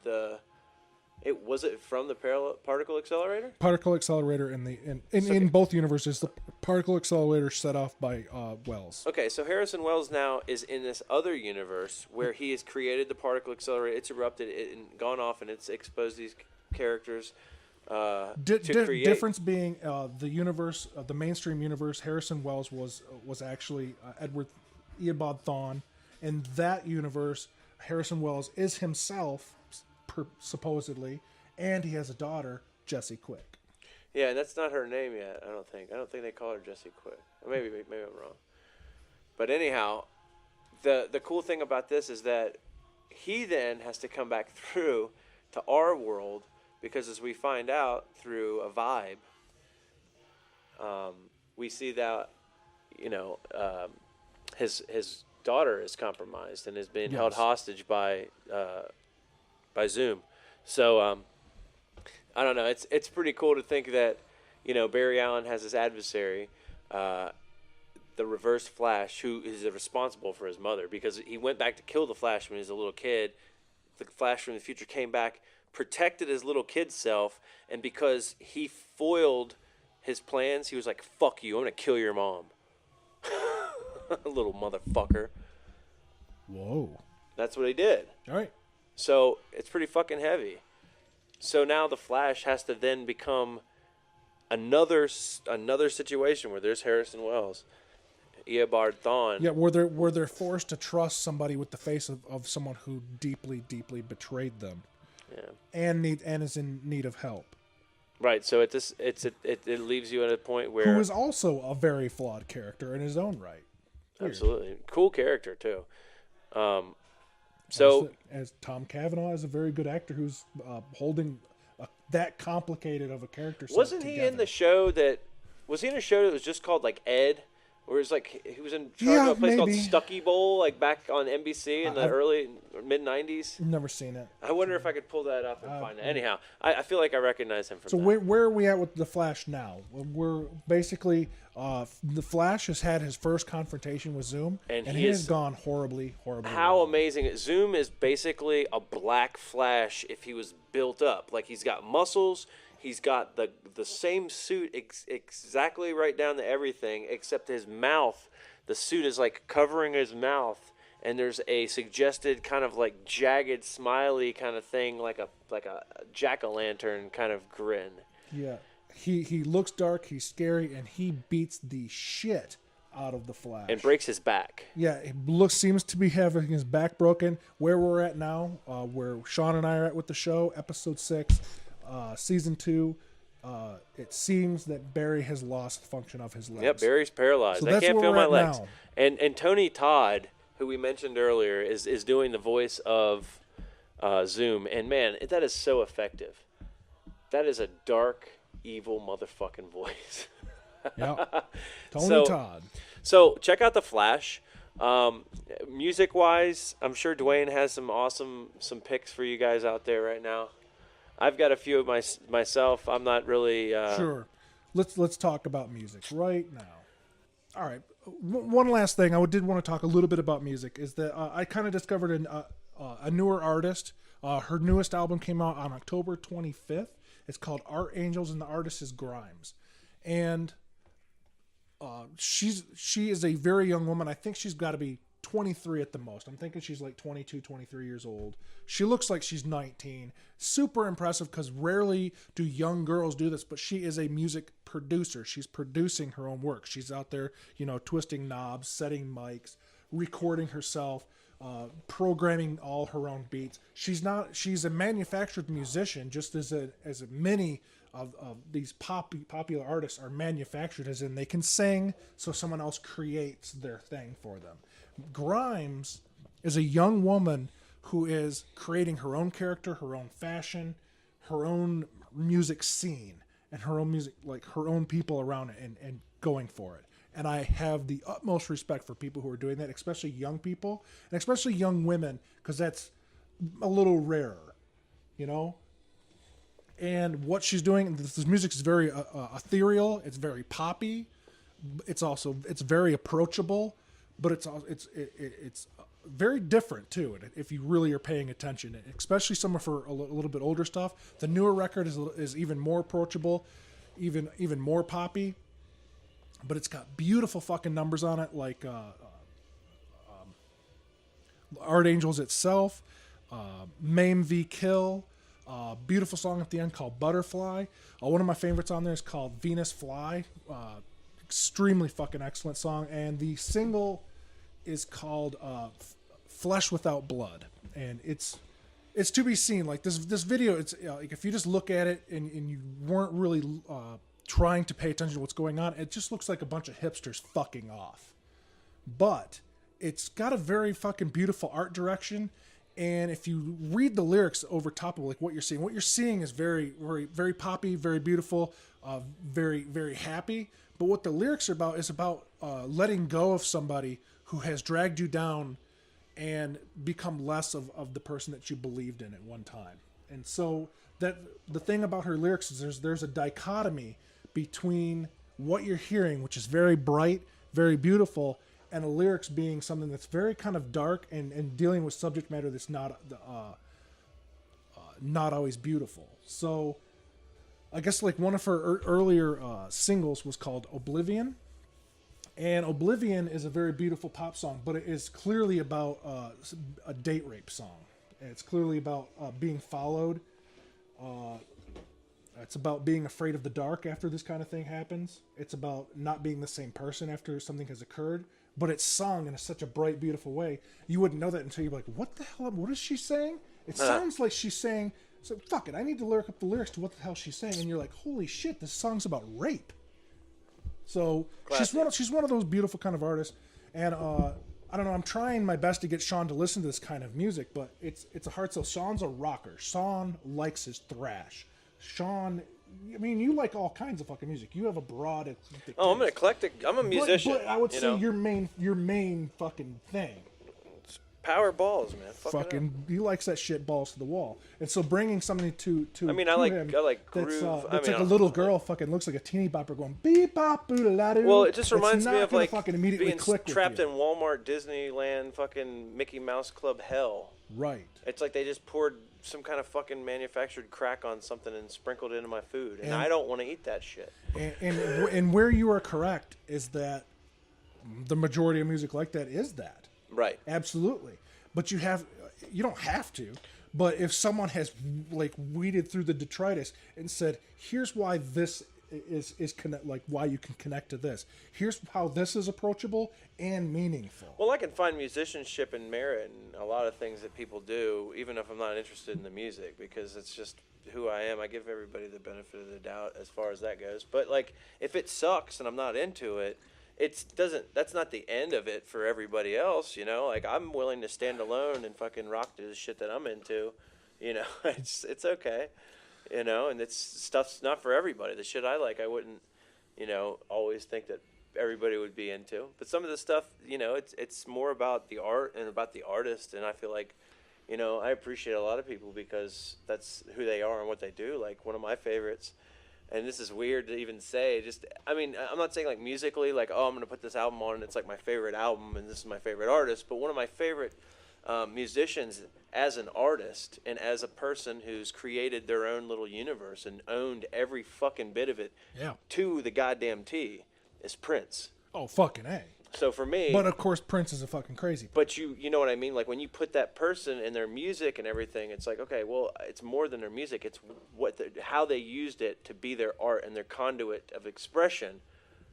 S2: from the particle accelerator?
S1: Particle accelerator in both universes. The particle accelerator set off by Wells.
S2: Okay, so Harrison Wells now is in this other universe where he has created the particle accelerator. It's erupted and gone off, and it's exposed these characters to create.
S1: Difference being the universe, the mainstream universe. Harrison Wells was actually Edward Eobard Thawne. In that universe, Harrison Wells is himself, supposedly, and he has a daughter, Jessie Quick.
S2: Yeah, and that's not her name yet. I don't think they call her Jessie Quick. Maybe I'm wrong. But anyhow, the cool thing about this is that he then has to come back through to our world, because as we find out through a vibe, we see that his daughter is compromised and is being held hostage by Zoom. So I don't know. It's pretty cool to think that Barry Allen has his adversary, the Reverse Flash, who is responsible for his mother, because he went back to kill the Flash when he was a little kid. The Flash from the future came back, protected his little kid self, and because he foiled his plans, he was like, "Fuck you! I'm gonna kill your mom." Little motherfucker.
S1: Whoa.
S2: That's what he did.
S1: All right.
S2: So it's pretty fucking heavy. So now the Flash has to then become another situation where there's Harrison Wells, Eobard Thawne.
S1: Yeah, where they're forced to trust somebody with the face of someone who deeply, deeply betrayed them.
S2: Yeah.
S1: And is in need of help.
S2: Right. So it leaves you at a point where,
S1: who is also a very flawed character in his own right. Weird.
S2: Absolutely. Cool character, too.
S1: As Tom Cavanaugh is a very good actor who's holding that complicated of a character set
S2: Wasn't he
S1: together.
S2: in the show that... Was he in a show that was just called, like, Ed? Or he was in charge of a place called Stucky Bowl, like, back on NBC in the early, mid-'90s?
S1: Never seen it.
S2: I wonder if I could pull that up and find it. Anyhow, I feel like I recognize him from
S1: So
S2: that.
S1: where are we at with the Flash now? We're basically the Flash has had his first confrontation with Zoom, and he has gone horribly
S2: How
S1: wrong.
S2: amazing. Zoom is basically a black Flash if he was built up. Like, he's got muscles, he's got the same suit exactly right down to everything, except his mouth, the suit is like covering his mouth, and there's a suggested kind of like jagged smiley kind of thing, like a jack-o'-lantern kind of grin.
S1: Yeah. He looks dark, he's scary, and he beats the shit out of the Flash.
S2: And breaks his back.
S1: Yeah, seems to be having his back broken. Where we're at now, where Sean and I are at with the show, episode 6, season 2, it seems that Barry has lost function of his legs.
S2: Yep, Barry's paralyzed.
S1: So
S2: I
S1: that's
S2: can't
S1: where
S2: feel
S1: we're
S2: my
S1: at
S2: legs.
S1: now.
S2: And Tony Todd, who we mentioned earlier, is doing the voice of Zoom. And man, that is so effective. That is a dark, evil motherfucking voice.
S1: Yeah. Tony Todd.
S2: So check out The Flash. Music-wise, I'm sure Duane has some picks for you guys out there right now. I've got a few of myself. I'm not really...
S1: Sure. Let's talk about music right now. All right. One last thing. I did want to talk a little bit about music. Is that I kind of discovered a newer artist. Her newest album came out on October 25th. It's called Art Angels, and the artist is Grimes. And she is a very young woman. I think she's got to be 23 at the most. I'm thinking she's like 22, 23 years old. She looks like she's 19. Super impressive, because rarely do young girls do this, but she is a music producer. She's producing her own work. She's out there, twisting knobs, setting mics, recording herself, programming all her own beats. She's a manufactured musician, just as many of these popular artists are manufactured, as in they can sing, so someone else creates their thing for them. Grimes is a young woman who is creating her own character, her own fashion, her own music scene, and her own music, like her own people around it, and going for it. And I have the utmost respect for people who are doing that, especially young people, and especially young women, because that's a little rarer, you know? And what she's doing, this music is very ethereal. It's very poppy. It's very approachable, but it's very different too. If you really are paying attention, especially some of her a little bit older stuff. The newer record is even more approachable, even more poppy. But it's got beautiful fucking numbers on it, like Art Angels itself, Maim v. Kill. Beautiful song at the end called Butterfly. One of my favorites on there is called Venus Fly. Extremely fucking excellent song. And the single is called Flesh Without Blood. And it's to be seen. Like this video, it's like if you just look at it and you weren't really trying to pay attention to what's going on, it just looks like a bunch of hipsters fucking off. But it's got a very fucking beautiful art direction. And if you read the lyrics over top of like what you're seeing is very, very, very poppy, very beautiful, very, very happy. But what the lyrics are about is about letting go of somebody who has dragged you down and become less of the person that you believed in at one time. And so that the thing about her lyrics is there's a dichotomy between what you're hearing, which is very bright, very beautiful, and the lyrics being something that's very kind of dark and dealing with subject matter that's not always beautiful. So I guess like one of her earlier singles was called Oblivion. And Oblivion is a very beautiful pop song, but it is clearly about a date rape song. It's clearly about being followed. It's about being afraid of the dark after this kind of thing happens. It's about not being the same person after something has occurred. But it's sung in such a bright, beautiful way. You wouldn't know that until you're like, what the hell? What is she saying? It sounds like she's saying, so fuck it, I need to look up the lyrics to what the hell she's saying. And you're like, holy shit, this song's about rape. So she's one of those beautiful kind of artists. And I don't know, I'm trying my best to get Sean to listen to this kind of music, but it's a hard sell. Sean's a rocker. Sean likes his thrash. Sean, I mean, you like all kinds of fucking music. You have a broad eclectic taste.
S2: I'm an eclectic. I'm a musician.
S1: But I would say your main fucking thing.
S2: It's power balls, man.
S1: Fucking, he likes that shit balls to the wall. And so bringing something to
S2: I mean,
S1: to
S2: I like
S1: him
S2: groove.
S1: That's like a little girl fucking looks like a teeny bopper going beep bop boo la doo.
S2: Well, it just reminds me of like
S1: being
S2: trapped in Walmart, Disneyland, fucking Mickey Mouse Club hell.
S1: Right.
S2: It's like they just poured some kind of fucking manufactured crack on something and sprinkled it into my food, and I don't want to eat that shit.
S1: And where you are correct is that the majority of music like that is that.
S2: Right.
S1: Absolutely. But you don't have to. But if someone has like weeded through the detritus and said, here's why this is connect, like why you can connect to this. Here's how this is approachable and meaningful.
S2: Well, I can find musicianship and merit in a lot of things that people do, even if I'm not interested in the music, because it's just who I am. I give everybody the benefit of the doubt as far as that goes. But like, if it sucks and I'm not into it, that's not the end of it for everybody else, you know? Like, I'm willing to stand alone and fucking rock to the shit that I'm into, you know? It's okay. You know, and stuff's not for everybody. The shit I like, I wouldn't, you know, always think that everybody would be into. But some of the stuff, you know, it's more about the art and about the artist. And I feel like, you know, I appreciate a lot of people because that's who they are and what they do. Like one of my favorites, and this is weird to even say, I mean, I'm not saying like musically, like, oh, I'm going to put this album on and it's like my favorite album and this is my favorite artist. But one of my favorite musicians as an artist and as a person who's created their own little universe and owned every fucking bit of it to the goddamn T is Prince.
S1: Oh, fucking A.
S2: So for me...
S1: But of course Prince is a fucking crazy person.
S2: But you know what I mean? Like when you put that person and their music and everything, it's like, okay, well, it's more than their music. It's how they used it to be their art and their conduit of expression.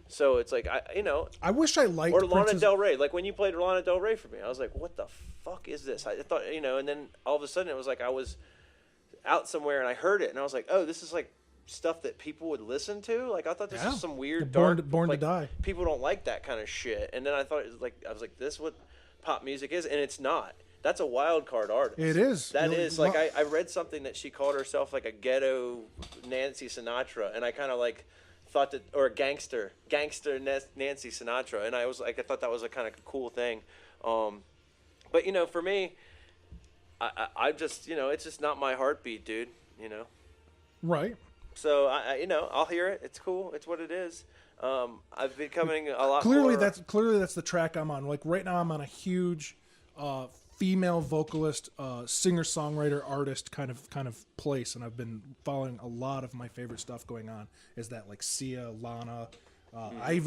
S2: So it's like, I wish I liked Or Lana Del Rey. Like when you played Lana Del Rey for me, I was like, what the fuck is this? I thought, and then all of a sudden it was like I was out somewhere and I heard it and I was like, oh, this is like stuff that people would listen to. Like I thought this was some weird
S1: Born
S2: dark,
S1: to Die.
S2: People don't like that kind of shit. And then I thought it was like this is what pop music is, and it's not. That's a wild card artist.
S1: It is.
S2: That is like I read something that she called herself like a ghetto Nancy Sinatra, and I kind of like thought that, or gangster Nancy Sinatra, and I thought that was a kind of cool thing. But you know, for me, I just, you know, it's just not my heartbeat, dude. You know.
S1: Right.
S2: So you know, I'll hear it. It's cool. It's what it is. I've been becoming a lot.
S1: Clearly,
S2: more...
S1: that's the track I'm on. Like right now, I'm on a huge female vocalist, singer-songwriter, artist kind of place, and I've been following a lot of my favorite stuff going on. Is that like Sia, Lana? I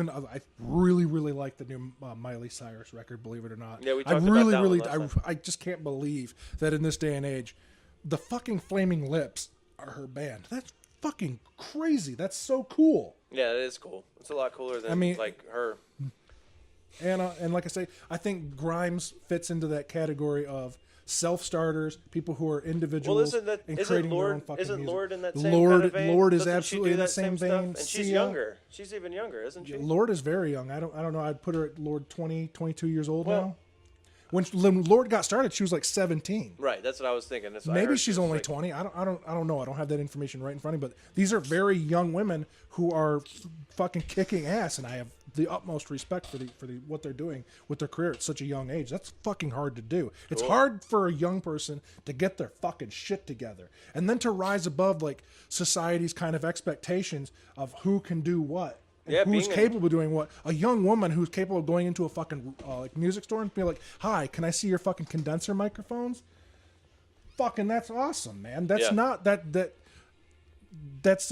S1: really like the new Miley Cyrus record. Believe it or not,
S2: yeah, we talked about that one last time.
S1: I just can't believe that in this day and age, the fucking Flaming Lips are her band. That's fucking crazy. That's so cool.
S2: Yeah, it is cool. It's a lot cooler than like her.
S1: And like I say, I think Grimes fits into that category of self-starters, people who are individuals and creating their own fucking music.
S2: Isn't Lorde in that same kind of vein?
S1: Lorde is
S2: Doesn't
S1: absolutely in the same vein.
S2: And she's younger. She's even younger, isn't she?
S1: Lorde is very young. I don't know. I'd put her at Lorde 20, 22 years old now. When Lorde got started, she was like 17.
S2: Right, that's what I was thinking.
S1: Maybe she's only 20. I don't know. I don't have that information right in front of me. But these are very young women who are fucking kicking ass, and I have the utmost respect for what they're doing with their career at such a young age. That's fucking hard to do. It's hard for a young person to get their fucking shit together, and then to rise above like society's kind of expectations of who can do what. Who's capable of doing what? A young woman who's capable of going into a fucking like music store and be like, "Hi, can I see your fucking condenser microphones?" Fucking, that's awesome, man. That's not that's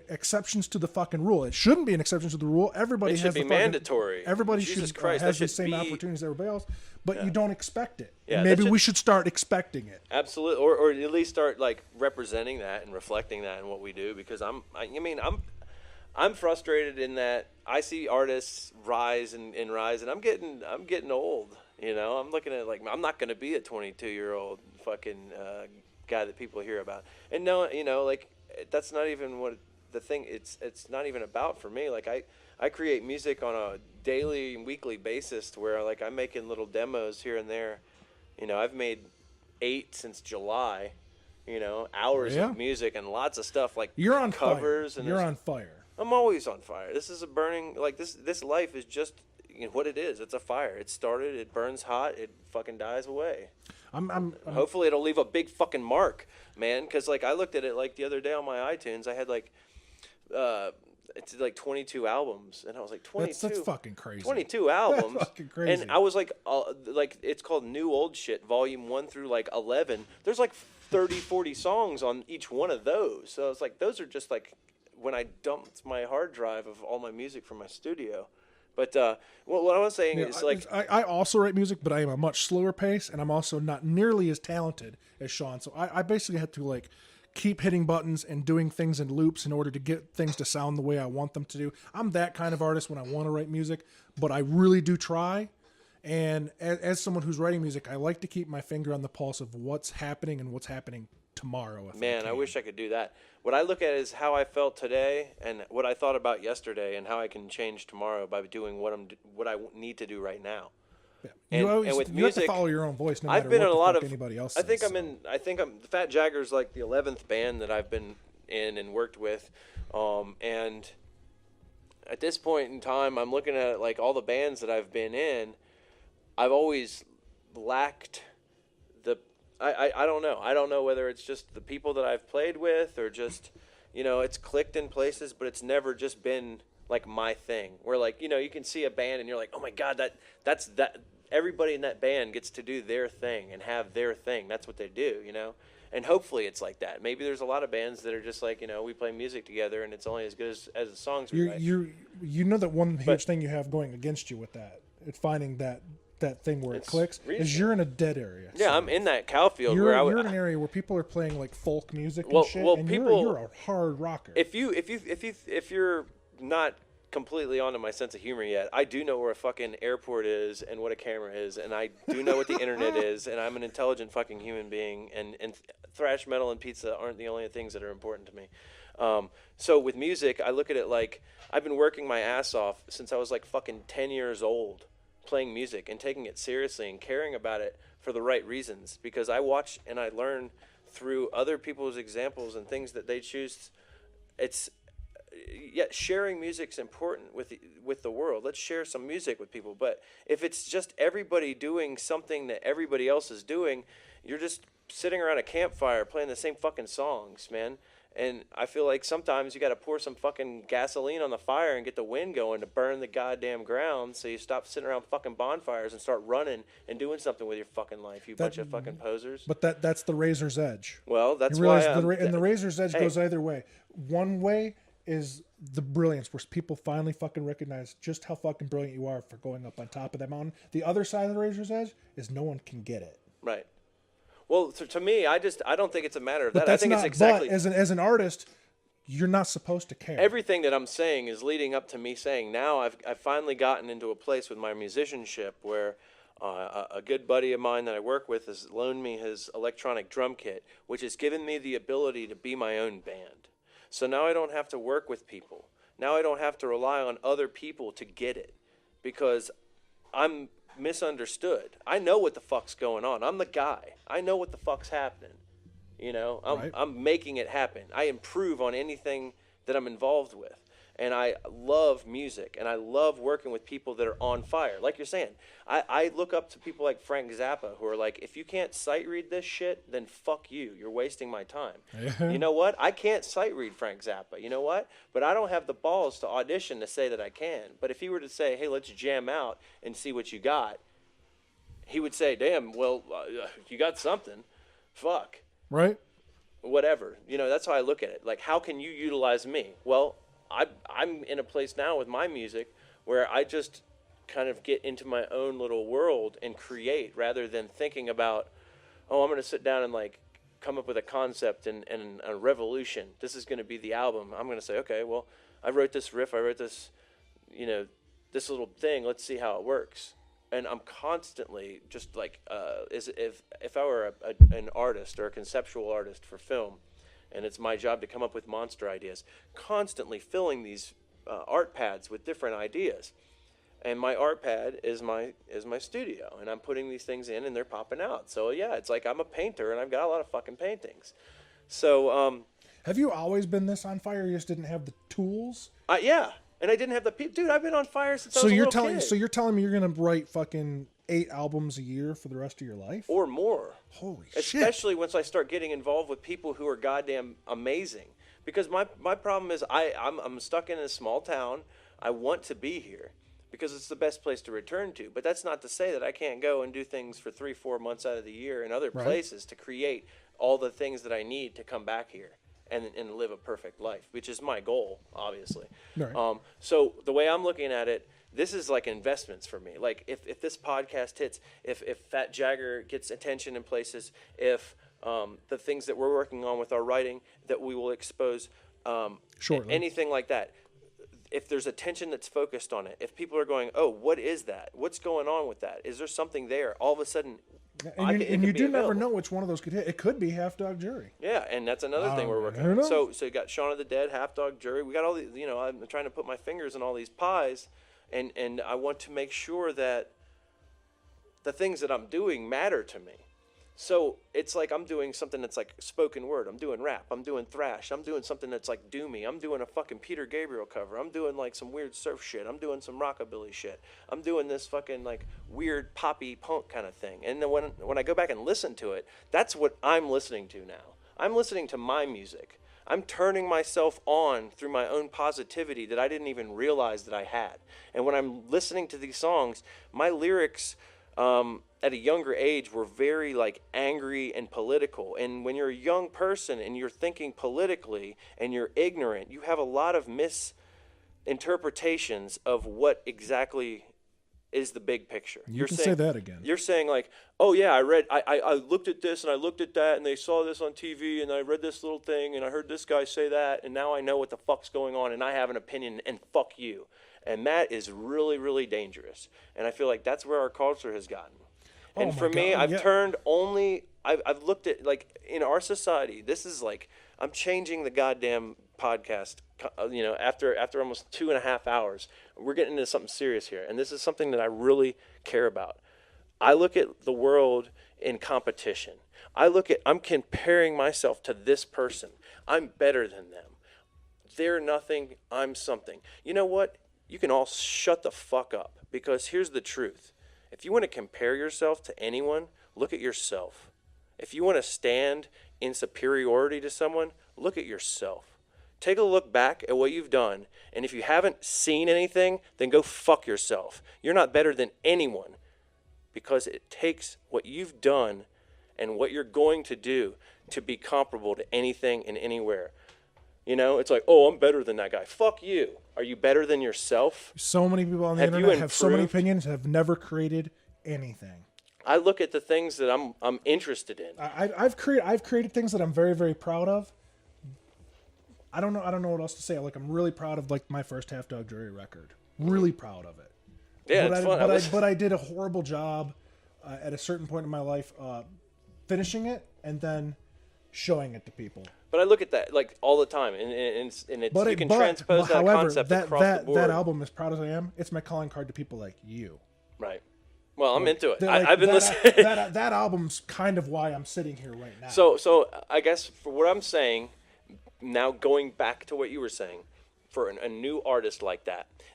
S1: exceptions to the fucking rule. It shouldn't be an exception to the rule. Everybody
S2: should be mandatory.
S1: Everybody
S2: Jesus
S1: should
S2: Christ,
S1: have the same opportunities as everybody else, but you don't expect it.
S2: Yeah,
S1: maybe we should start expecting it.
S2: Absolutely, or at least start like representing that and reflecting that in what we do. Because I'm frustrated in that I see artists rise and rise, and I'm getting old. You know, I'm looking at like I'm not going to be a 22-year-old fucking guy that people hear about. And no, you know, like that's not even what the thing. It's not even about for me. Like I create music on a daily and weekly basis to where like I'm making little demos here and there. You know, I've made 8 since July. You know, hours of music and lots of stuff like
S1: you're on
S2: covers.
S1: Fire.
S2: And
S1: you're on fire.
S2: I'm always on fire. This is a burning, like this life is just what it is. It's a fire. It started, it burns hot, it fucking dies away. Hopefully it'll leave a big fucking mark, man. Because like I looked at it like the other day on my iTunes, I had like, it's like 22 albums, and I was like 22.
S1: That's fucking crazy.
S2: 22 albums.
S1: That's fucking crazy.
S2: And I was like it's called New Old Shit, Volume 1 through like 11. There's like 30, 40 songs on each one of those. So it's like those are just like when I dumped my hard drive of all my music from my studio. But what I was saying is like
S1: I also write music, but I am a much slower pace, and I'm also not nearly as talented as Sean. So I basically had to like keep hitting buttons and doing things in loops in order to get things to sound the way I want them to do. I'm that kind of artist when I want to write music, but I really do try. And as someone who's writing music, I like to keep my finger on the pulse of what's happening and what's happening tomorrow.
S2: Man, I wish I could do that. What I look at is how I felt today and what I thought about yesterday and how I can change tomorrow by doing what I need to do right now.
S1: Yeah.
S2: And with
S1: you
S2: music,
S1: have to follow your own voice. No
S2: I've
S1: matter
S2: been
S1: what
S2: in a
S1: the
S2: lot
S1: fuck
S2: of
S1: anybody else.
S2: I think I'm Fat Jagger's like the 11th band that I've been in and worked with, and at this point in time, I'm looking at like all the bands that I've been in. I've always lacked the. I don't know. I don't know whether it's just the people that I've played with or just, you know, it's clicked in places, but it's never just been like my thing. Where like, you know, you can see a band and you're like, oh my God, that's everybody in that band gets to do their thing and have their thing. That's what they do, you know. And hopefully it's like that. Maybe there's a lot of bands that are just like, you know, we play music together and it's only as good as the songs we write.
S1: You know that one huge thing you have going against you with that, it's finding that thing where it clicks, is you're in a dead area.
S2: Yeah, so I'm in that cow field
S1: you're in an area where people are playing like folk music and shit, and you're a hard rocker.
S2: If you're not completely onto my sense of humor yet, I do know where a fucking airport is and what a camera is, and I do know what the internet is, and I'm an intelligent fucking human being, and thrash metal and pizza aren't the only things that are important to me. So with music, I look at it like I've been working my ass off since I was like fucking 10 years old, playing music and taking it seriously and caring about it for the right reasons, because I watch and I learn through other people's examples and things that they choose. It's sharing music's important with the world. Let's share some music with people. But if it's just everybody doing something that everybody else is doing, you're just sitting around a campfire playing the same fucking songs, man. And I feel like sometimes you got to pour some fucking gasoline on the fire and get the wind going to burn the goddamn ground, so you stop sitting around fucking bonfires and start running and doing something with your fucking life, you bunch of fucking posers.
S1: But that's the razor's edge.
S2: Well, that's
S1: you
S2: why
S1: and the razor's edge goes either way. One way is the brilliance, where people finally fucking recognize just how fucking brilliant you are for going up on top of that mountain. The other side of the razor's edge is no one can get it.
S2: Right. Well, to me, I don't think it's a matter of
S1: But
S2: that. I think it's exactly.
S1: But as an artist, you're not supposed to care.
S2: Everything that I'm saying is leading up to me saying now I've finally gotten into a place with my musicianship where a good buddy of mine that I work with has loaned me his electronic drum kit, which has given me the ability to be my own band. So now I don't have to work with people. Now I don't have to rely on other people to get it, because I'm misunderstood. I know what the fuck's going on. I'm the guy. I know what the fuck's happening. You know, I'm making it happen. I improve on anything that I'm involved with. And I love music, and I love working with people that are on fire. Like you're saying, I look up to people like Frank Zappa, who are like, if you can't sight read this shit, then fuck you. You're wasting my time. You know what? I can't sight read Frank Zappa. You know what? But I don't have the balls to audition to say that I can. But if he were to say, hey, let's jam out and see what you got, he would say, damn, well, you got something. Fuck.
S1: Right?
S2: Whatever. You know, that's how I look at it. Like, how can you utilize me? Well, I'm in a place now with my music where I just kind of get into my own little world and create, rather than thinking about, oh, I'm going to sit down and like come up with a concept and a revolution. This is going to be the album. I'm going to say, okay, well, I wrote this riff. I wrote this, you know, this little thing. Let's see how it works. And I'm constantly just like, if I were an artist or a conceptual artist for film, and it's my job to come up with monster ideas, constantly filling these art pads with different ideas. And my art pad is my studio, and I'm putting these things in, and they're popping out. So yeah, it's like I'm a painter, and I've got a lot of fucking paintings. So
S1: have you always been this on fire? You just didn't have the tools?
S2: Yeah, and I didn't have the people. Dude, I've been on fire since I was a little kid.
S1: So you're telling me you're gonna write fucking 8 albums a year for the rest of your life?
S2: Or more.
S1: Holy shit.
S2: Especially once I start getting involved with people who are goddamn amazing. Because my problem is I'm stuck in a small town. I want to be here because it's the best place to return to. But that's not to say that I can't go and do things for 3-4 months out of the year in other places to create all the things that I need to come back here and live a perfect life, which is my goal, obviously.
S1: Right.
S2: So the way I'm looking at it, this is like investments for me. Like if this podcast hits, if Fat Jagger gets attention in places, if the things that we're working on with our writing that we will expose,
S1: shortly,
S2: anything like that, if there's attention that's focused on it, if people are going, oh, what is that? What's going on with that? Is there something there? All of a sudden,
S1: and you do never know which one of those could hit. It could be Half Dog Jury.
S2: Yeah, and that's another thing we're working on. So you got Shaun of the Dead, Half Dog Jury. We got all these. You know, I'm trying to put my fingers in all these pies. And I want to make sure that the things that I'm doing matter to me. So it's like I'm doing something that's like spoken word. I'm doing rap. I'm doing thrash. I'm doing something that's like doomy. I'm doing a fucking Peter Gabriel cover. I'm doing like some weird surf shit. I'm doing some rockabilly shit. I'm doing this fucking like weird poppy punk kind of thing. And then when I go back and listen to it, that's what I'm listening to now. I'm listening to my music. I'm turning myself on through my own positivity that I didn't even realize that I had. And when I'm listening to these songs, my lyrics at a younger age were very like angry and political. And when you're a young person and you're thinking politically and you're ignorant, you have a lot of misinterpretations of what exactly is the big picture.
S1: You can say that again.
S2: You're saying like, oh yeah, I looked at this and I looked at that and they saw this on TV and I read this little thing and I heard this guy say that and now I know what the fuck's going on and I have an opinion and fuck you. And that is really, really dangerous. And I feel like that's where our culture has gotten. And for me, I've looked at, like, in our society, this is like, I'm changing the goddamn podcast, after almost 2.5 hours, we're getting into something serious here. And this is something that I really care about. I look at the world in competition. I'm comparing myself to this person. I'm better than them. They're nothing, I'm something. You know what? You can all shut the fuck up, because here's the truth. If you want to compare yourself to anyone, look at yourself. If you want to stand in superiority to someone, look at yourself. Take a look back at what you've done, and if you haven't seen anything, then go fuck yourself. You're not better than anyone, because it takes what you've done and what you're going to do to be comparable to anything and anywhere. It's like, oh, I'm better than that guy. Fuck you. Are you better than yourself?
S1: So many people on the internet have so many opinions, have never created anything.
S2: I look at the things that I'm interested in.
S1: I've created things that I'm very, very proud of. I don't know what else to say. Like, I'm really proud of my first Half Dog Jury record. Really proud of it.
S2: Yeah, it's fun.
S1: But I did a horrible job at a certain point in my life finishing it and then showing it to people.
S2: But I look at that all the time, and you can transpose that concept across the board.
S1: That album, as proud as I am, it's my calling card to people like you.
S2: Right. Well, I'm into it. I've been listening.
S1: That album's kind of why I'm sitting here right now.
S2: So I guess for what I'm saying, now going back to what you were saying, for a new artist like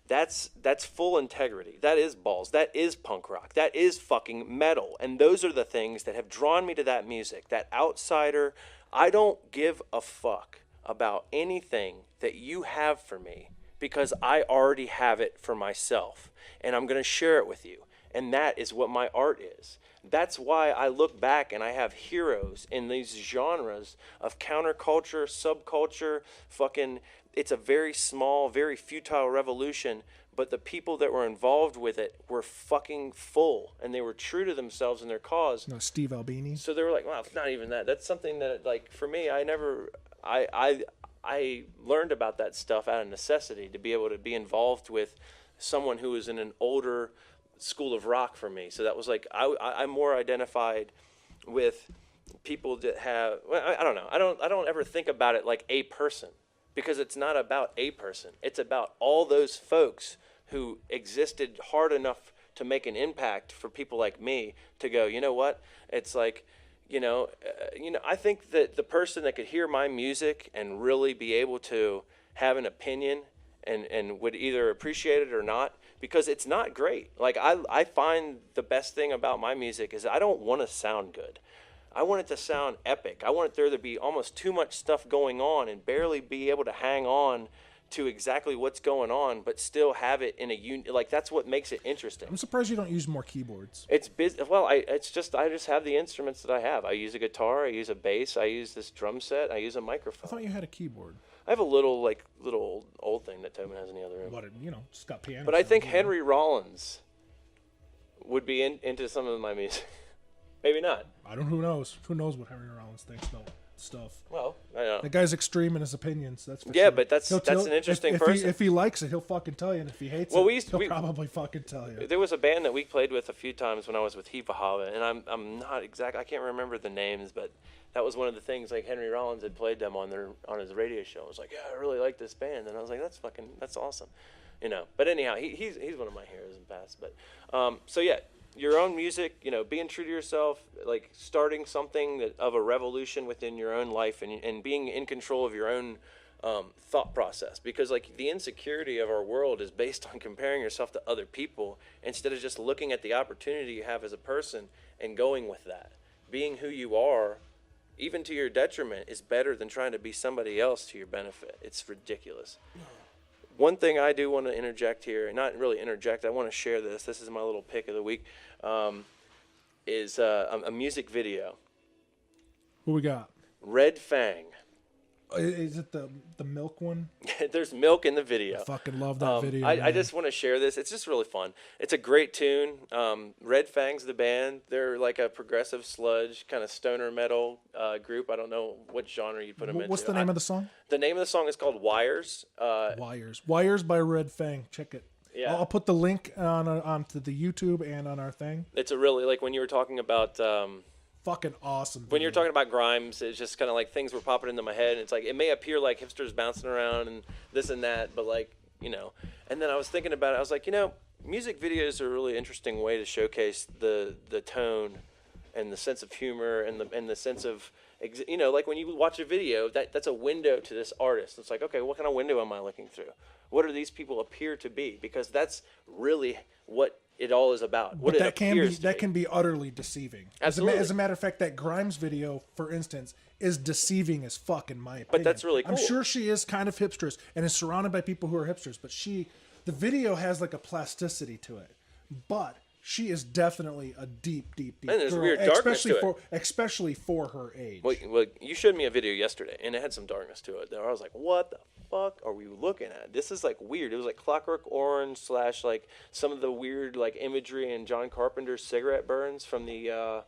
S2: that's full integrity. That is balls. That is punk rock. That is fucking metal. And those are the things that have drawn me to that music. That outsider. I don't give a fuck about anything that you have for me, because I already have it for myself, and I'm going to share it with you. And that is what my art is. That's why I look back and I have heroes in these genres of counterculture, subculture, it's a very small, very futile revolution, but the people that were involved with it were fucking full, and they were true to themselves and their cause.
S1: No, Steve Albini.
S2: So they were like, well, it's not even that. That's something that, for me, I learned about that stuff out of necessity, to be able to be involved with someone who was in an older school of rock for me. So that was I'm more identified with people that have, I don't know. I don't ever think about it like a person, because it's not about a person. It's about all those folks who existed hard enough to make an impact for people like me to go, you know what? It's like, I think that the person that could hear my music and really be able to have an opinion and would either appreciate it or not, because it's not great. I find the best thing about my music is I don't want to sound good. I want it to sound epic. I want there to be almost too much stuff going on and barely be able to hang on to exactly what's going on, but still have it in a that's what makes it interesting.
S1: I'm surprised you don't use more keyboards.
S2: It's busy. Well, I just have the instruments that I have. I use a guitar, I use a bass, I use this drum set, I use a microphone.
S1: I thought you had a keyboard.
S2: I have a little old thing that Tobin has in the other room.
S1: But just got piano.
S2: But I think Henry Rollins would be into some of my music. Maybe not.
S1: I don't. Who knows? Who knows what Henry Rollins thinks about stuff?
S2: Well, I know.
S1: That guy's extreme in his opinions. That's for sure.
S2: Yeah, but that's an interesting person.
S1: If he likes it, he'll fucking tell you, and if he hates he'll probably fucking tell you.
S2: There was a band that we played with a few times when I was with Hiva Hava, and I'm not exact. I can't remember the names, but that was one of the things. Henry Rollins had played them on his radio show. I was like, yeah, I really like this band, and I was like, that's awesome, But anyhow, he's one of my heroes in the past. But so yeah. Your own music, being true to yourself, starting something of a revolution within your own life, and being in control of your own thought process. Because the insecurity of our world is based on comparing yourself to other people instead of just looking at the opportunity you have as a person and going with that. Being who you are, even to your detriment, is better than trying to be somebody else to your benefit. It's ridiculous. One thing I do want to interject here, not really interject, I want to share this. This is my little pick of the week, is a music video.
S1: What we got?
S2: Red Fang.
S1: Is it the milk one?
S2: There's milk in the video.
S1: I fucking love that video.
S2: I just want to share this. It's just really fun. It's a great tune. Red Fang's the band. They're a progressive sludge kind of stoner metal group. I don't know what genre you put them into.
S1: What's the name of the song?
S2: The name of the song is called Wires.
S1: Wires by Red Fang. Check it.
S2: Yeah.
S1: I'll put the link onto the YouTube and on our thing.
S2: It's a really, when you were talking about
S1: fucking awesome video.
S3: When you're talking about Grimes, it's just kind of like things were popping into my head. And it's like, it may appear like hipsters bouncing around and this and that, but like, you know. And then I was thinking about it. I was like, you know, music videos are a really interesting way to showcase the tone and the sense of humor and the sense of, you know, like when you watch a video, that's a window to this artist. It's like, okay, what kind of window am I looking through? What do these people appear to be? Because that's really what it all is about. What
S1: but
S3: it appears to be.
S1: can be utterly deceiving.
S3: Absolutely.
S1: As a matter of fact, that Grimes video, for instance, is deceiving as fuck in my opinion.
S3: But that's really cool.
S1: I'm sure she is kind of hipsterous and is surrounded by people who are hipsters, but the video has like a plasticity to it. But she is definitely a deep
S3: and there's
S1: girl,
S3: weird darkness to it.
S1: Especially for her age.
S3: Well, you showed me a video yesterday, and it had some darkness to it. I was like, what the fuck are we looking at? This is like weird. It was like Clockwork Orange / like some of the weird like imagery in John Carpenter's cigarette burns from the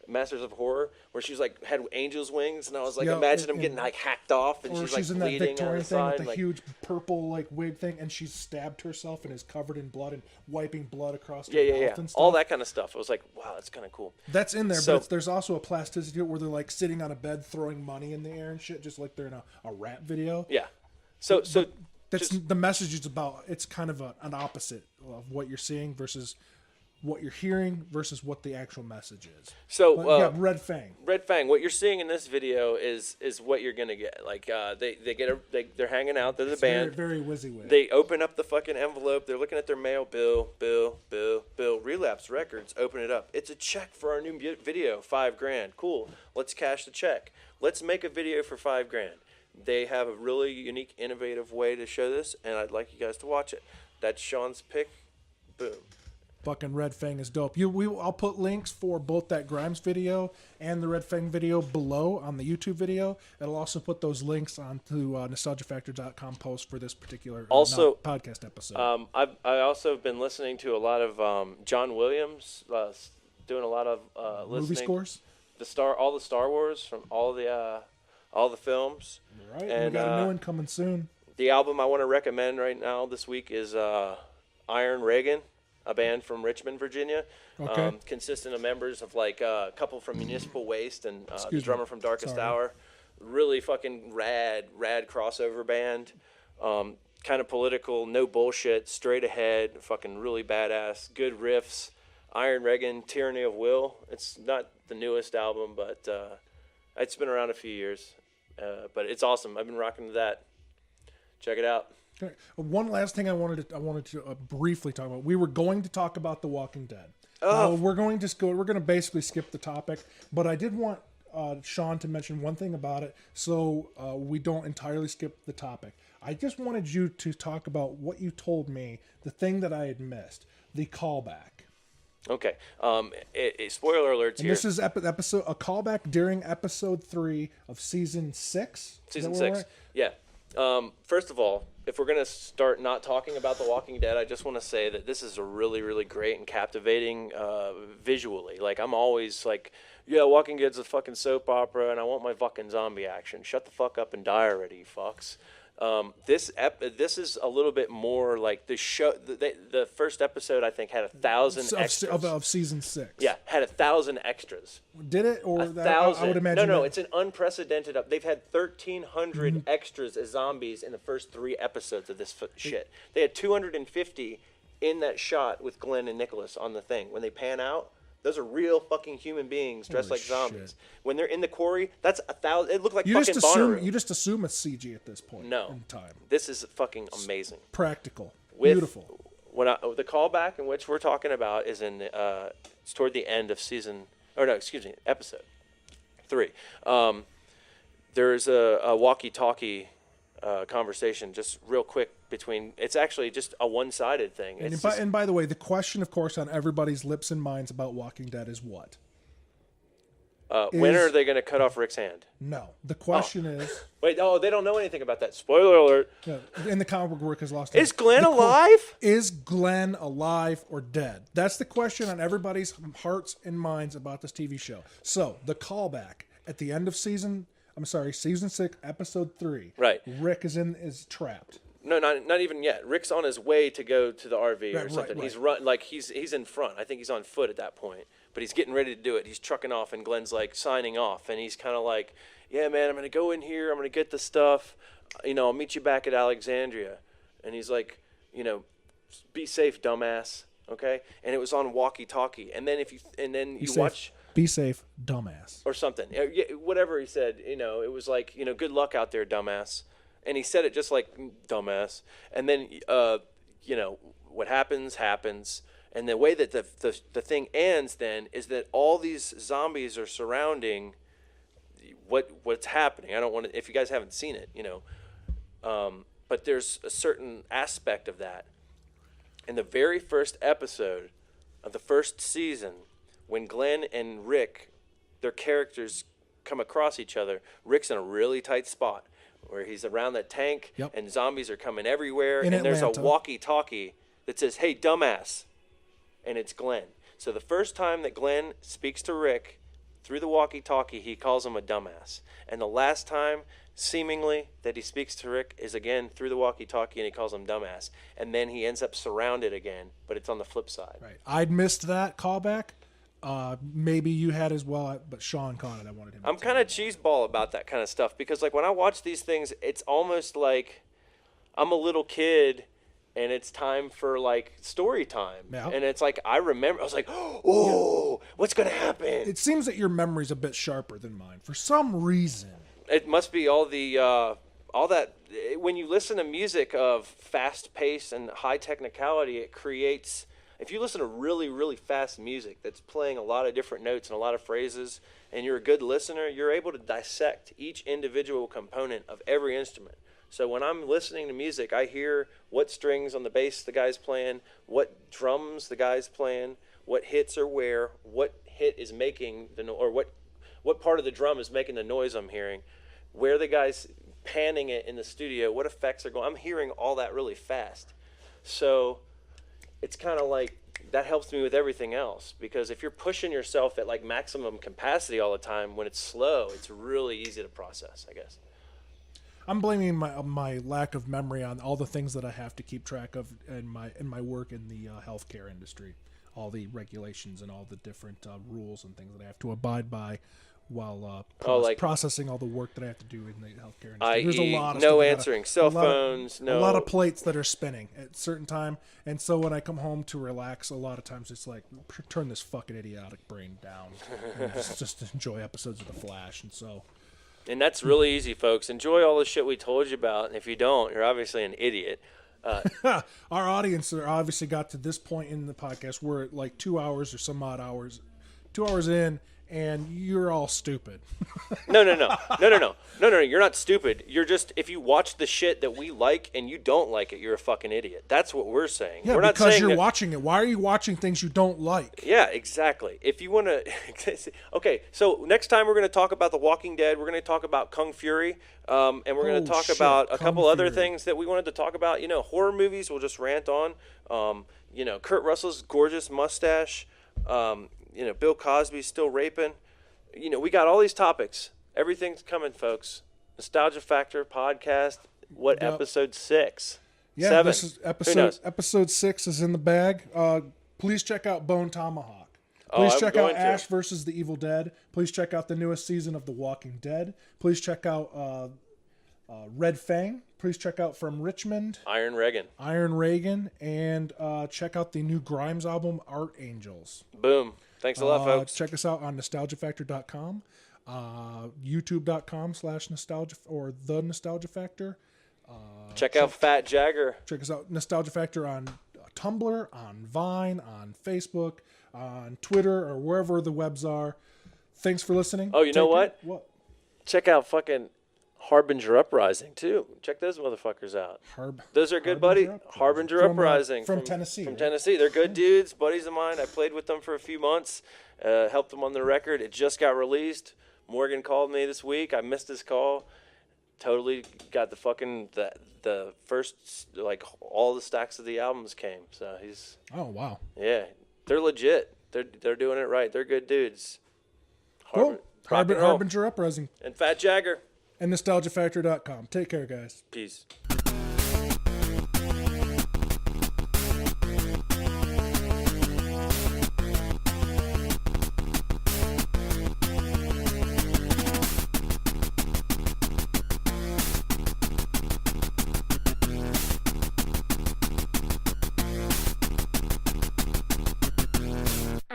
S3: Masters of Horror, where she was like had angel's wings, and I was like, imagine him getting like hacked off, and she's like
S1: in that
S3: bleeding on
S1: Victorian
S3: the
S1: thing
S3: side,
S1: with the huge purple like wig thing, and she's stabbed herself and is covered in blood and wiping blood across her mouth and stuff.
S3: All that kind of stuff. I was like, wow, that's kind of cool.
S1: That's in there, but there's also a plasticity to it where they're like sitting on a bed throwing money in the air and shit, just like they're in a rap video.
S3: Yeah. So
S1: that's the message is about. It's kind of an opposite of what you're seeing versus what you're hearing versus what the actual message is.
S3: So
S1: Red Fang.
S3: Red Fang. What you're seeing in this video is what you're gonna get. Like they're hanging out. They're the band.
S1: Very WYSIWYG.
S3: They open up the fucking envelope. They're looking at their mail. Bill. Relapse Records. Open it up. It's a check for our new video. $5,000. Cool. Let's cash the check. Let's make a video for $5,000. They have a really unique, innovative way to show this, and I'd like you guys to watch it. That's Sean's pick. Boom.
S1: Fucking Red Fang is dope. I'll put links for both that Grimes video and the Red Fang video below on the YouTube video. It'll also put those links onto nostalgiafactor.com post for this particular podcast episode.
S3: I also have been listening to a lot of John Williams, doing a lot of listening.
S1: Movie scores?
S3: All the Star Wars from all the films.
S1: Right,
S3: and
S1: we got a new one coming soon.
S3: The album I want to recommend right now this week is Iron Reagan, a band from Richmond, Virginia, consisting of members of like a couple from Municipal Waste and the drummer from Darkest Hour. Really fucking rad crossover band. Kind of political, no bullshit, straight ahead, fucking really badass, good riffs. Iron Reagan, Tyranny of Will. It's not the newest album, but it's been around a few years. But it's awesome. I've been rocking to that. Check it out.
S1: Okay. One last thing I wanted to briefly talk about. We were going to talk about The Walking Dead. We're going to basically skip the topic, but I did want Sean to mention one thing about it, so we don't entirely skip the topic. I just wanted you to talk about what you told me, the thing that I had missed, the callback.
S3: Okay. Spoiler alerts here.
S1: This is a callback during episode 3 of season 6.
S3: Season 6. Yeah. First of all, if we're going to start not talking about The Walking Dead, I just want to say that this is a really, really great and captivating visually. Like, I'm always like, yeah, Walking Dead's a fucking soap opera, and I want my fucking zombie action. Shut the fuck up and die already, you fucks. This is a little bit more like the show. The first episode, I think, had 1,000 extras
S1: of season 6.
S3: Yeah, had 1,000 extras.
S1: Did it, or
S3: 1,000?
S1: I would imagine.
S3: No, it's an unprecedented. They've had 1,300 extras as zombies in the first 3 episodes of this shit. They had 250 in that shot with Glenn and Nicholas on the thing. When they pan out, those are real fucking human beings dressed like zombies. Shit. When they're in the quarry, that's 1,000. It looked like fucking Bonnaroo.
S1: You just assume it's CG at this point.
S3: No,
S1: in time.
S3: This is fucking amazing.
S1: Practical, beautiful.
S3: The callback in which we're talking about is it's toward the end of episode 3. There's a walkie-talkie conversation, just real quick between. It's actually just a one-sided thing.
S1: And by the way, the question, of course, on everybody's lips and minds about Walking Dead is what?
S3: When are they going to cut off Rick's hand?
S1: No. The question is...
S3: Wait, they don't know anything about that. Spoiler alert.
S1: Yeah, in the comic book, Rick has lost...
S3: Is Glenn alive?
S1: Is Glenn alive or dead? That's the question on everybody's hearts and minds about this TV show. So, the callback at the end of season 6, episode 3.
S3: Right.
S1: Rick is trapped.
S3: No, not even yet. Rick's on his way to go to the RV or something.
S1: Right.
S3: He's he's in front. I think he's on foot at that point. but he's getting ready to do it. He's trucking off, and Glenn's like signing off, and he's kind of like, yeah, man, I'm going to go in here. I'm going to get the stuff. I'll meet you back at Alexandria. And he's like, be safe, dumbass. Okay. And it was on walkie-talkie. And then watch.
S1: Be safe, dumbass.
S3: Or something. Whatever he said, it was like, good luck out there, dumbass. And he said it just like, dumbass. And then, what happens. And the way that the thing ends then is that all these zombies are surrounding what's happening. I don't want to, if you guys haven't seen it, but there's a certain aspect of that. In the very first episode of the first season, when Glenn and Rick, their characters come across each other, Rick's in a really tight spot where he's around that tank, and zombies are coming everywhere, and there's a walkie-talkie that says, hey, dumbass, and it's Glenn. So the first time that Glenn speaks to Rick through the walkie-talkie, he calls him a dumbass. And the last time, seemingly, that he speaks to Rick is again through the walkie-talkie, and he calls him dumbass. And then he ends up surrounded again, but it's on the flip side.
S1: Right. I'd missed that callback. Maybe you had as well, but Sean caught it. I wanted him to
S3: I'm kind of cheeseball about that kind of stuff because, like, when I watch these things, it's almost like I'm a little kid and it's time for, like, story time.
S1: Yeah.
S3: And it's like, I remember, I was like, oh, what's going to happen?
S1: It seems that your memory's a bit sharper than mine for some reason.
S3: It must be all that, when you listen to music of fast pace and high technicality, it creates, if you listen to really, really fast music that's playing a lot of different notes and a lot of phrases, and you're a good listener, you're able to dissect each individual component of every instrument. So when I'm listening to music, I hear what strings on the bass the guy's playing, what drums the guy's playing, what hits are where, what hit is making or what part of the drum is making the noise I'm hearing, where the guy's panning it in the studio, what effects are going. I'm hearing all that really fast. So it's kind of like that helps me with everything else, because if you're pushing yourself at like maximum capacity all the time, when it's slow, it's really easy to process, I guess.
S1: I'm blaming my lack of memory on all the things that I have to keep track of in my work in the healthcare industry, all the regulations and all the different rules and things that I have to abide by while processing all the work that I have to do in the healthcare industry. There's a lot of
S3: no answering cell phones,
S1: a lot of plates that are spinning at a certain time, and so when I come home to relax, a lot of times it's like, turn this fucking idiotic brain down and just enjoy episodes of The Flash.
S3: And that's really easy, folks. Enjoy all the shit we told you about, and if you don't, you're obviously an idiot.
S1: Our audience obviously got to this point in the podcast. We're at like 2 hours or some odd hours, 2 hours in, and you're all stupid.
S3: No. You're not stupid. You're just, if you watch the shit that we like and you don't like it, you're a fucking idiot. That's what we're saying.
S1: Yeah,
S3: we're not
S1: because
S3: saying
S1: you're watching it. Why are you watching things you don't like?
S3: Yeah, exactly. If you want to, okay. So next time we're going to talk about The Walking Dead. We're going to talk about Kung Fury, and we're going to talk about a couple other things that we wanted to talk about. Horror movies. We'll just rant on. Kurt Russell's gorgeous mustache. Bill Cosby's still raping. We got all these topics. Everything's coming, folks. Nostalgia Factor podcast. What, episode 6?
S1: Yeah,
S3: 7?
S1: This is episode 6 is in the bag. Please check out Bone Tomahawk. Please check out Ash versus the Evil Dead. Please check out the newest season of The Walking Dead. Please check out Red Fang. Please check out From Richmond.
S3: Iron Reagan. And check out the new Grimes album, Art Angels. Boom. Thanks a lot, folks.
S1: Check us out on nostalgiafactor.com, youtube.com/nostalgia or The Nostalgia Factor.
S3: Check out Fat Jagger.
S1: Check us out, Nostalgia Factor, on Tumblr, on Vine, on Facebook, on Twitter, or wherever the webs are. Thanks for listening.
S3: Oh, you know what?
S1: What?
S3: Check out fucking Harbinger Uprising, too. Check those motherfuckers out. Those are good, buddy. Harbinger Uprising.
S1: From Tennessee.
S3: From Tennessee. They're good dudes, buddies of mine. I played with them for a few months, helped them on the record. It just got released. Morgan called me this week. I missed his call. Totally got the fucking, the first, like, all the stacks of the albums came. So he's...
S1: Oh, wow.
S3: Yeah. They're legit. They're doing it right. They're good dudes.
S1: Cool. Harbinger Uprising.
S3: And Fat Jagger.
S1: And nostalgiafactor.com. Take care, guys.
S3: Peace.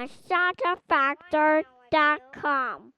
S4: at SantaFactor.com.